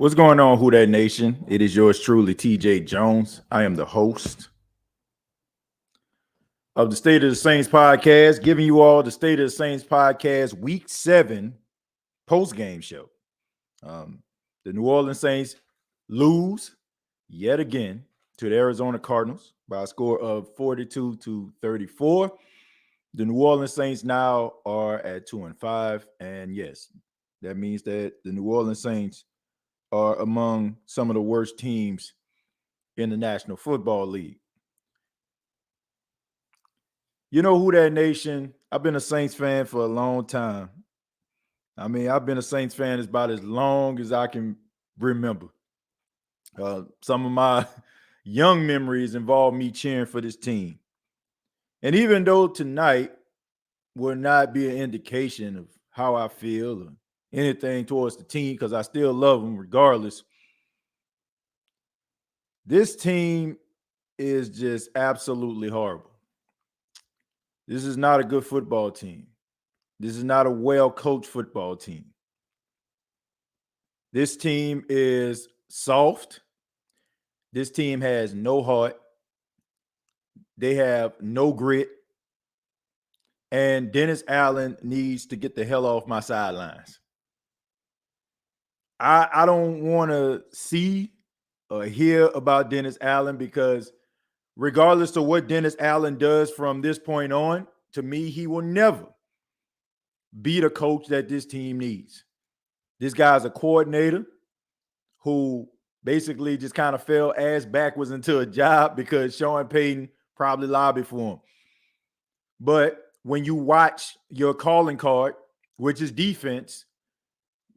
What's going on, Who That Nation? It is yours truly, TJ Jones. I am the host of the State of the Saints podcast, giving you all the State of the Saints podcast Week 7 post-game show. The New Orleans Saints lose yet again to the Arizona Cardinals by a score of 42-34. The New Orleans Saints now are at 2-5, and yes, that means that the New Orleans Saints are among some of the worst teams in the National Football League. You know, Who That Nation? I've been a Saints fan for a long time. I mean, I've been a Saints fan about as long as I can remember. Some of my young memories involve me cheering for this team. And even though tonight will not be an indication of how I feel or anything towards the team, because I still love them regardless, this team is just absolutely horrible. This is not a good football team. This is not a well-coached football team. This team is soft. This team has no heart. They have no grit. And Dennis Allen needs to get the hell off my sidelines. I don't want to see or hear about Dennis Allen, because regardless of what Dennis Allen does from this point on, to me, he will never be the coach that this team needs. This guy's a coordinator who basically just kind of fell ass backwards into a job because Sean Payton probably lobbied for him. But when you watch your calling card, which is defense,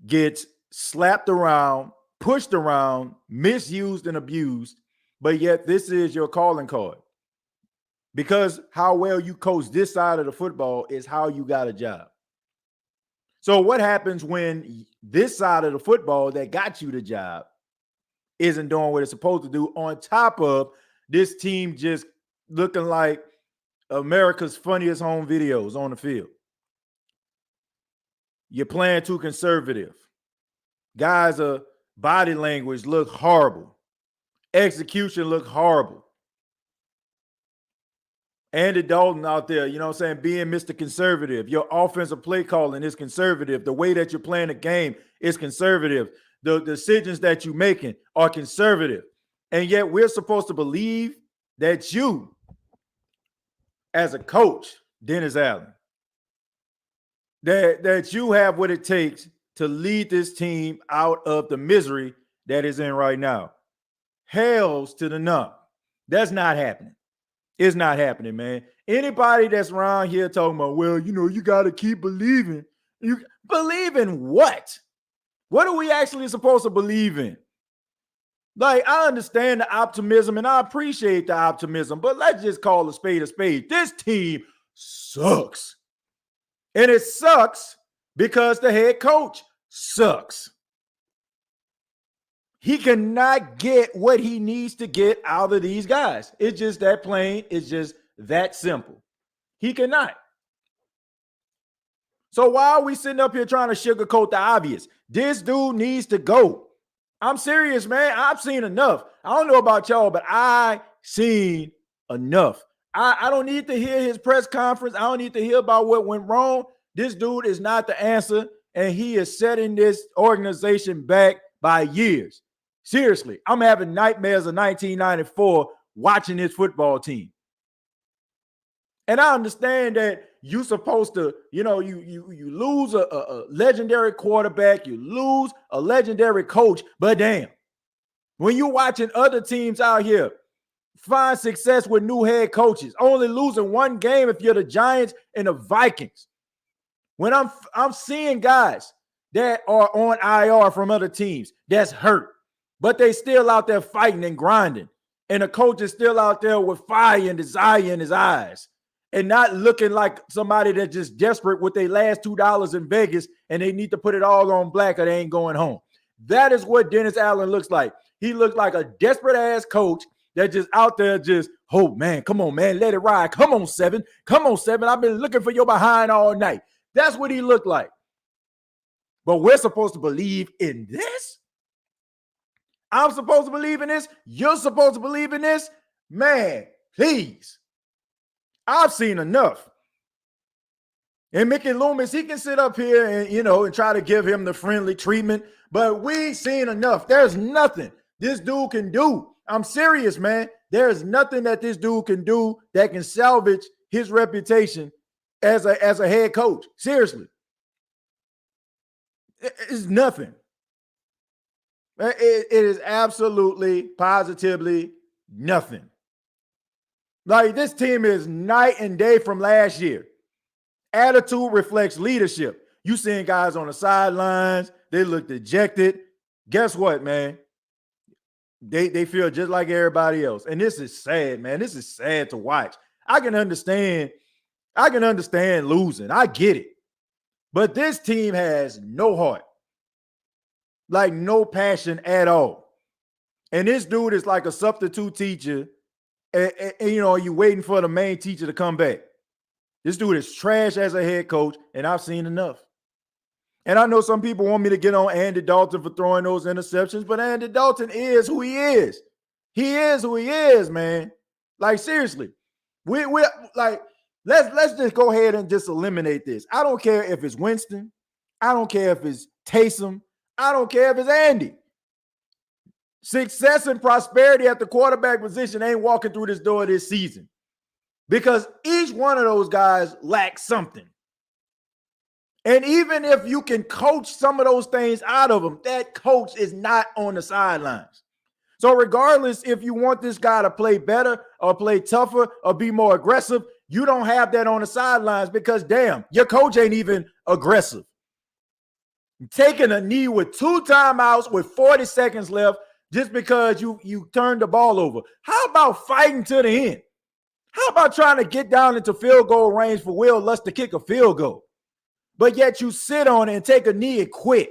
gets slapped around, pushed around, misused and abused, but yet this is your calling card. Because how well you coach this side of the football is how you got a job. So what happens when this side of the football that got you the job isn't doing what it's supposed to do, on top of this team just looking like America's funniest home videos on the field? You're playing too conservative. Guys' body language look horrible. Execution look horrible. Andy Dalton out there, you know what I'm saying, being Mr. Conservative. Your offensive play calling is conservative. The way that you're playing the game is conservative. The decisions that you're making are conservative. And yet we're supposed to believe that you, as a coach, Dennis Allen, that you have what it takes to lead this team out of the misery that is in right now. Hells to the no. That's not happening. It's not happening, man. Anybody that's around here talking about, well, you know, you got to keep believing. You believe in what? What are we actually supposed to believe in? Like, I understand the optimism and I appreciate the optimism, but let's just call a spade a spade. This team sucks. And it sucks because the head coach sucks. He cannot get what he needs to get out of these guys. It's just that plain. It's just that simple. He cannot. So why are we sitting up here trying to sugarcoat the obvious? This dude needs to go. I'm serious, man. I've seen enough. I don't know about y'all, but I seen enough. I don't need to hear his press conference. I don't need to hear about what went wrong. This dude is not the answer, and he is setting this organization back by years. Seriously, I'm having nightmares of 1994 watching this football team. And I understand that you're supposed to, you know, you lose a legendary quarterback, you lose a legendary coach, but damn, when you're watching other teams out here find success with new head coaches, only losing one game if you're the Giants and the Vikings. When I'm seeing guys that are on IR from other teams that's hurt, but they still out there fighting and grinding. And the coach is still out there with fire and desire in his eyes and not looking like somebody that's just desperate with their last $2 in Vegas and they need to put it all on black or they ain't going home. That is what Dennis Allen looks like. He looks like a desperate ass coach that just out there just, oh man, come on, man, let it ride. Come on, Seven. Come on, Seven. I've been looking for your behind all night. That's what he looked like. But we're supposed to believe in this? I'm supposed to believe in this. You're supposed to believe in this. Man, please. I've seen enough. And Mickey Loomis, he can sit up here and, and try to give him the friendly treatment, but we've seen enough. There's nothing this dude can do. I'm serious, man. There's nothing that this dude can do that can salvage his reputation as a head coach. Seriously. It's nothing. It is absolutely, positively nothing. Like, this team is night and day from last year. Attitude reflects leadership. You seeing guys on the sidelines, they look dejected. Guess what, man? They feel just like everybody else. And this is sad, man. This is sad to watch. I can understand losing. I get it. But this team has no heart. Like, no passion at all. And this dude is like a substitute teacher. And you waiting for the main teacher to come back. This dude is trash as a head coach, and I've seen enough. And I know some people want me to get on Andy Dalton for throwing those interceptions, but Andy Dalton is who he is. He is who he is, man. Like, seriously. We like, let's just go ahead and just eliminate this. I don't care if it's Winston. I don't care if it's Taysom. I don't care if it's Andy. Success and prosperity at the quarterback position ain't walking through this door this season. Because each one of those guys lacks something. And even if you can coach some of those things out of them, that coach is not on the sidelines. So regardless if you want this guy to play better or play tougher or be more aggressive, you don't have that on the sidelines because, damn, your coach ain't even aggressive. Taking a knee with 2 timeouts with 40 seconds left just because you turned the ball over. How about fighting to the end? How about trying to get down into field goal range for Will Lutz to kick a field goal? But yet you sit on it and take a knee and quit.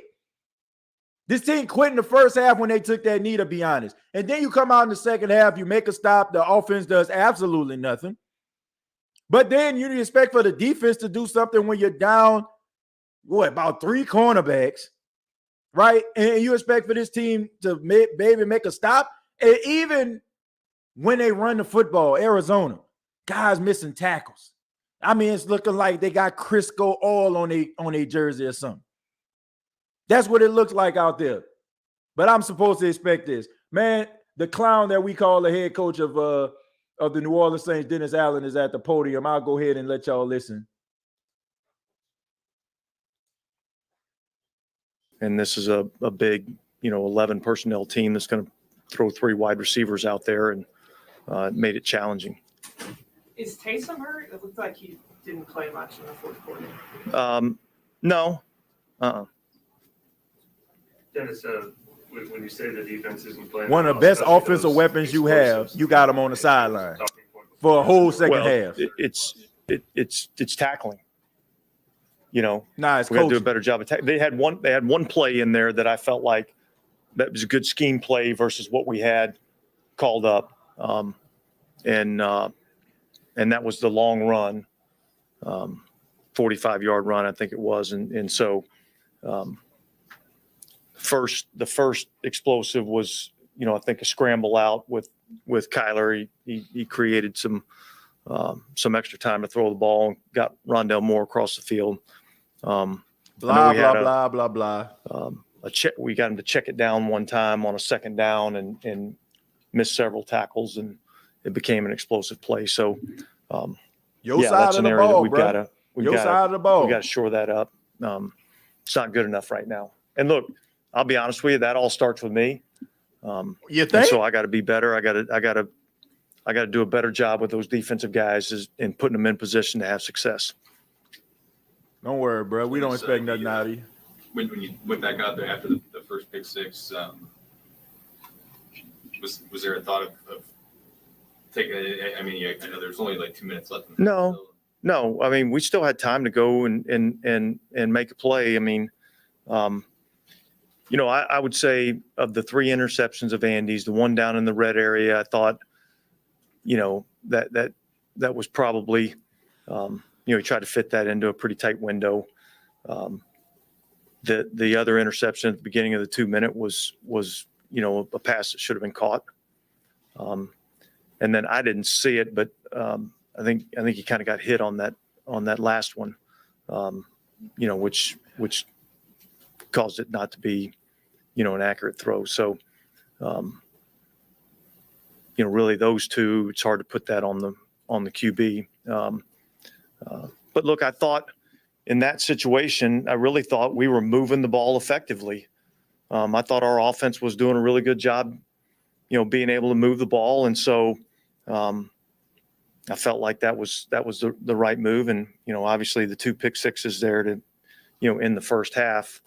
This team quit in the first half when they took that knee, to be honest. And then you come out in the second half, you make a stop. The offense does absolutely nothing. But then you expect for the defense to do something when you're down, about 3 cornerbacks, right? And you expect for this team to maybe make a stop. And even when they run the football, Arizona, guys missing tackles. I mean, it's looking like they got Crisco oil on their jersey or something. That's what it looks like out there. But I'm supposed to expect this. Man, the clown that we call the head coach of the New Orleans Saints, Dennis Allen, is at the podium. I'll go ahead and let y'all listen. And this is a big, 11 personnel team that's going to throw 3 wide receivers out there, and it made it challenging. Is Taysom hurt? It looked like he didn't play much in the fourth quarter. No. Dennis, when you say the defense isn't playing, one of the best offensive weapons you have, you got him on the sideline for a whole second half. It's tackling. It's we got to do a better job of tackling. They had one play in there that I felt like that was a good scheme play versus what we had called up, and that was the long run, 45-yard run, I think it was, and so. The first explosive was, I think a scramble out with Kyler. He created some extra time to throw the ball and got Rondell Moore across the field. Blah, blah, blah. We got him to check it down one time on a second down and missed several tackles, and it became an explosive play. So, that's an area that we got to shore that up. It's not good enough right now. And look, I'll be honest with you, that all starts with me. You think? So I got to be better. I got to do a better job with those defensive guys and putting them in position to have success. Don't worry, bro. We don't expect nothing out of you. When you went back out there after the first pick six, was there a thought of taking it? I mean, I know there's only like 2 minutes left. No. I mean, we still had time to go and make a play. I mean, I would say of the 3 interceptions of Andy's, the one down in the red area, I thought, that was probably, he tried to fit that into a pretty tight window. The other interception at the beginning of the 2 minute was a pass that should have been caught. And then I didn't see it, but I think he kind of got hit on that last one, which caused it not to be, an accurate throw. So, really those two, it's hard to put that on the QB. But look, I thought in that situation, I really thought we were moving the ball effectively. I thought our offense was doing a really good job, being able to move the ball. And so I felt like that was the right move. And, obviously the 2 pick sixes there to, in the first half,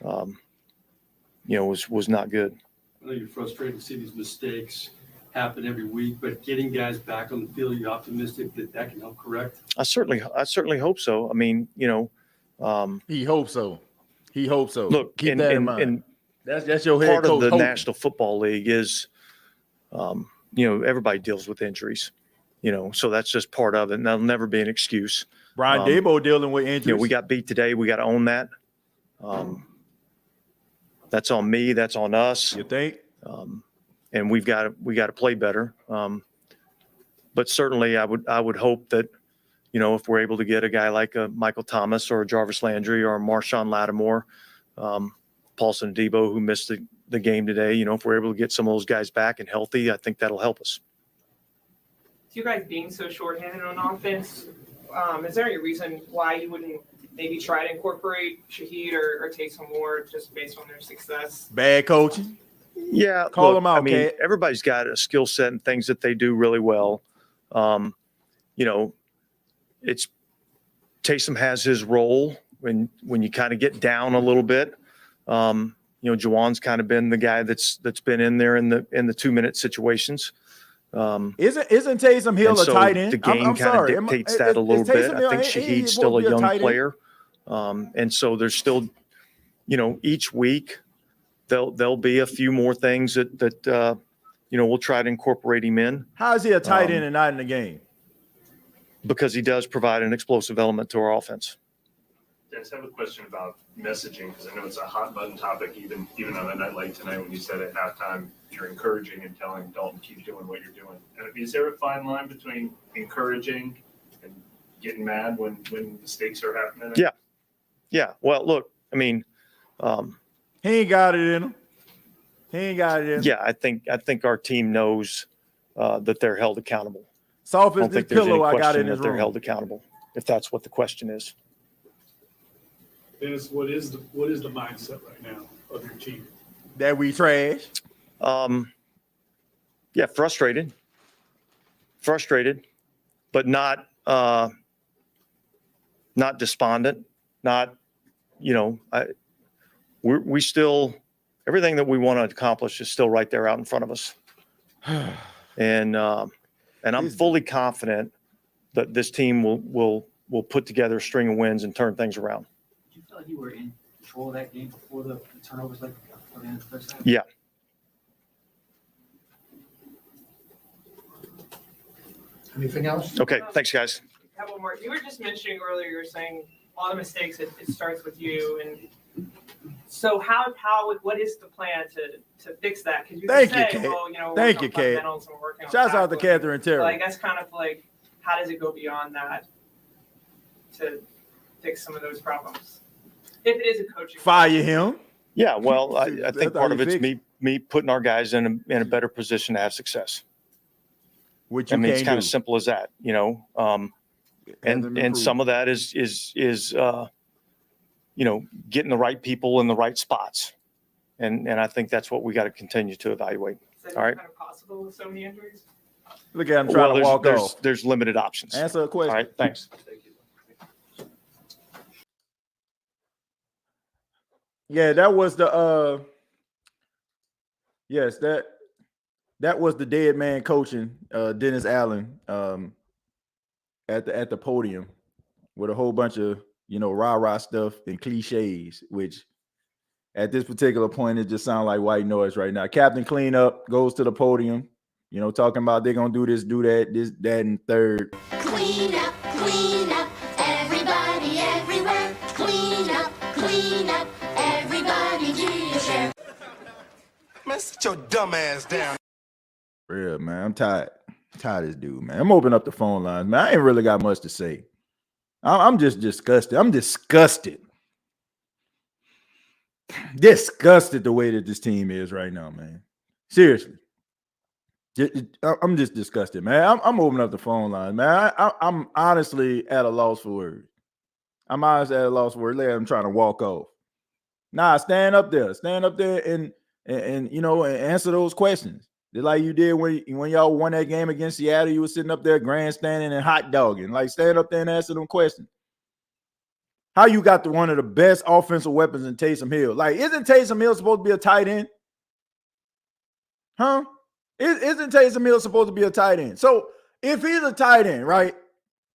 was not good. I know you're frustrated to see these mistakes happen every week, but getting guys back on the field, you're optimistic that can help correct? I certainly hope so. I mean, he hopes so. He hopes so. Look, keep that in mind. And that's your head part coach of the hoping. National Football League is, everybody deals with injuries, so that's just part of it. And that'll never be an excuse. Brian Dabo dealing with injuries. We got beat today. We got to own that. That's on me. That's on us. You think? And we got to play better. But certainly, I would hope that, if we're able to get a guy like a Michael Thomas or a Jarvis Landry or a Marshawn Lattimore, Paulson Debo, who missed the game today, if we're able to get some of those guys back and healthy, I think that'll help us. You guys being so shorthanded on offense, is there any reason why you wouldn't maybe try to incorporate Shaheed or Taysom more just based on their success? Bad coaching. Yeah, Call them out, Kat. Kat. Everybody's got a skill set and things that they do really well. It's Taysom has his role when you kind of get down a little bit. Juwan's kind of been the guy that's been in there in the 2-minute situations. Isn't Taysom Hill a tight end? The game kind of dictates that a little bit. I think Shaheed's still a young player. And so there's still, each week there'll be a few more things that we'll try to incorporate him in. How is he a tight end and not in the game? because he does provide an explosive element to our offense. Dennis, I have a question about messaging, because I know it's a hot button topic, even on a night like tonight when you said at halftime you're encouraging and telling Dalton keep doing what you're doing. And is there a fine line between encouraging and getting mad when mistakes are happening? Yeah. Well, look, I mean, he ain't got it in him. Yeah, I think our team knows that they're held accountable. Soft I as don't this think there's any pillow I got question in that his they're room. held accountable, if that's what the question is. Dennis, what is the mindset right now of your team? That we trash. Yeah, frustrated, but not despondent. Not, we still, everything that we want to accomplish is still right there out in front of us. And I'm fully confident that this team will put together a string of wins and turn things around. Did you feel like you were in control of that game before the turnovers, like for the end of the first half? Yeah. Anything else? Okay. Thanks, guys. Have one more. You were just mentioning earlier, you were saying all the mistakes, it starts with you. And so what is the plan to fix that? Because you Thank can you, say, Kate. well, we're Thank working you, on Kate. fundamentals and we're working on Shouts out to tackling. Catherine Terry. But I guess kind of like, how does it go beyond that to fix some of those problems? If it is a coaching. Fire him. Yeah. Well, I That's think how part you of it's fix me putting our guys in a better position to have success. What you I mean, it's can't kind do. of simple as that, and some of that is getting the right people in the right spots. And I think that's what we got to continue to evaluate. Is that All right. kind of possible with so many injuries? Look at him trying to walk off. There's limited options. Answer a question. All right. Thanks. Yeah, that was the yes, that was the dead man coaching, Dennis Allen, at the podium with a whole bunch of rah-rah stuff and cliches, which at this particular point it just sounds like white noise right now. Captain Cleanup goes to the podium, talking about they're gonna do this, do that, this, that, and third. Clean up, everybody everywhere. Clean up, everybody do your share. Man, man. Sit your dumb ass down. Real, man. I'm tired. Tired of this dude, man. I'm opening up the phone lines, man. I ain't really got much to say. I'm just disgusted. I'm disgusted. Disgusted the way that this team is right now, man. Seriously. I'm just disgusted, man. I'm opening up the phone line, man. I'm honestly at a loss for words. I'm honestly at a loss for words. I'm trying to walk off. Nah, stand up there and you know, and answer those questions. Just like you did when y'all won that game against Seattle, you were sitting up there grandstanding and hot dogging. Like, stand up there and answer them questions. How you got one of the best offensive weapons in Taysom Hill? Like, isn't Taysom Hill supposed to be a tight end? Huh? Isn't Taysom Hill supposed to be a tight end? So if he's a tight end, right?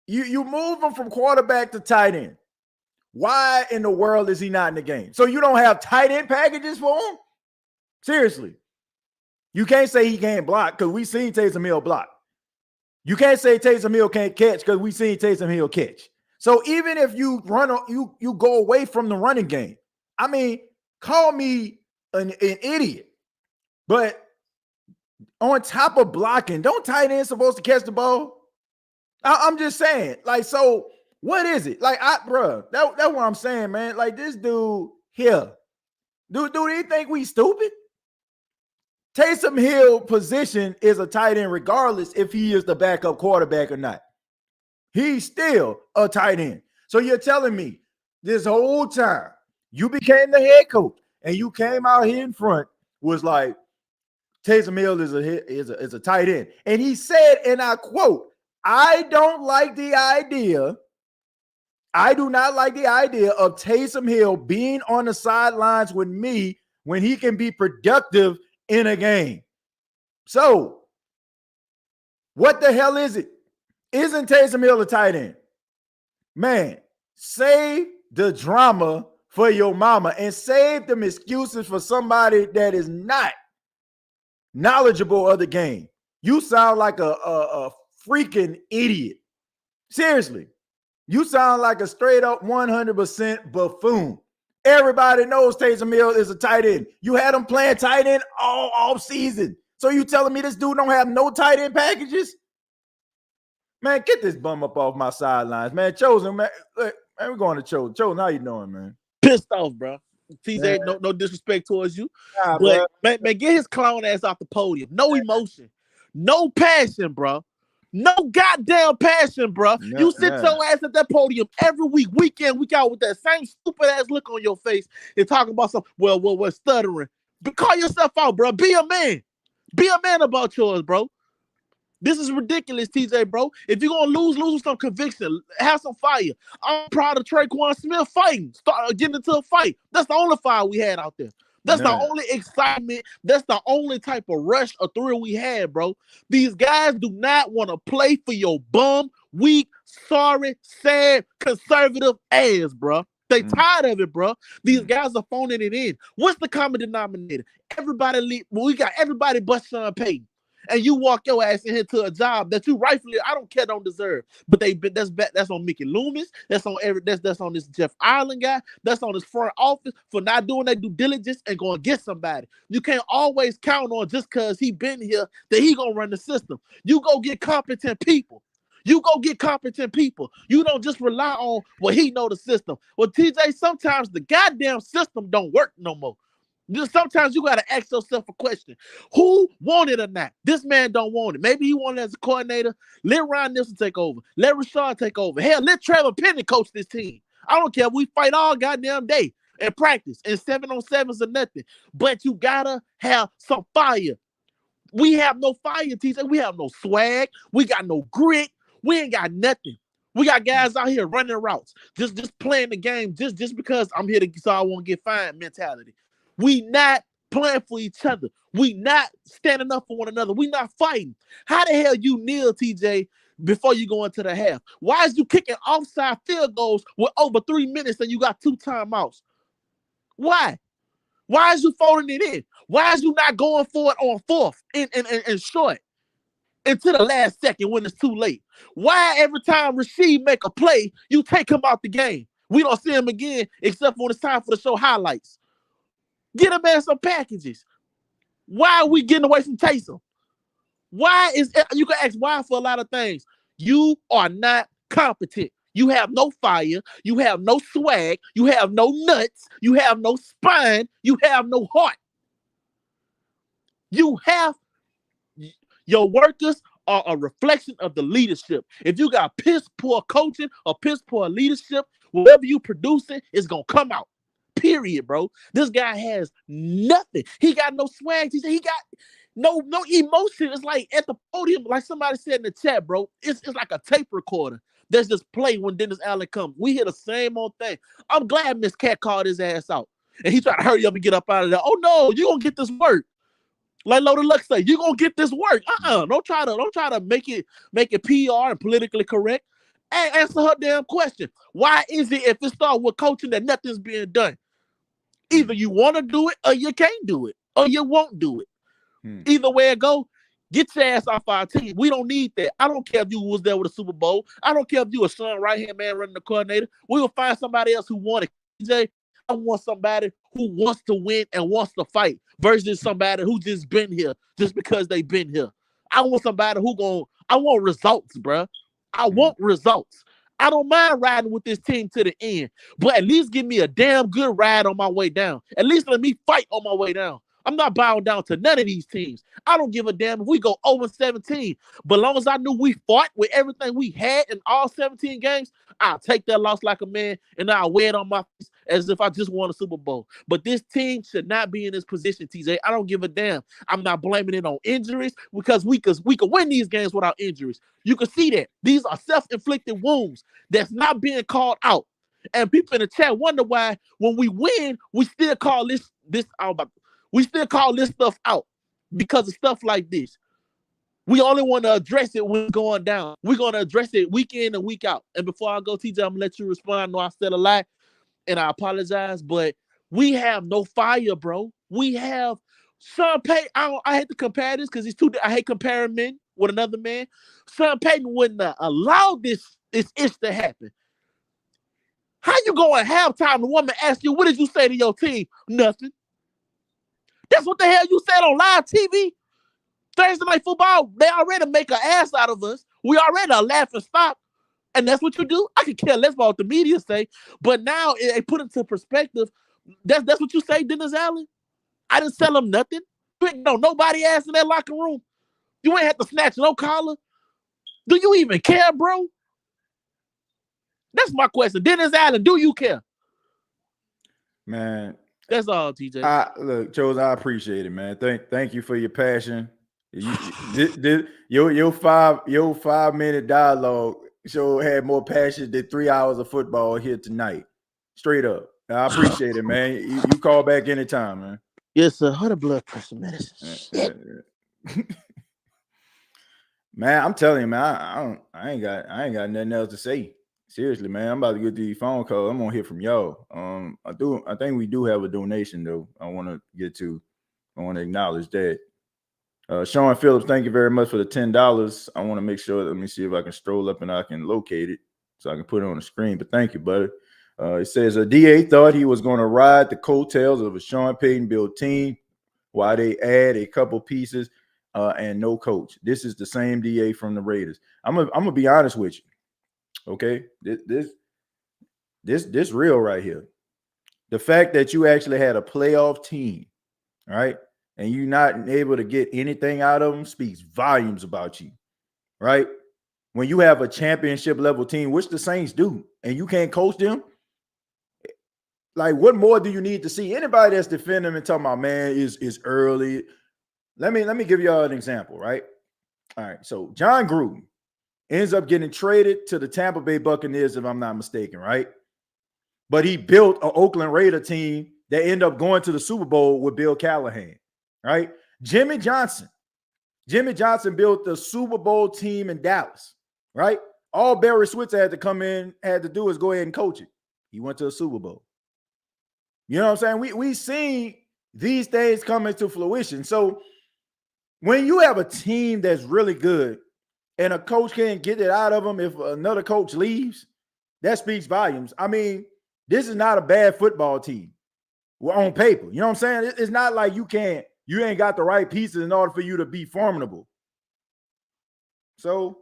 You move him from quarterback to tight end. Why in the world is he not in the game? So you don't have tight end packages for him? Seriously. You can't say he can't block because we seen Taysom Hill block. You can't say Taysom Hill can't catch because we seen Taysom Hill catch. So even if you you go away from the running game, I mean, call me an idiot. But on top of blocking, don't tight ends supposed to catch the ball? I'm just saying, like, so what is it? Like, that's what I'm saying, man. Like, this dude here, do he think we stupid? Taysom Hill position is a tight end regardless if he is the backup quarterback or not. He's still a tight end. So you're telling me this whole time you became the head coach and you came out here in front was like, Taysom Hill is a tight end. And he said, and I quote, I do not like the idea of Taysom Hill being on the sidelines with me when he can be productive in a game. So, what the hell is it? Isn't Taysom Hill a tight end? Man, save the drama for your mama and save them excuses for somebody that is not knowledgeable of the game. You sound like a freaking idiot. Seriously. You sound like a straight up 100% buffoon. Everybody knows Taysom Hill is a tight end. You had him playing tight end all off season. So you telling me this dude don't have no tight end packages? Man, get this bum up off my sidelines, man. Chosen, man. Look, man, we're going to Chosen. Chosen, how you doing, man? Pissed off, bro. TJ, no disrespect towards you. Nah, but man, get his clown ass off the podium. No emotion. No passion, bro. No goddamn passion, bro. You sit your ass at that podium every week, week in, week out with that same stupid ass look on your face and talking about some, we're stuttering. But call yourself out, bro. Be a man. Be a man about yours, bro. This is ridiculous, TJ, bro. If you're going to lose with some conviction. Have some fire. I'm proud of Traquan Smith fighting. Start getting into a fight. That's the only fire we had out there. That's the only excitement. That's the only type of rush or thrill we had, bro. These guys do not want to play for your bum, weak, sorry, sad, conservative ass, bro. They tired of it, bro. These guys are phoning it in. What's the common denominator? We got everybody but Sean Payton. And you walk your ass in here to a job that you rightfully, I don't care, don't deserve. But that's on Mickey Loomis. That's on this Jeff Ireland guy. That's on his front office for not doing that due diligence and going to get somebody. You can't always count on just because he been here that he gonna run the system. You go get competent people. You don't just rely on he know the system. Well, TJ, sometimes the goddamn system don't work no more. Sometimes you got to ask yourself a question. Who want it or not? This man don't want it. Maybe he want it as a coordinator. Let Ryan Nielsen take over. Let Rashad take over. Hell, let Trevor Penny coach this team. I don't care. We fight all goddamn day and practice and 7-on-7s or nothing. But you got to have some fire. We have no fire, TJ. We have no swag. We got no grit. We ain't got nothing. We got guys out here running routes. Just playing the game just because I'm here so I won't get fined mentality. We not playing for each other. We not standing up for one another. We not fighting. How the hell you kneel, TJ, before you go into the half? Why is you kicking offside field goals with over 3 minutes and you got 2 timeouts? Why? Why is you folding it in? Why is you not going for it on fourth and short until the last second when it's too late? Why every time Rasheed make a play, you take him out the game? We don't see him again except when it's time for the show highlights. Get a man some packages. Why are we getting away from Taysom? Why is you can ask why for a lot of things. You are not competent. You have no fire. You have no swag. You have no nuts. You have no spine. You have no heart. You have your workers are a reflection of the leadership. If you got piss poor coaching or piss poor leadership, whatever you producing is gonna come out. Period, bro. This guy has nothing. He got no swag. He said he got no emotion. It's like at the podium, like somebody said in the chat, bro. It's like a tape recorder that's just playing when Dennis Allen comes. We hear the same old thing. I'm glad Miss Cat called his ass out, and he tried to hurry up and get up out of there. Oh no, you gonna get this work. Like Loaded Luck say, you gonna get this work. Don't try to make it PR and politically correct. And answer her damn question. Why is it if it starts with coaching that nothing's being done? Either you want to do it or you can't do it, or you won't do it. Either way it go, get your ass off our team. We don't need that. I don't care if you was there with a Super Bowl. I don't care if you a son right-hand man running the coordinator. We will find somebody else who wanted. KJ, I want somebody who wants to win and wants to fight versus somebody who just been here just because they been here. I want somebody I want results, bro. I want results. I don't mind riding with this team to the end, but at least give me a damn good ride on my way down. At least let me fight on my way down. I'm not bowing down to none of these teams. I don't give a damn if we go 0-17. But as long as I knew we fought with everything we had in all 17 games, I'll take that loss like a man and I'll wear it on my face as if I just won a Super Bowl. But this team should not be in this position, TJ. I don't give a damn. I'm not blaming it on injuries because we could win these games without injuries. You can see that. These are self-inflicted wounds that's not being called out. And people in the chat wonder why when we win, we still call we still call this stuff out because of stuff like this. We only want to address it when it's going down. We're going to address it week in and week out. And before I go, TJ, I'm going to let you respond. I know I said a lot, and I apologize, but we have no fire, bro. We have Sean Payton. I hate to compare this because I hate comparing men with another man. Sean Payton wouldn't allow this ish to happen. How you go at halftime? The woman asks you, what did you say to your team? Nothing. That's what the hell you said on live TV. Thursday Night Football, they already make an ass out of us. We already a laughing stock. And that's what you do? I could care less about what the media say. But now it put into perspective. That's what you say, Dennis Allen? I didn't tell him nothing. You ain't know nobody ass in that locker room. You ain't have to snatch no collar. Do you even care, bro? That's my question. Dennis Allen, do you care? Man. That's all, TJ. Look, Chose, I appreciate it, man. Thank you for your passion. Your 5-minute dialogue show had more passion than 3 hours of football here tonight. Straight up. I appreciate it, man. You call back anytime, man. Yes, sir. How the blood pressure medicine. Man, I'm telling you, man, I ain't got nothing else to say. Seriously, man, I'm about to get these phone calls. I'm gonna hear from y'all. I think we do have a donation though. I want to acknowledge that. Sean Phillips, thank you very much for the $10. I want to make sure. Let me see if I can stroll up and I can locate it so I can put it on the screen. But thank you, buddy. It says a DA thought he was going to ride the coattails of a Sean Payton built team while they add a couple pieces and no coach. This is the same DA from the Raiders. I'm gonna be honest with you. Okay, this real right here. The fact that you actually had a playoff team, right, and you're not able to get anything out of them speaks volumes about you, right? When you have a championship level team, which the Saints do, and you can't coach them, like what more do you need to see? Anybody that's defending them and talking about, man, is early. Let me give y'all an example, right? All right, so John Gruden ends up getting traded to the Tampa Bay Buccaneers, if I'm not mistaken, right? But he built an Oakland Raider team that ended up going to the Super Bowl with Bill Callahan, right? Jimmy Johnson built the Super Bowl team in Dallas, right? All Barry Switzer had to do is go ahead and coach it. He went to a Super Bowl. You know what I'm saying? We seen these things come into fruition. So when you have a team that's really good, and a coach can't get it out of them if another coach leaves, that speaks volumes. I mean, this is not a bad football team on paper. You know what I'm saying? It's not like you can't You ain't got the right pieces in order for you to be formidable. So,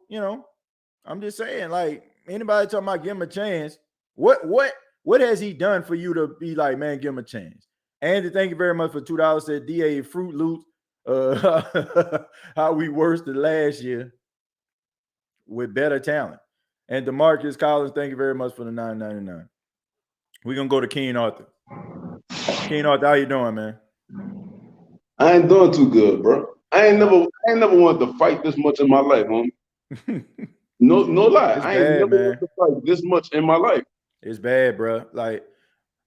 I'm just saying, like, anybody talking about give him a chance, what has he done for you to be like, man, give him a chance? Andy, thank you very much for $2. Said DA Fruit Loops. How we worse than last year with better talent. And DeMarcus Collins, thank you very much for the $9.99. We're gonna go to Keen Arthur. Keen Arthur, how you doing, man? I ain't doing too good, bro. I ain't never wanted to fight this much in my life, homie. No lie. It's I ain't bad, never man. wanted to fight this much in my life. It's bad, bro. Like,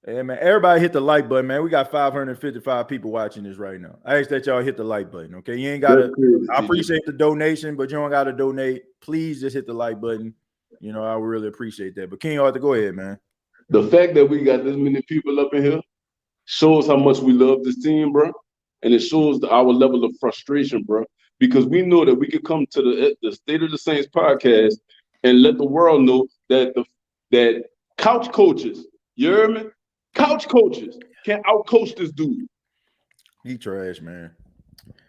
hey, man, everybody hit the like button, man. We got 555 people watching this right now. I ask that y'all hit the like button, okay? You ain't got to. I appreciate the donation, but you don't got to donate. Please just hit the like button. I would really appreciate that. But King Arthur, go ahead, man. The fact that we got this many people up in here shows how much we love this team, bro. And it shows our level of frustration, bro. Because we know that we could come to the State of the Saints podcast and let the world know that that couch coaches, you hear me? Couch coaches can outcoach this dude. He trash, man.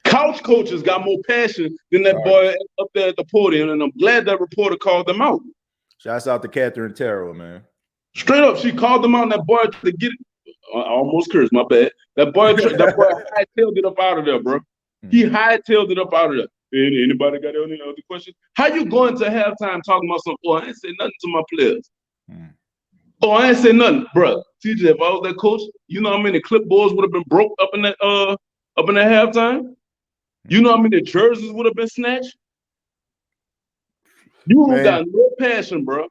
Couch coaches got more passion than that boy up there at the podium, and I'm glad that reporter called them out. Shouts out to Catherine Terrell, man. Straight up, she called them out, and that boy to get it. I almost cursed, my bad. That boy hightailed it up out of there, bro. He hightailed it up out of there. Anybody got any other questions? How you going to halftime talking about something? Oh, I ain't say nothing to my players. Oh, I ain't say nothing, bro. TJ, if I was that coach, you know how many clipboards would have been broke up in that halftime? You know how many jerseys would have been snatched? You got no passion, bro.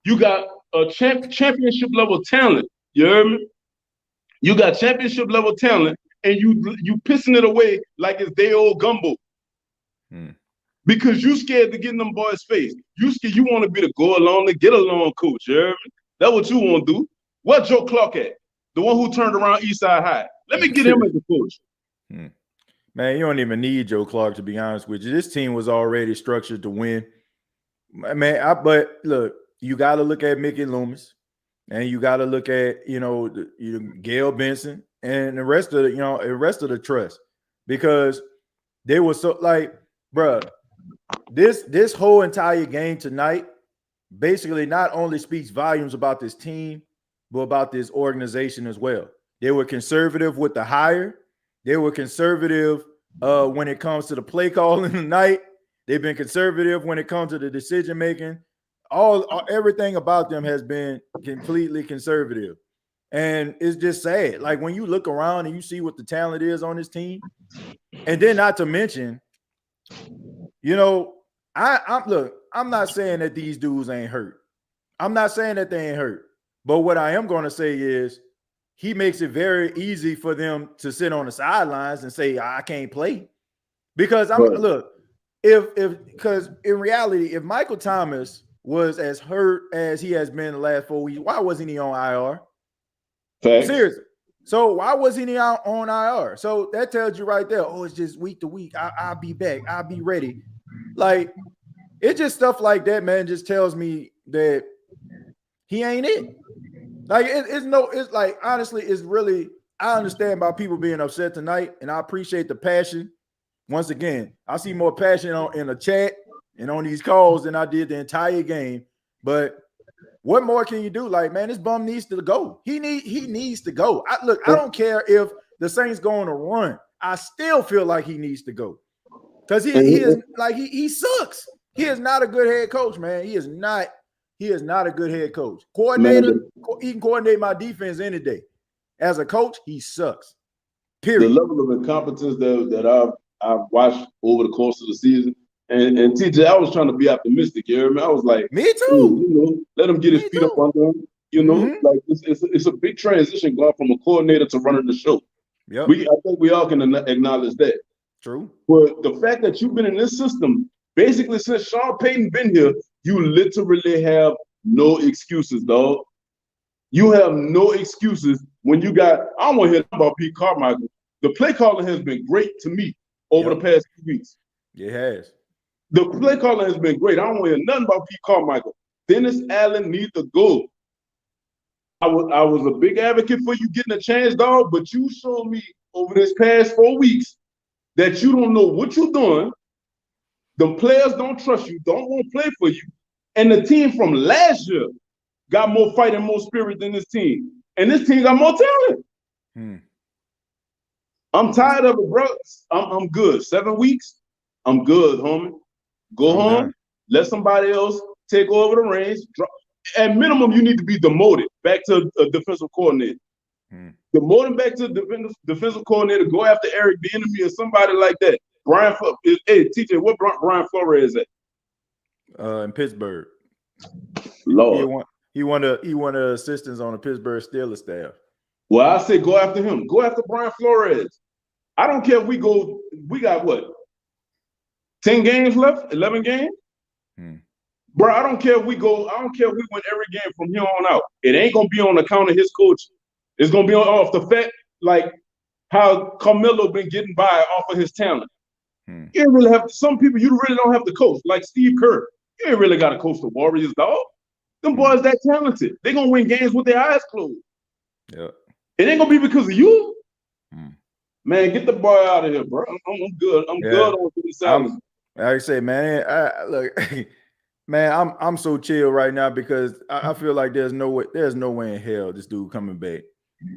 You got a championship level talent. You heard me? You got championship level talent, and you pissing it away like it's day old gumbo. Because you scared to get in them boys' face. You scared. You want to be the go along, to get along coach. You heard me? That's what you want to do. Where's Joe Clark at? The one who turned around Eastside High. Let me get him as a coach. Man, you don't even need Joe Clark, to be honest with you. This team was already structured to win. Man, but look, you got to look at Mickey Loomis, and you got to look at Gail Benson and the rest of the trust, because they were so like, bruh, this whole entire game tonight basically not only speaks volumes about this team, but about this organization as well. They were conservative with the hire. They were conservative when it comes to the play calling tonight. They've been conservative when it comes to the decision making. Everything about them has been completely conservative, and it's just sad. Like, when you look around and you see what the talent is on this team, and then not to mention, I'm not saying that these dudes ain't hurt. I'm not saying that they ain't hurt. But what I am going to say is he makes it very easy for them to sit on the sidelines and say, I can't play. Because because in reality, if Michael Thomas was as hurt as he has been the last 4 weeks, why wasn't he on IR? Thanks. Seriously. So why wasn't he out on IR? So that tells you right there, it's just week to week. I'll be back. I'll be ready. Like, it's just stuff like that, man, just tells me that he ain't it. Like, it's like, honestly, it's really, I understand about people being upset tonight, and I appreciate the passion. Once again, I see more passion in the chat and on these calls than I did the entire game. But what more can you do? Like, man, this bum needs to go. He needs to go. I don't care if the Saints go on a run. I still feel like he needs to go. Because he sucks. He is not a good head coach, man. He is not a good head coach. Coordinator, he can coordinate my defense any day. As a coach, he sucks. Period. The level of incompetence that I've watched over the course of the season, and TJ, I was trying to be optimistic. You hear me? I was like, me too. Let him get his feet up under him. Like it's a big transition going from a coordinator to running the show. Yep. I think we all can acknowledge that. True. But the fact that you've been in this system basically since Sean Payton been here, you literally have no excuses, dog. You have no excuses when you got. I don't want to hear about Pete Carmichael. The play calling has been great to me over the past few weeks. It has. The play calling has been great. I don't want to hear nothing about Pete Carmichael. Dennis Allen needs to go. I was a big advocate for you getting a chance, dog, but you showed me over this past 4 weeks that you don't know what you're doing. The players don't trust you, don't want to play for you. And the team from last year got more fight and more spirit than this team. And this team got more talent. I'm tired of it, bro. I'm good. 7 weeks, I'm good, homie. Go home, done. let somebody else take over the reins. At minimum, you need to be demoted back to a defensive coordinator. Demote him back to defensive coordinator. Go after Eric Bieniemy or somebody like that. Hey, TJ, what Brian Flores at? In Pittsburgh. Lord. He won assistance on the Pittsburgh Steelers staff. Well, I say go after him. Go after Brian Flores. I don't care if we got what? 10 games left? 11 games? Bro, I don't care if we win every game from here on out. It ain't gonna be on account of his coach. It's gonna be off the fact, like how Carmelo been getting by off of his talent. You ain't really have some people you really don't have to coach, like Steve Kerr. You ain't really gotta coach the Warriors, dog. Them boys that talented. They gonna win games with their eyes closed. Yeah. It ain't gonna be because of you. Man, get the boy out of here, bro. I'm good. I'm good on the silence. Like I say, man, look, man, I'm so chill right now because I feel like there's no way in hell this dude coming back.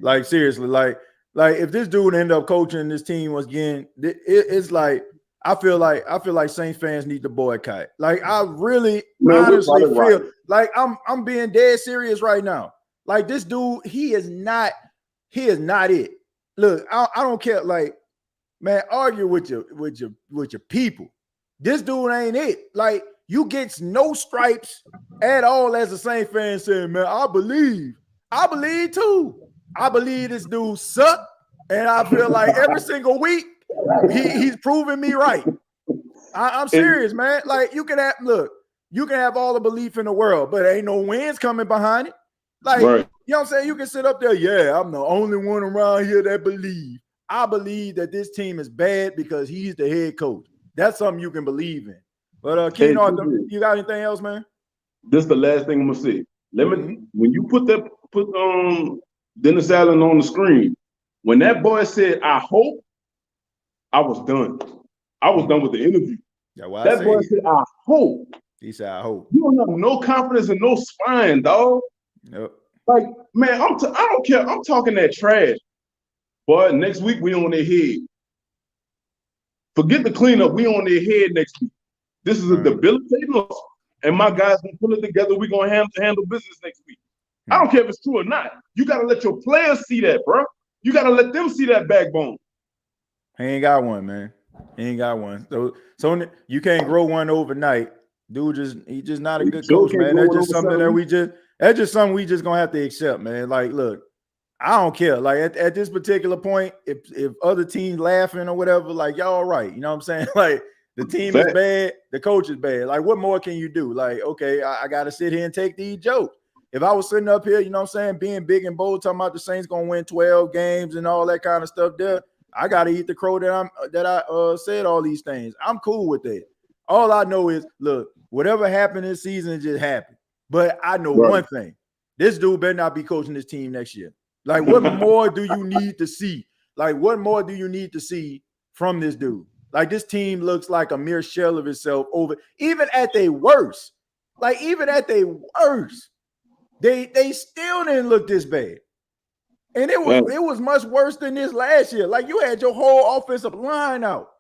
Like seriously, like if this dude end up coaching this team once again, it's like I feel like Saints fans need to boycott. Like I really honestly feel like I'm being dead serious right now. Like this dude, he is not it. Look, I don't care. Like, man, argue with your people. This dude ain't it. Like, you get no stripes at all as a Saints fan saying, man, I believe too. I believe this dude suck, and I feel like every single week he's proving me right. I'm serious, man. Like, you can have all the belief in the world, but ain't no wins coming behind it. Like, you know what I'm saying? You can sit up there, yeah, I'm the only one around here that believe. I believe that this team is bad because he's the head coach. That's something you can believe in. But Keno, you got anything else, man? This is the last thing I'm gonna say. When you put Dennis Allen on the screen, when that boy said, I hope, I was done. I was done with the interview. That boy said, I hope. He said, I hope. You don't have no confidence and no spine, dog. Yep. Like, man, I don't care. I'm talking that trash. But next week, we on their head. Forget the cleanup. We on their head next week. This is a debilitating loss. And my guys gonna pull it together. We're gonna handle business next week. I don't care if it's true or not. You gotta let your players see that, bro. You gotta let them see that backbone. He ain't got one, man. He ain't got one. So you can't grow one overnight. Dude, he's just not a good coach, man. That's just something we just gonna have to accept, man. Like, look, I don't care. Like at this particular point, if other teams laughing or whatever, like y'all all right. You know what I'm saying? Like the team is bad, the coach is bad. Like, what more can you do? Like, okay, I gotta sit here and take these jokes. If I was sitting up here, you know what I'm saying, being big and bold, talking about the Saints gonna win 12 games and all that kind of stuff there, I gotta eat the crow that I said all these things. I'm cool with that. All I know is, look, whatever happened this season just happened. But I know one thing: this dude better not be coaching this team next year. Like, what more do you need to see? Like, what more do you need to see from this dude? Like, this team looks like a mere shell of itself even at their worst. Like, even at their worst, they still didn't look this bad. And it was much worse than this last year. Like, you had your whole offensive line out.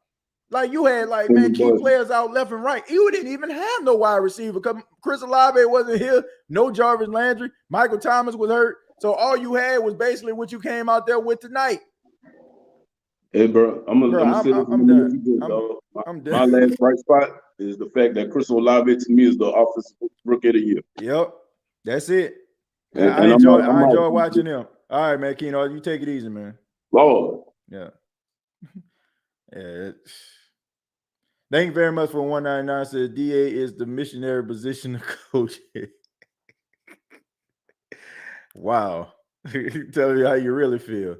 Like, you had, like, man, key players out left and right. You didn't even have no wide receiver because Chris Olave wasn't here. No Jarvis Landry. Michael Thomas was hurt. So all you had was basically what you came out there with tonight. Hey, bro, I'm done. My last bright spot is the fact that Chris Olave to me is the offensive rookie of the year. Yep, that's it. I enjoy watching him. All right, man, Keno, you take it easy, man. Lord. Yeah. Thank you very much for 199. Says DA is the missionary position of coach. Wow. Tell me how you really feel.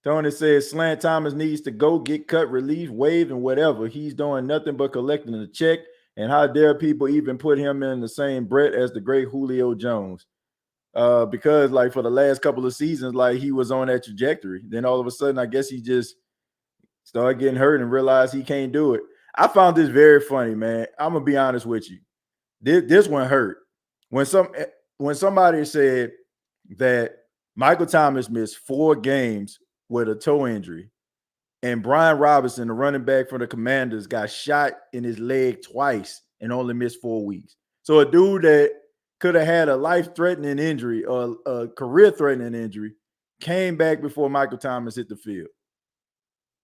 Tony says Slant Thomas needs to go get cut, relief, waive, and whatever. He's doing nothing but collecting a check. And how dare people even put him in the same breath as the great Julio Jones? because like for the last couple of seasons, like he was on that trajectory. Then all of a sudden, I guess he just started getting hurt and realized he can't do it. I found this very funny, man. I'm gonna be honest with you. This one hurt when somebody said that Michael Thomas missed 4 games with a toe injury, and Brian Robinson, the running back for the Commanders, got shot in his leg twice and only missed 4 weeks. So a dude that could have had a life-threatening injury or a career-threatening injury came back before Michael Thomas hit the field.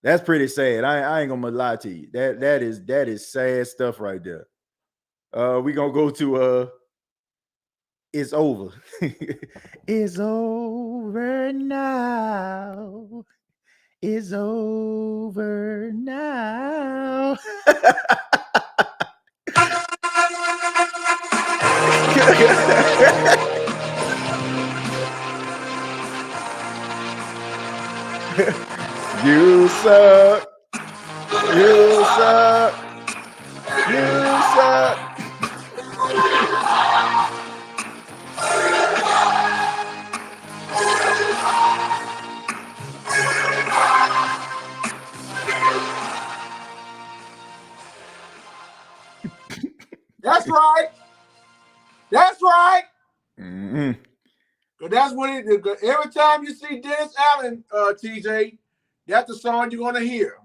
That's pretty sad. I ain't gonna lie to you. That is sad stuff right there. We're gonna go to it's over. It's over now. It's over now. You suck. You suck. You suck. That's right. That's right. Mm-hmm. That's what it is. Every time you see Dennis Allen, TJ, that's the song you're gonna hear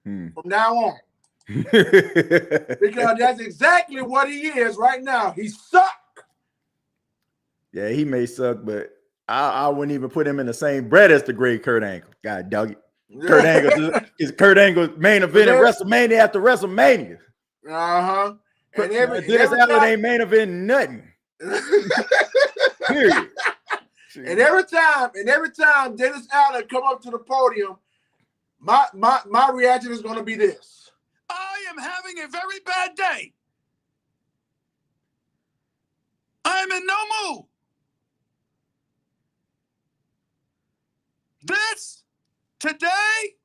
from now on. Because that's exactly what he is right now. He suck. Yeah, he may suck, but I wouldn't even put him in the same bread as the great Kurt Angle. God dog it. Kurt Angle is Kurt Angle's main event at WrestleMania after WrestleMania. Uh-huh. And Dennis Allen ain't main event nothing. Period. And every time Dennis Allen come up to the podium, my reaction is going to be this: I am having a very bad day. I am in no mood. This today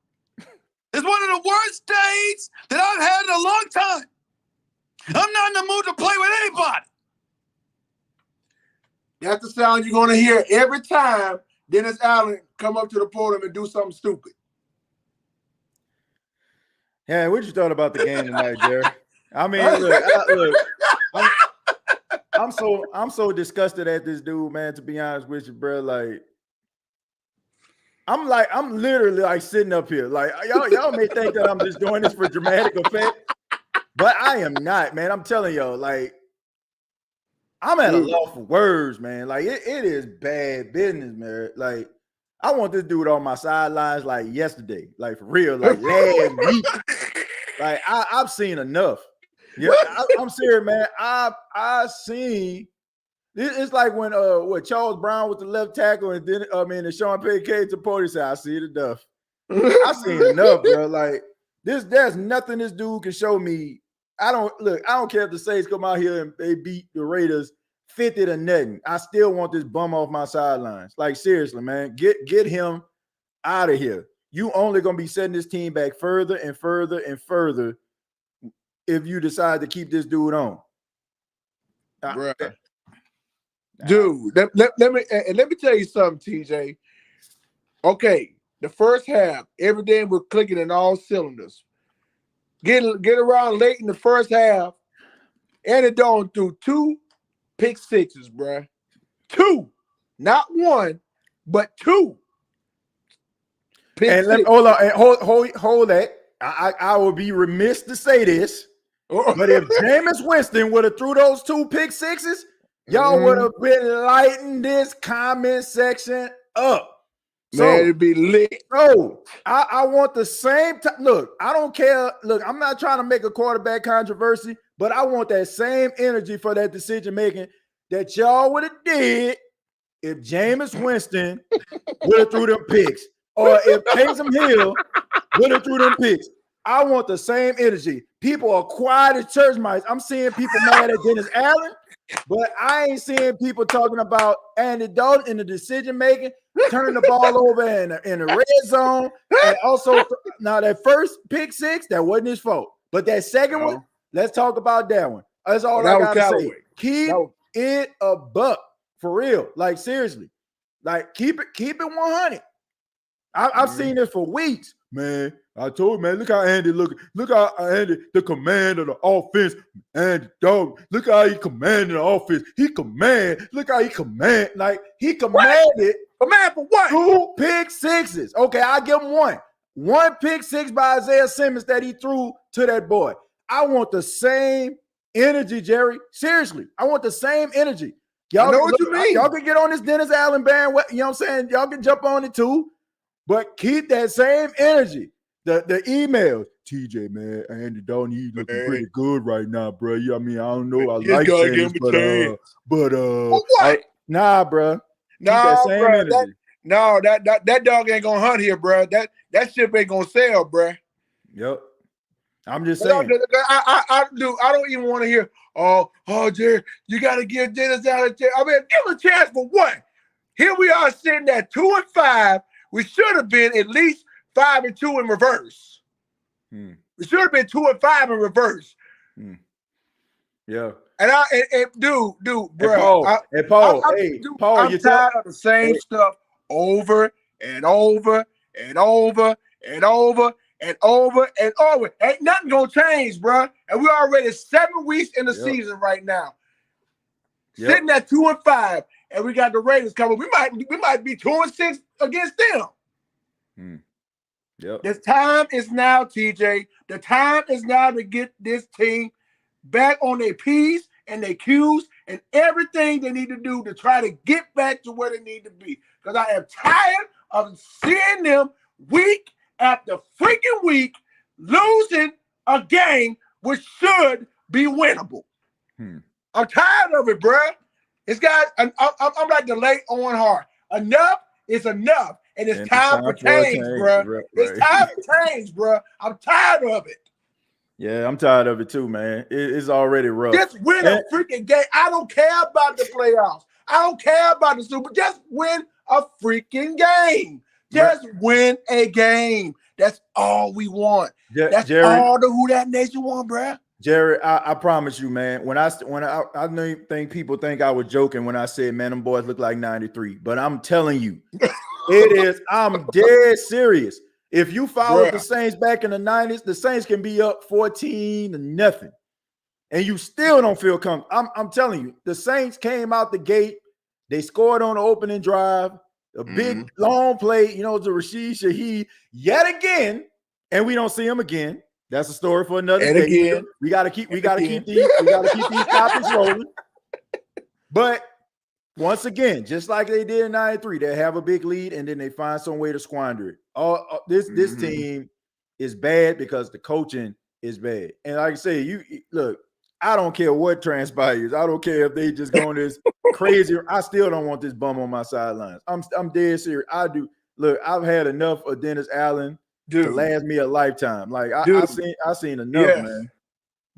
is one of the worst days that I've had in a long time. I'm not in the mood to play with anybody. That's the sound you're going to hear every time Dennis Allen come up to the podium and do something stupid. Yeah, what you thought about the game tonight, Jerry? I mean, look, I'm so disgusted at this dude, man. To be honest with you, bro, like, I'm literally like sitting up here, like y'all may think that I'm just doing this for dramatic effect, but I am not, man. I'm telling y'all, like, I'm at a loss for words, man. Like, it is bad business, man. Like, I want this dude on my sidelines like yesterday, like for real, like last week. Like, I've seen enough. Yeah, I'm serious, man. I've seen. It's like when Charles Brown with the left tackle, and then the Sean Payton came to the podium and said, "I see it enough. I've seen enough, bro. Like, there's nothing this dude can show me. I don't care if the Saints come out here and they beat the Raiders 50 to nothing. I still want this bum off my sidelines. Like, seriously, man, get him out of here. You only gonna be setting this team back further and further and further if you decide to keep this dude on. Dude, let me tell you something, TJ. Okay, the first half, everything was clicking in all cylinders. Get around late in the first half, Andy Dalton threw 2 pick sixes, bruh. 2, not 1, but 2. Hold on, and hold that. I will be remiss to say this, but if Jameis Winston would have threw those 2 pick sixes, y'all would have been lighting this comment section up. Man, it'd be lit. So I want the same look, I don't care. Look, I'm not trying to make a quarterback controversy, but I want that same energy for that decision making that y'all would have did if Jameis Winston would have threw them picks, or if Taysom Hill would have threw them picks. I want the same energy. People are quiet as church mice. I'm seeing people mad at Dennis Allen, but I ain't seeing people talking about Andy Dalton in the decision making, turning the ball over in the red zone, and also now that first pick six, that wasn't his fault. But that second one, let's talk about that one. That's all I gotta say. Keep it a buck. For real. Like, seriously. Like, keep it 100. I've seen this for weeks, man. I told you, man, look how Andy looking. Look how Andy, the command of the offense, Andy dog. Look how he commanded the offense. He command. Look how he command. Like, he commanded. Command for what? 2 pick sixes. Okay, I give him one. 1 pick six by Isaiah Simmons that he threw to that boy. I want the same energy, Jerry. Seriously, I want the same energy. Y'all know what you mean. Y'all can get on this Dennis Allen band. You know what I'm saying? Y'all can jump on it too. But keep that same energy. The emails, TJ, man, Andy Dalton, he's looking pretty good right now, bro. I mean, I don't know. I like saying this, but what? Nah, bro. No, bro. That dog ain't gonna hunt here, bro. That ship ain't gonna sell, bro. Yep. I'm just saying. I don't even want to hear. Oh, Jerry, you got to give Dennis Allen. I mean, give him a chance for what? Here we are sitting at 2-5. We should have been at least 5-2 in reverse. We should have been 2-5 in reverse. Yeah. And dude, bro. Paul, I'm tired of the same stuff over and over and over and over and over and over. Ain't nothing gonna change, bro. And we're already 7 weeks in the season right now. Sitting at 2-5, and we got the Raiders coming. We might be 2-6 against them. The time is now, TJ. The time is now to get this team back on their P's and their Q's and everything they need to do to try to get back to where they need to be. Because I am tired of seeing them week after freaking week losing a game which should be winnable. I'm tired of it, bro. It's got. I'm like the late Owen Hart. Enough is enough, and it's time for change, bro. Right. It's time for change, bro. I'm tired of it. Yeah, I'm tired of it too, man. It's already rough. Just win a freaking game. I don't care about the playoffs. I don't care about the Super. Just win a freaking game. Just win a game. That's all we want. That's Jerry, all the Who That Nation want, bro. Jerry, I promise you, man. When I know think people think I was joking when I said, man, them boys look like 93. But I'm telling you, I'm dead serious. If you followed the Saints back in the 90s, the Saints can be up 14-0, and you still don't feel comfortable. I'm telling you, the Saints came out the gate. They scored on the opening drive, a big long play, to Rashid Shaheed yet again, and we don't see him again. That's a story for another day. Again, we gotta keep these topics rolling. But once again, just like they did in 93, they have a big lead and then they find some way to squander it. This team is bad because the coaching is bad. And like I say, you look, I don't care what transpires. I don't care if they just go on this crazy. I still don't want this bum on my sidelines. I'm dead serious. I do. Look, I've had enough of Dennis Allen to last me a lifetime. Like I seen enough, man.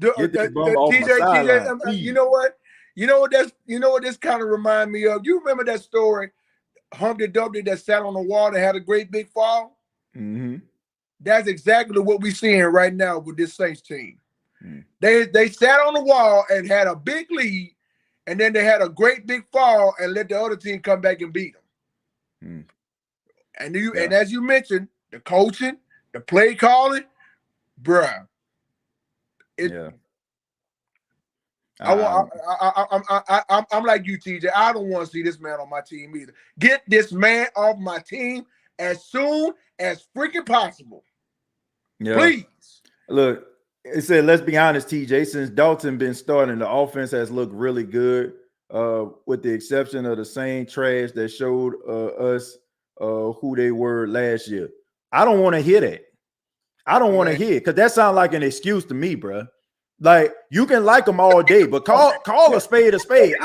Get this bum off my sideline. You know what? You know what this kind of remind me of? You remember that story, Humpty Dumpty that sat on the wall and had a great big fall? That's exactly what we're seeing right now with this Saints team. They sat on the wall and had a big lead, and then they had a great big fall and let the other team come back and beat them. And as you mentioned, the coaching, the play calling, bruh. I'm like you, TJ. I don't want to see this man on my team either. Get this man off my team as soon as freaking possible. Please. Look, it said, let's be honest, TJ. Since Dalton been starting, the offense has looked really good, with the exception of the same trash that showed us who they were last year. I don't want to hear that. I don't want to hear it because that sounds like an excuse to me, bro. Like, you can like them all day, but call a spade a spade.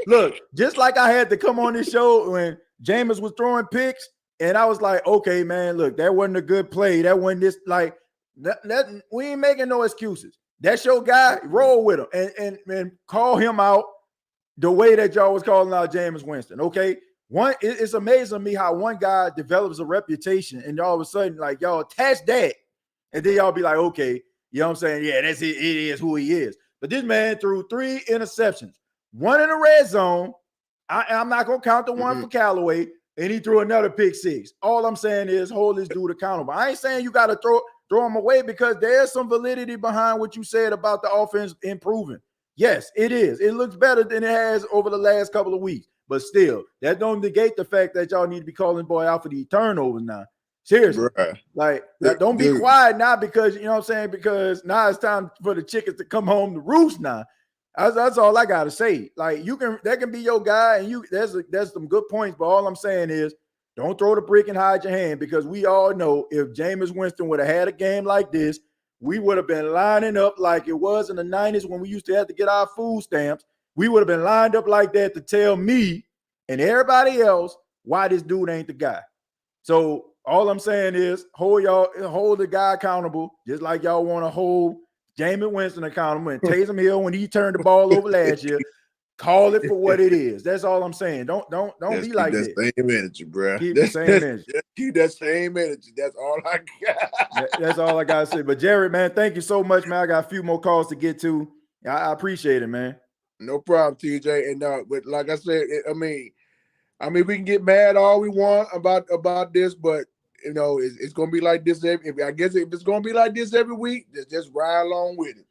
Look, just like I had to come on this show when Jameis was throwing picks, and I was like, okay, man, look, that wasn't a good play. That wasn't this, like, that we ain't making no excuses. That's your guy, roll with him and call him out the way that y'all was calling out Jameis Winston, okay? It's amazing to me how one guy develops a reputation, and all of a sudden, like, y'all attach that, and then y'all be like, okay, you know what I'm saying? Yeah, that's it. It is who he is. But this man threw 3 interceptions, 1 in the red zone, I'm not going to count the one for Callaway, and he threw another pick six. All I'm saying is hold this dude accountable. I ain't saying you got to throw him away because there's some validity behind what you said about the offense improving. Yes, it is. It looks better than it has over the last couple of weeks. But still, that don't negate the fact that y'all need to be calling boy out for these turnovers now. Seriously. Bruh. Like, don't be quiet now because, you know what I'm saying, because now it's time for the chickens to come home to roost now. That's all I gotta say. Like, that can be your guy, and there's some good points, but all I'm saying is don't throw the brick and hide your hand, because we all know if Jameis Winston would have had a game like this, we would have been lining up like it was in the 90s when we used to have to get our food stamps. We would have been lined up like that to tell me and everybody else why this dude ain't the guy. So all I'm saying is hold the guy accountable, just like y'all want to hold Jameis Winston accountable and Taysom Hill when he turned the ball over last year. Call it for what it is. That's all I'm saying. Don't be like that. Same energy, bro. Keep the same energy. Keep that same energy. That's all I got. That's all I gotta say. But Jared, man, thank you so much, man. I got a few more calls to get to. I appreciate it, man. No problem, TJ. And but like I said, I mean, we can get mad all we want about this, but you know, it's gonna be like this. If it's gonna be like this every week, just ride along with it.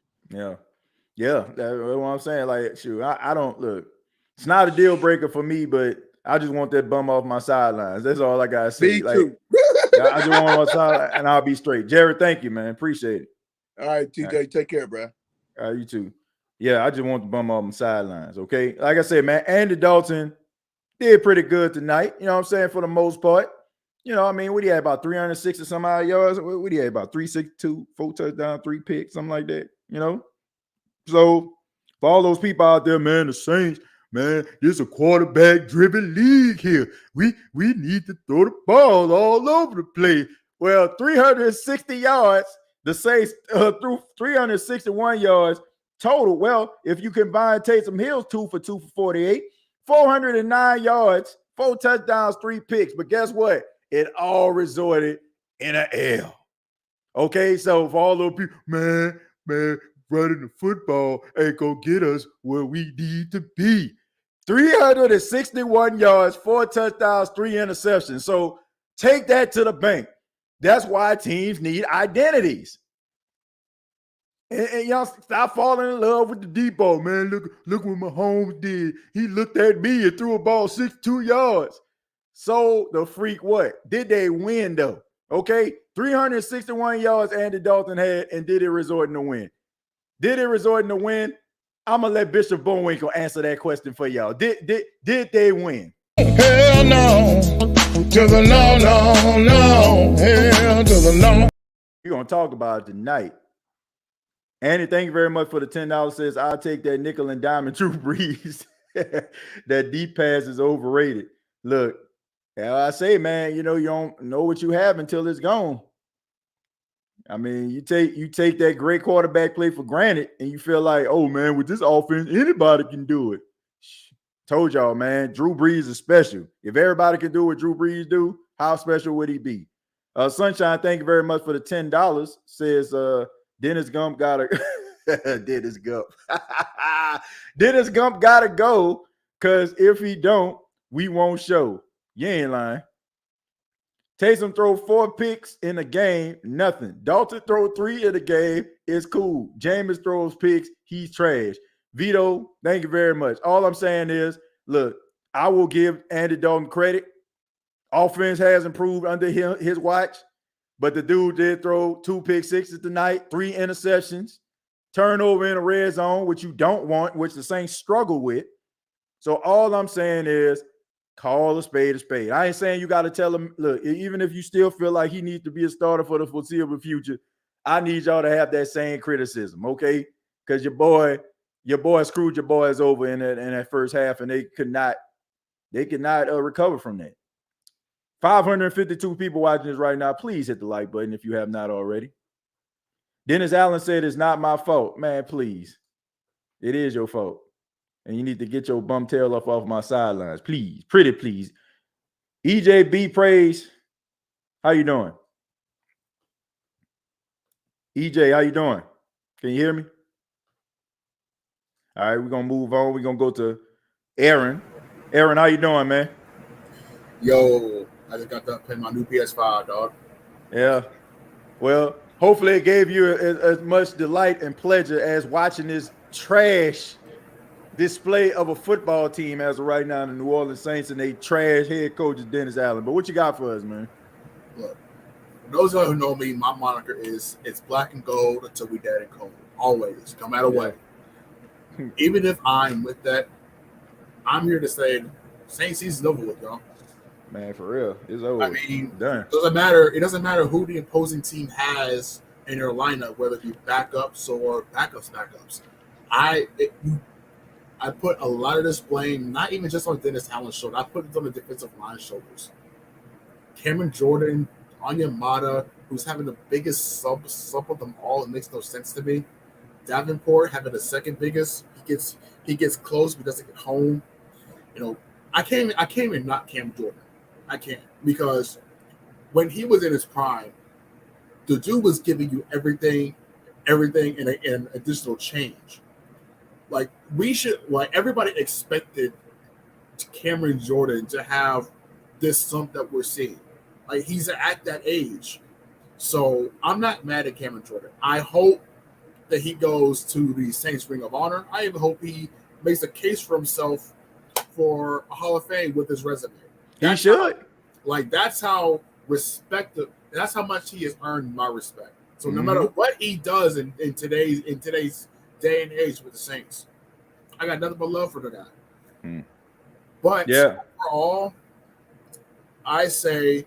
Yeah, that's what I'm saying. Like, shoot, I don't look. It's not a deal breaker for me, but I just want that bum off my sidelines. That's all I gotta say. Me too. I just want my sideline, and I'll be straight. Jared, thank you, man. Appreciate it. All right, TJ, all right. Take care, bro. All right, you too. Yeah, I just want the bum off my sidelines. Okay, like I said, man, Andy Dalton did pretty good tonight. You know what I'm saying, for the most part. You know, I mean, what he had about 360 some odd yards. What he had about 362, 4 touchdowns, 3 picks, something like that. You know. So for all those people out there, man, the Saints, man, this is a quarterback-driven league here. We need to throw the ball all over the place. Well, 360 yards, the Saints threw 361 yards total. Well, if you combine Taysom Hill's 2 for 48, 409 yards, 4 touchdowns, 3 picks. But guess what? It all resorted in an L. Okay, so for all those people, man, running the football ain't gonna get us where we need to be. 361 yards, 4 touchdowns, 3 interceptions. So take that to the bank. That's why teams need identities. And y'all stop falling in love with the deep ball, man. Look what Mahomes did. He looked at me and threw a ball 62 yards. So the freak what? Did they win though? Okay, 361 yards Andy Dalton had, and did it resort in a win? Did it resort in a win? I'm gonna let Bishop Bowinkle answer that question for y'all. Did they win? Hell no, to the no. Hell to the no. We're gonna talk about it tonight. Andy, thank you very much for the $10. Says I'll take that nickel and diamond Drew Brees. That deep pass is overrated. Look, I say, man, you know, you don't know what you have until it's gone. I mean, you take that great quarterback play for granted, and you feel like, oh man, with this offense, anybody can do it. Told y'all, man, Drew Brees is special. If everybody can do what Drew Brees do, how special would he be? Sunshine, thank you very much for the $10. Says Dennis Gump gotta Dennis Gump. Dennis Gump gotta go, because if he don't, we won't show. You ain't lying. Taysom throw 4 picks in a game, nothing. Dalton throw 3 in the game, it's cool. Jameis throws picks, he's trash. Vito, thank you very much. All I'm saying is, look, I will give Andy Dalton credit. Offense has improved under his watch, but the dude did throw 2 pick sixes tonight, 3 interceptions, turnover in the red zone, which you don't want, which the Saints struggle with. So all I'm saying is, call a spade a spade. I ain't saying you got to tell him, look, even if you still feel like he needs to be a starter for the foreseeable future, I need y'all to have that same criticism, okay? Because your boy screwed your boys over in that first half, and they could not recover from that. 552 people watching this right now. Please hit the like button if you have not already. Dennis Allen said it's not my fault. Man, please. It is your fault. And you need to get your bum tail off my sidelines. Please. Pretty please. EJB Praise. How you doing? EJ, how you doing? Can you hear me? All right, we're going to move on. We're going to go to Aaron. Aaron, how you doing, man? Yo, I just got done playing my new PS5, dog. Yeah. Well, hopefully it gave you as much delight and pleasure as watching this trash display of a football team as of right now, the New Orleans Saints, and they trash head coach is Dennis Allen. But what you got for us, man? Look, for those of you who know me, my moniker is it's black and gold until we dead and cold. Always, no matter what. Even if I'm with that, I'm here to say Saints season's over with, y'all. Man, for real, it's over. I mean, done. It doesn't matter who the opposing team has in their lineup, whether it be backups or backups. I put a lot of this blame, not even just on Dennis Allen's shoulder. I put it on the defensive line's shoulders. Cameron Jordan, Onyemata, who's having the biggest sub of them all. It makes no sense to me. Davenport having the second biggest. He gets close but doesn't get home. You know, I can't even knock Cam Jordan. I can't, because when he was in his prime, the dude was giving you everything and additional change. Like everybody expected Cameron Jordan to have this slump that we're seeing. Like, he's at that age. So I'm not mad at Cameron Jordan. I hope that he goes to the Saints Ring of Honor. I even hope he makes a case for himself for a Hall of Fame with his resume. He should. That's how respected. That's how much he has earned my respect. So no matter what he does in today's day and age with the Saints, I got nothing but love for the guy. But overall, I say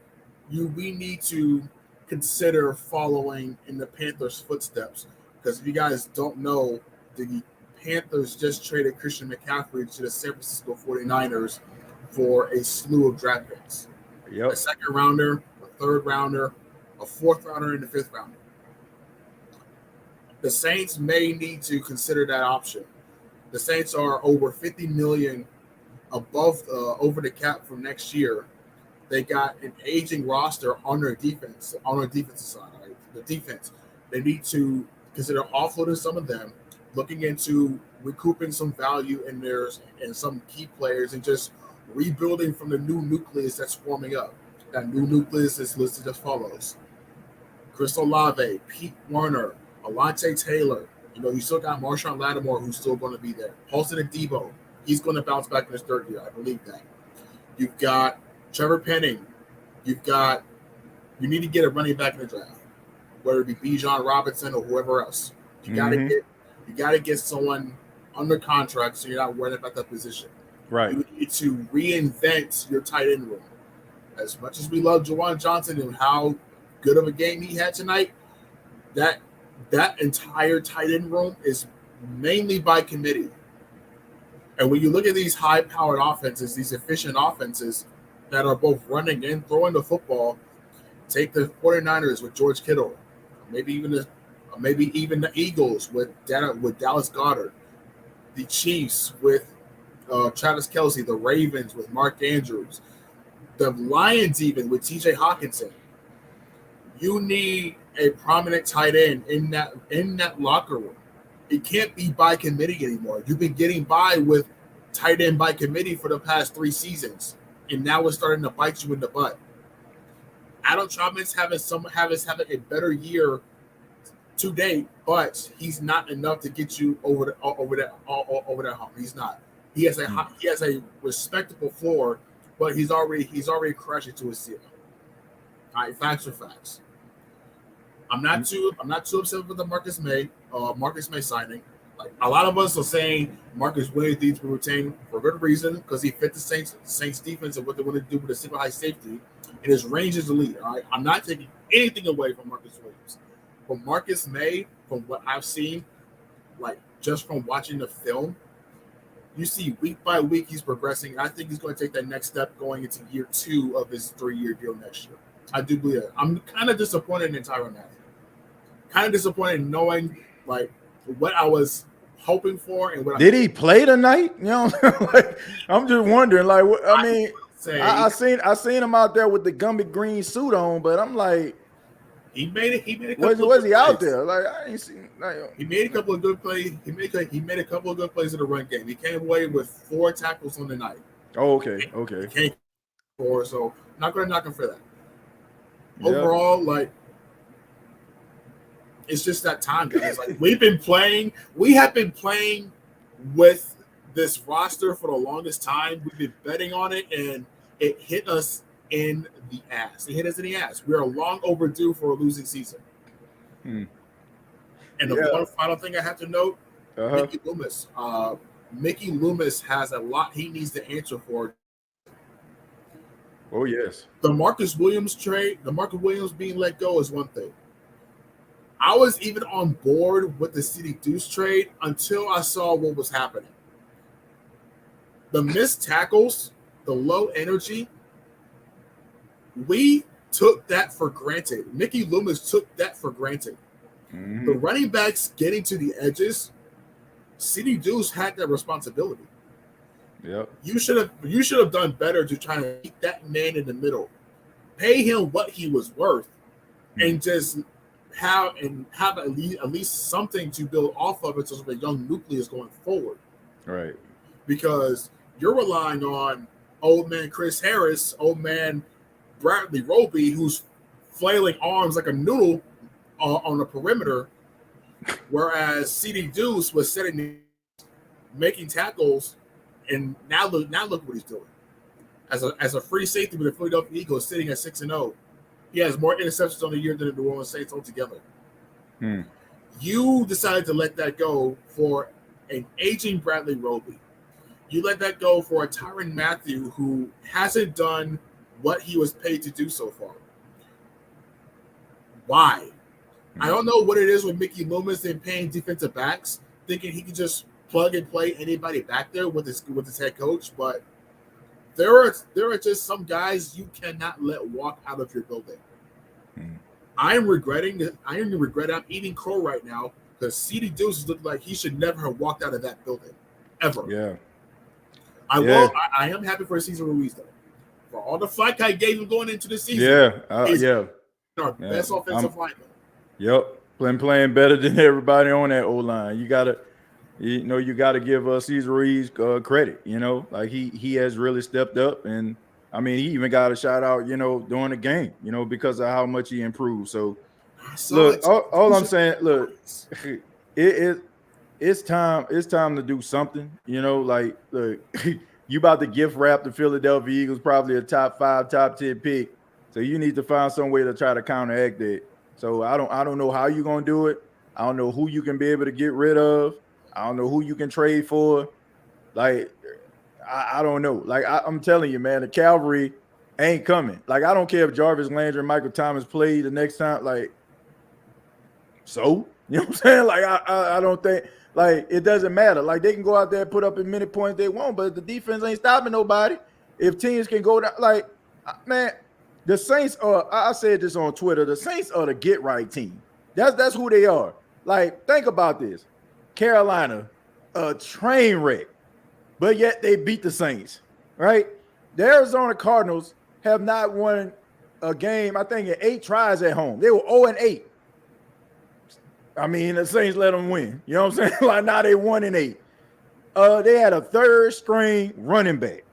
we need to consider following in the Panthers' footsteps, because if you guys don't know, the Panthers just traded Christian McCaffrey to the San Francisco 49ers for a slew of draft picks. A second rounder, a third rounder, a fourth rounder, and a fifth rounder. The Saints may need to consider that option. The Saints are over $50 million above over the cap for next year. They got an aging roster on their defense, on their defensive side. Right? The defense, they need to consider offloading some of them, looking into recouping some value in theirs and some key players, and just rebuilding from the new nucleus that's forming up. That new nucleus is listed as follows: Chris Olave, Pete Werner, Alontae Taylor. You know, you still got Marshawn Lattimore, who's still going to be there. Paulson Adebo, he's going to bounce back in his third year, I believe that. You've got Trevor Penning. You need to get a running back in the draft, whether it be Bijan Robinson or whoever else. You got to get someone under contract so you're not worried about that position. Right. You need to reinvent your tight end room. As much as we love Juwan Johnson and how good of a game he had tonight, that entire tight end room is mainly by committee. And when you look at these high-powered offenses, these efficient offenses that are both running and throwing the football, take the 49ers with George Kittle, maybe even the Eagles with Dallas Goedert, the Chiefs with Travis Kelce, the Ravens with Mark Andrews, the Lions even with TJ Hawkinson. You need a prominent tight end in that locker room. It can't be by committee anymore. You've been getting by with tight end by committee for the past 3 seasons, and now it's starting to bite you in the butt. Adam Trautman's having a better year to date, but he's not enough to get you over that hump. He's not. He has a respectable floor, but he's already crashing to his ceiling. All right, facts are facts. I'm not too upset with the Marcus May signing. Like, a lot of us are saying Marcus Williams needs to be retained for good reason, because he fit the Saints defense and what they want to do with a single high safety, and his range is elite. All right, I'm not taking anything away from Marcus Williams. But Marcus May, from what I've seen, like just from watching the film, you see week by week he's progressing. I think he's going to take that next step going into year 2 of his 3-year deal next year. I do believe that. I'm kind of disappointed in Tyrann Mathieu. Kind of disappointed knowing like what I was hoping for and what. Did he play tonight? You know, like, I'm just wondering. Like, I seen him out there with the Gumby green suit on, but I'm like, he made a couple. Was he out there? Like, I ain't seen. Like, he made a couple of good plays. He made a couple of good plays in the run game. He came away with 4 tackles on the night. Oh, okay. Okay. He can't score, so not going to knock him for that. Yep. Overall, like, it's just that time, guys. Like, we have been playing with this roster for the longest time. We've been betting on it, and it hit us in the ass. It hit us in the ass. We are long overdue for a losing season. And the one final thing I have to note, Mickey Loomis. Mickey Loomis has a lot he needs to answer for. Oh, yes. The Marcus Williams trade, the Marcus Williams being let go is one thing. I was even on board with the City Deuce trade until I saw what was happening. The missed tackles, the low energy, we took that for granted. Mickey Loomis took that for granted. The running backs getting to the edges, City Deuce had that responsibility. Yep. You should have done better to try to keep that man in the middle, pay him what he was worth, and just have at least something to build off of it, so the young nucleus going forward. Right. Because you're relying on old man Chris Harris, old man Bradley Roby, who's flailing arms like a noodle on the perimeter, whereas CD Deuce was making tackles, and now look what he's doing. As a free safety with the Philadelphia Eagles, sitting at 6-0, he has more interceptions on the year than the New Orleans Saints altogether. You decided to let that go for an aging Bradley Roby. You let that go for a Tyrann Mathieu who hasn't done what he was paid to do so far. Why? I don't know what it is with Mickey Loomis and paying defensive backs, thinking he can just plug and play anybody back there with his head coach, but there are just some guys you cannot let walk out of your building. I am regretting that. I'm eating crow right now because CD Deuce looked like he should never have walked out of that building, ever. Yeah. I am happy for Cesar Ruiz though, for all the flack I gave him going into the season. Our best offensive lineman. Yep, playing better than everybody on that O-line. You gotta give Cesar Ruiz credit. Like he has really stepped up, and I mean he even got a shout out, during the game, because of how much he improved. So look, all I'm saying, look, it's time to do something. Like look, you about to gift wrap the Philadelphia Eagles, probably a top 5, top 10 pick. So you need to find some way to try to counteract that. So I don't know how you're gonna do it. I don't know who you can be able to get rid of. I don't know who you can trade for. Like I don't know. Like I'm telling you, man, the cavalry ain't coming. Like I don't care if Jarvis Landry and Michael Thomas play the next time. Like so, you know what I'm saying? Like I don't think like it doesn't matter. Like they can go out there and put up as many points they want, but the defense ain't stopping nobody. If teams can go down, like man. The Saints are, I said this on Twitter, the Saints are the get-right team. That's who they are. Like, think about this. Carolina, a train wreck, but yet they beat the Saints, right? The Arizona Cardinals have not won a game, I think, in 8 tries at home. They were 0-8. I mean, the Saints let them win. You know what I'm saying? Like, now they 1-8. They had a third-string running back.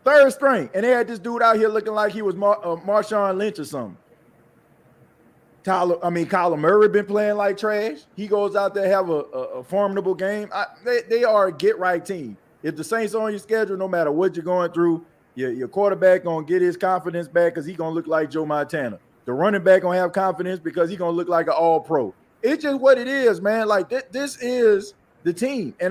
Third string, and they had this dude out here looking like he was Marshawn Lynch or something. Kyler Murray been playing like trash. He goes out there have a formidable game. They are a get-right team. If the Saints are on your schedule, no matter what you're going through, your quarterback going to get his confidence back because he's going to look like Joe Montana. The running back going to have confidence because he's going to look like an all-pro. It's just what it is, man. Like, this is the team. And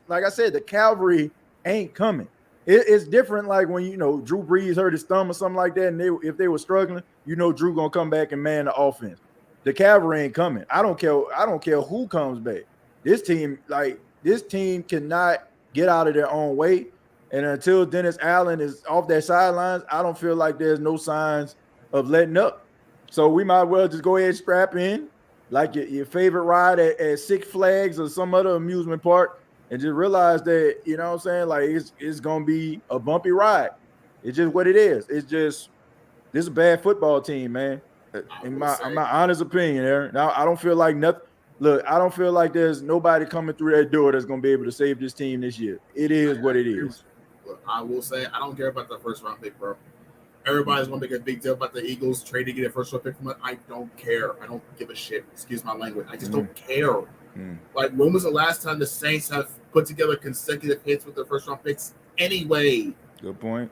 like I said, the cavalry ain't coming. It's different, like when Drew Brees hurt his thumb or something like that, and if they were struggling, Drew gonna come back and man the offense. The cavalry ain't coming. I don't care who comes back. This team cannot get out of their own way, and until Dennis Allen is off their sidelines, I don't feel like there's no signs of letting up. So we might well just go ahead and strap in, like your favorite ride at Six Flags or some other amusement park. And just realize that, you know what I'm saying? Like, it's going to be a bumpy ride. It's just what it is. It's just, this is a bad football team, man. In my honest opinion, Aaron. Now, I don't feel like nothing. Look, I don't feel like there's nobody coming through that door that's going to be able to save this team this year. It is what it is. Look, I will say I don't care about the first round pick, bro. Everybody's gonna make a big deal about the Eagles trading to get a first round pick from it. I don't care. I don't give a shit. Excuse my language. I just don't care. Like, when was the last time the Saints have put together consecutive hits with their first round picks anyway? Good point.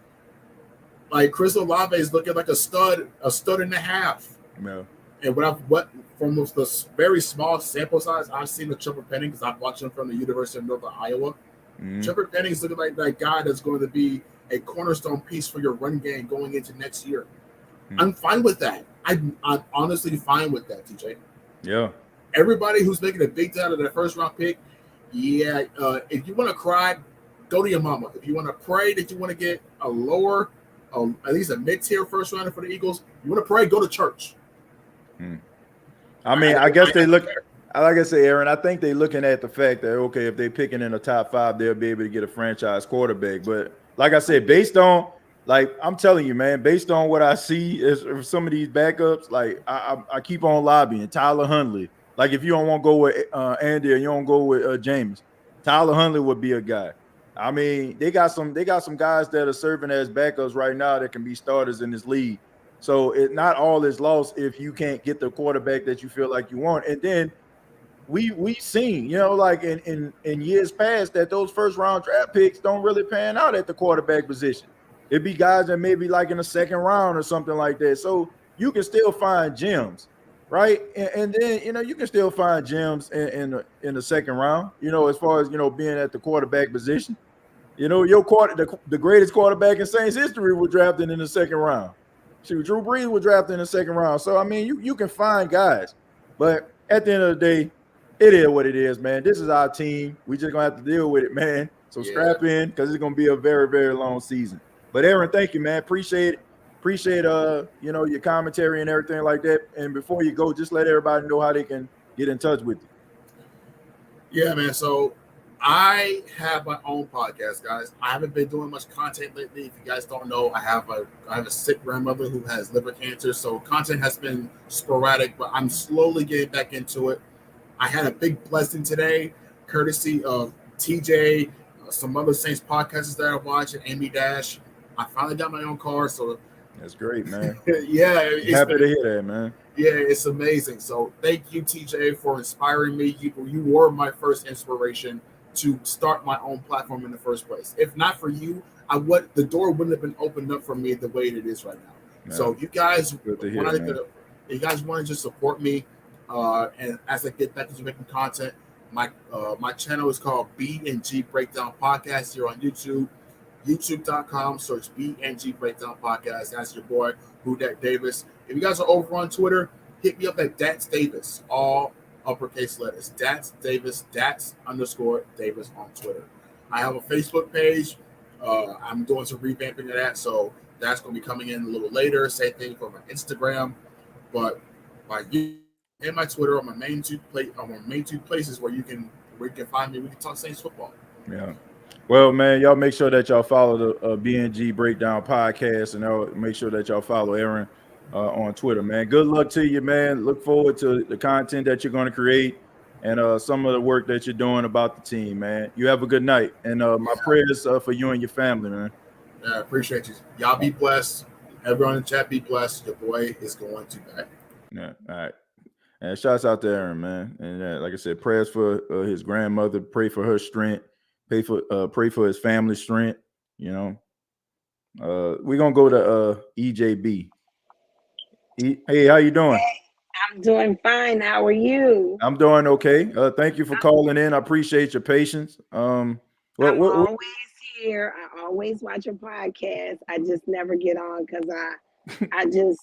Like, Chris Olave is looking like a stud and a half. Yeah. And what from the very small sample size I've seen with Trevor Penning, because I've watched him from the University of Northern Iowa. Trevor Penning is looking like that guy that's going to be a cornerstone piece for your run game going into next year. I'm fine with that. I'm honestly fine with that, TJ. Yeah. Everybody who's making a big deal out of their first round pick, if you want to cry, go to your mama. If you want to pray that you want to get a lower, at least a mid-tier first rounder for the Eagles, you want to pray, go to church. I mean, I guess they look, like I say, Aaron, I think they're looking at the fact that, okay, if they're picking in the top 5, they'll be able to get a franchise quarterback. But like I said, based on, like, I'm telling you, man, based on what I see is some of these backups, like, I keep on lobbying. Tyler Huntley. Like, if you don't want to go with Andy or you don't go with James, Tyler Huntley would be a guy. I mean, they got some guys that are serving as backups right now that can be starters in this league. So not all is lost if you can't get the quarterback that you feel like you want. And then we've seen, like in years past, that those first round draft picks don't really pan out at the quarterback position. It'd be guys that maybe like in the second round or something like that. So you can still find gems, right? And then you can still find gems in the second round. As far as being at the quarterback position. The greatest quarterback in Saints history was drafted in the second round. Shoot, Drew Brees was drafted in the second round. So I mean, you can find guys, but at the end of the day, it is what it is, man. This is our team. We just gonna have to deal with it, man. So strap in, because it's gonna be a very, very long season. But Aaron, thank you, man. Appreciate your commentary and everything like that. And before you go, just let everybody know how they can get in touch with you. Yeah, man. So I have my own podcast, guys. I haven't been doing much content lately. If you guys don't know, I have a sick grandmother who has liver cancer, so content has been sporadic, but I'm slowly getting back into it. I had a big blessing today, courtesy of TJ, some other Saints podcasters that I watch, and Amy Dash. I finally got my own car, so that's great, man. Yeah, happy to hear that, man. Yeah, it's amazing. So thank you, TJ, for inspiring me. You were my first inspiration to start my own platform in the first place. If not for you, the door wouldn't have been opened up for me the way it is right now. Yeah. So you guys want to just support me, and as I get back into making content, my channel is called B&G Breakdown Podcast here on YouTube. YouTube.com, search BNG Breakdown Podcast. That's your boy, Hudak Davis. If you guys are over on Twitter, hit me up at Dats Davis, all uppercase letters. Dats Davis, Dats_Davis on Twitter. I have a Facebook page. I'm doing some revamping of that, so that's going to be coming in a little later. Same thing for my Instagram. But my YouTube and my Twitter are my main two places where you can find me. We can talk Saints football. Yeah. Well, man, y'all make sure that y'all follow the BNG Breakdown Podcast, and y'all make sure that y'all follow Aaron on Twitter, man. Good luck to you, man. Look forward to the content that you're going to create and some of the work that you're doing about the team, man. You have a good night, and my prayers for you and your family, man. Yeah, I appreciate you. Y'all be blessed. Everyone in the chat be blessed. Your boy is going to back. Yeah, all right. And shouts out to Aaron, man. And like I said, prayers for his grandmother. Pray for her strength. Pray for his family strength. We're gonna go to EJB. Hey, how you doing? I'm doing fine. How are you? I'm doing okay. Thank you for calling in. I appreciate your patience. I'm always here. I always watch your podcast. I just never get on because I just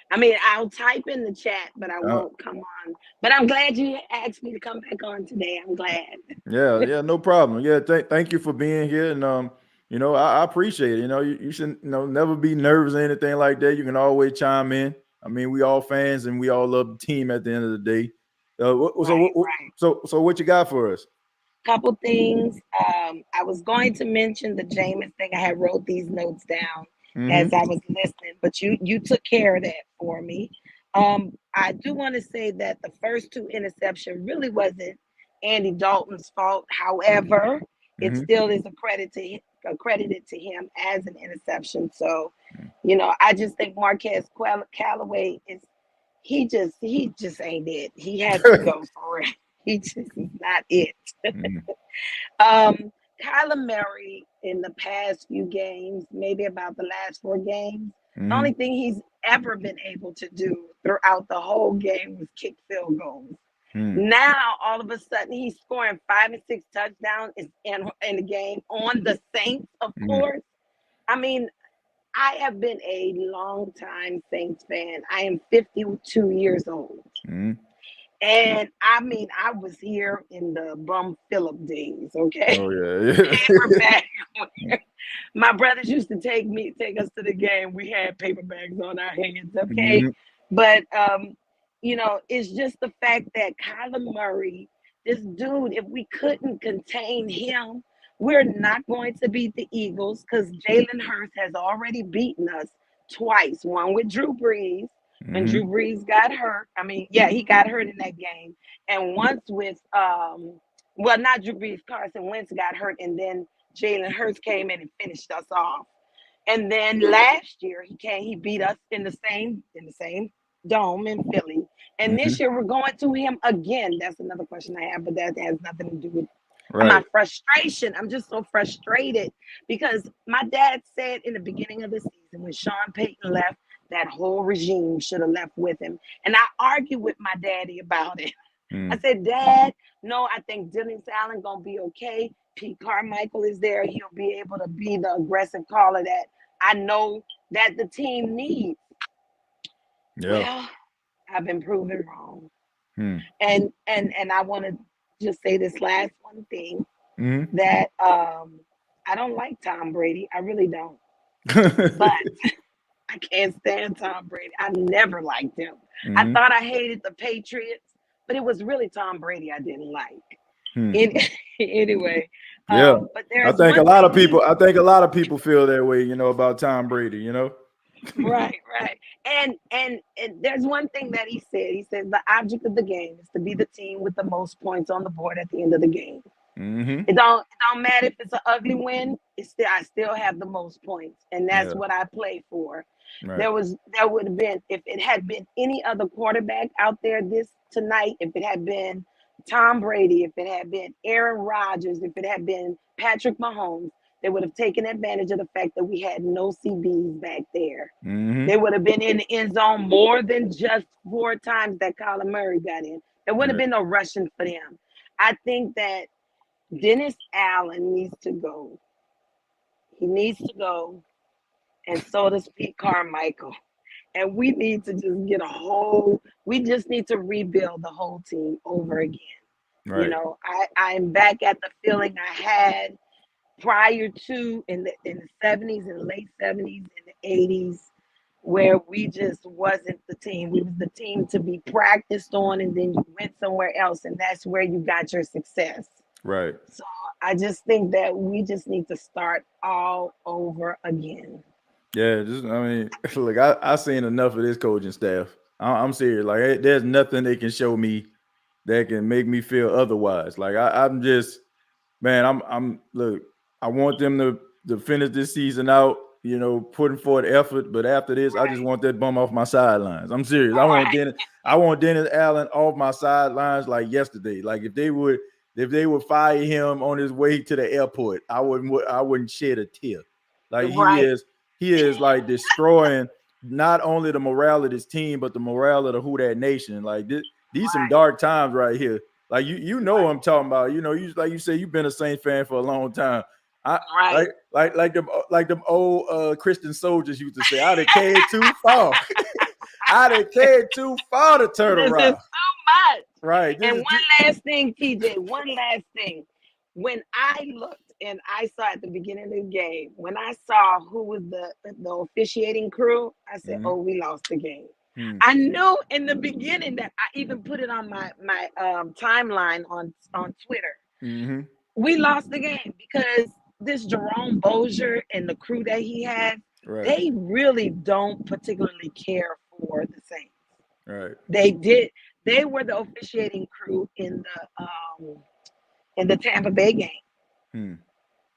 I'll type in the chat, but I won't come on. But I'm glad you asked me to come back on today. I'm glad. Yeah, no problem. Yeah, thank you for being here, and I appreciate it. You should never be nervous or anything like that. You can always chime in. I mean, we all fans and we all love the team at the end of the day. So what you got for us? Couple things. I was going to mention the Jameis thing. I had wrote these notes down as I was listening, but you took care of that for me. I do want to say that the first 2 interceptions really wasn't Andy Dalton's fault. However, it still is a credit to accredited to him as an interception. So, I just think Marquez Callaway he just ain't it. He has to go for it. He just is not it. Kyler Murray in the past few games, maybe about the last 4 games, the only thing he's ever been able to do throughout the whole game was kick field goals. Now, all of a sudden, he's scoring 5 and 6 touchdowns in the game on the Saints, of course. I mean, I have been a long time Saints fan. I am 52 years old. And I mean, I was here in the Bum Phillip days, okay? Oh yeah. Paper bag. My brothers used to take us to the game. We had paper bags on our hands, okay? But it's just the fact that Kyler Murray, this dude, if we couldn't contain him, we're not going to beat the Eagles because Jalen Hurts has already beaten us twice. One with Drew Brees, when Drew Brees got hurt. I mean, yeah, he got hurt in that game. And once with, not Drew Brees, Carson Wentz got hurt, and then Jalen Hurts came in and finished us off. And then last year he beat us in the same dome in Philly. And this year we're going to him again. That's another question I have, but that has nothing to do with my frustration. I'm just so frustrated because my dad said in the beginning of the season when Sean Payton left, that whole regime should have left with him. And I argued with my daddy about it. I said, Dad, no, I think Dennis Allen gonna be okay. Pete Carmichael is there. He'll be able to be the aggressive caller that I know that the team needs. Yeah. Well, I've been proven wrong. And I want to just say this last one thing that I don't like Tom Brady. I really don't. But I can't stand Tom Brady. I never liked him. I thought I hated the Patriots, but it was really Tom Brady I didn't like. Anyway, but I think a lot of people feel that way, about Tom Brady, Right. And there's one thing that he said. He said the object of the game is to be the team with the most points on the board at the end of the game. It don't matter if it's an ugly win. I still have the most points, and that's what I play for. Right. There would have been, if it had been any other quarterback out there tonight, if it had been Tom Brady, if it had been Aaron Rodgers, if it had been Patrick Mahomes, they would have taken advantage of the fact that we had no CBs back there. They would have been in the end zone more than just 4 times that Kyler Murray got in. There would have been no rushing for them. I think that Dennis Allen needs to go. He needs to go, and so does Pete Carmichael. And we need to just we just need to rebuild the whole team over again. Right. I'm back at the feeling I had prior to in the 70s and late 70s and the 80s, where we just wasn't the team. We was the team to be practiced on, and then you went somewhere else, and that's where you got your success. Right. So I just think that we just need to start all over again. Yeah, look, I've seen enough of this coaching staff. I'm serious. Like, there's nothing they can show me that can make me feel otherwise. Like, I'm just, man, look, I want them to finish this season out, putting forth effort. But after this, I just want that bum off my sidelines. I'm serious. I want Dennis Allen off my sidelines like yesterday. Like, if they would fire him on his way to the airport, I wouldn't shed a tear. Like, he is like destroying not only the morale of this team, but the morale of the Who Dat Nation. Like, these some dark times right here. Like, you know what I'm talking about. Like you say, you've been a Saints fan for a long time. Like them old Christian soldiers used to say, I'd have came too far. I'd have came too far to turn around. This is so much. Right. And one last thing, TJ, one last thing. When I looked and I saw at the beginning of the game, when I saw who was the officiating crew, I said, oh, we lost the game. I knew in the beginning that I even put it on my timeline on Twitter. We lost the game because this Jerome Bozier and the crew that he had, they really don't particularly care for the Saints. Right. They were the officiating crew in the Tampa Bay game.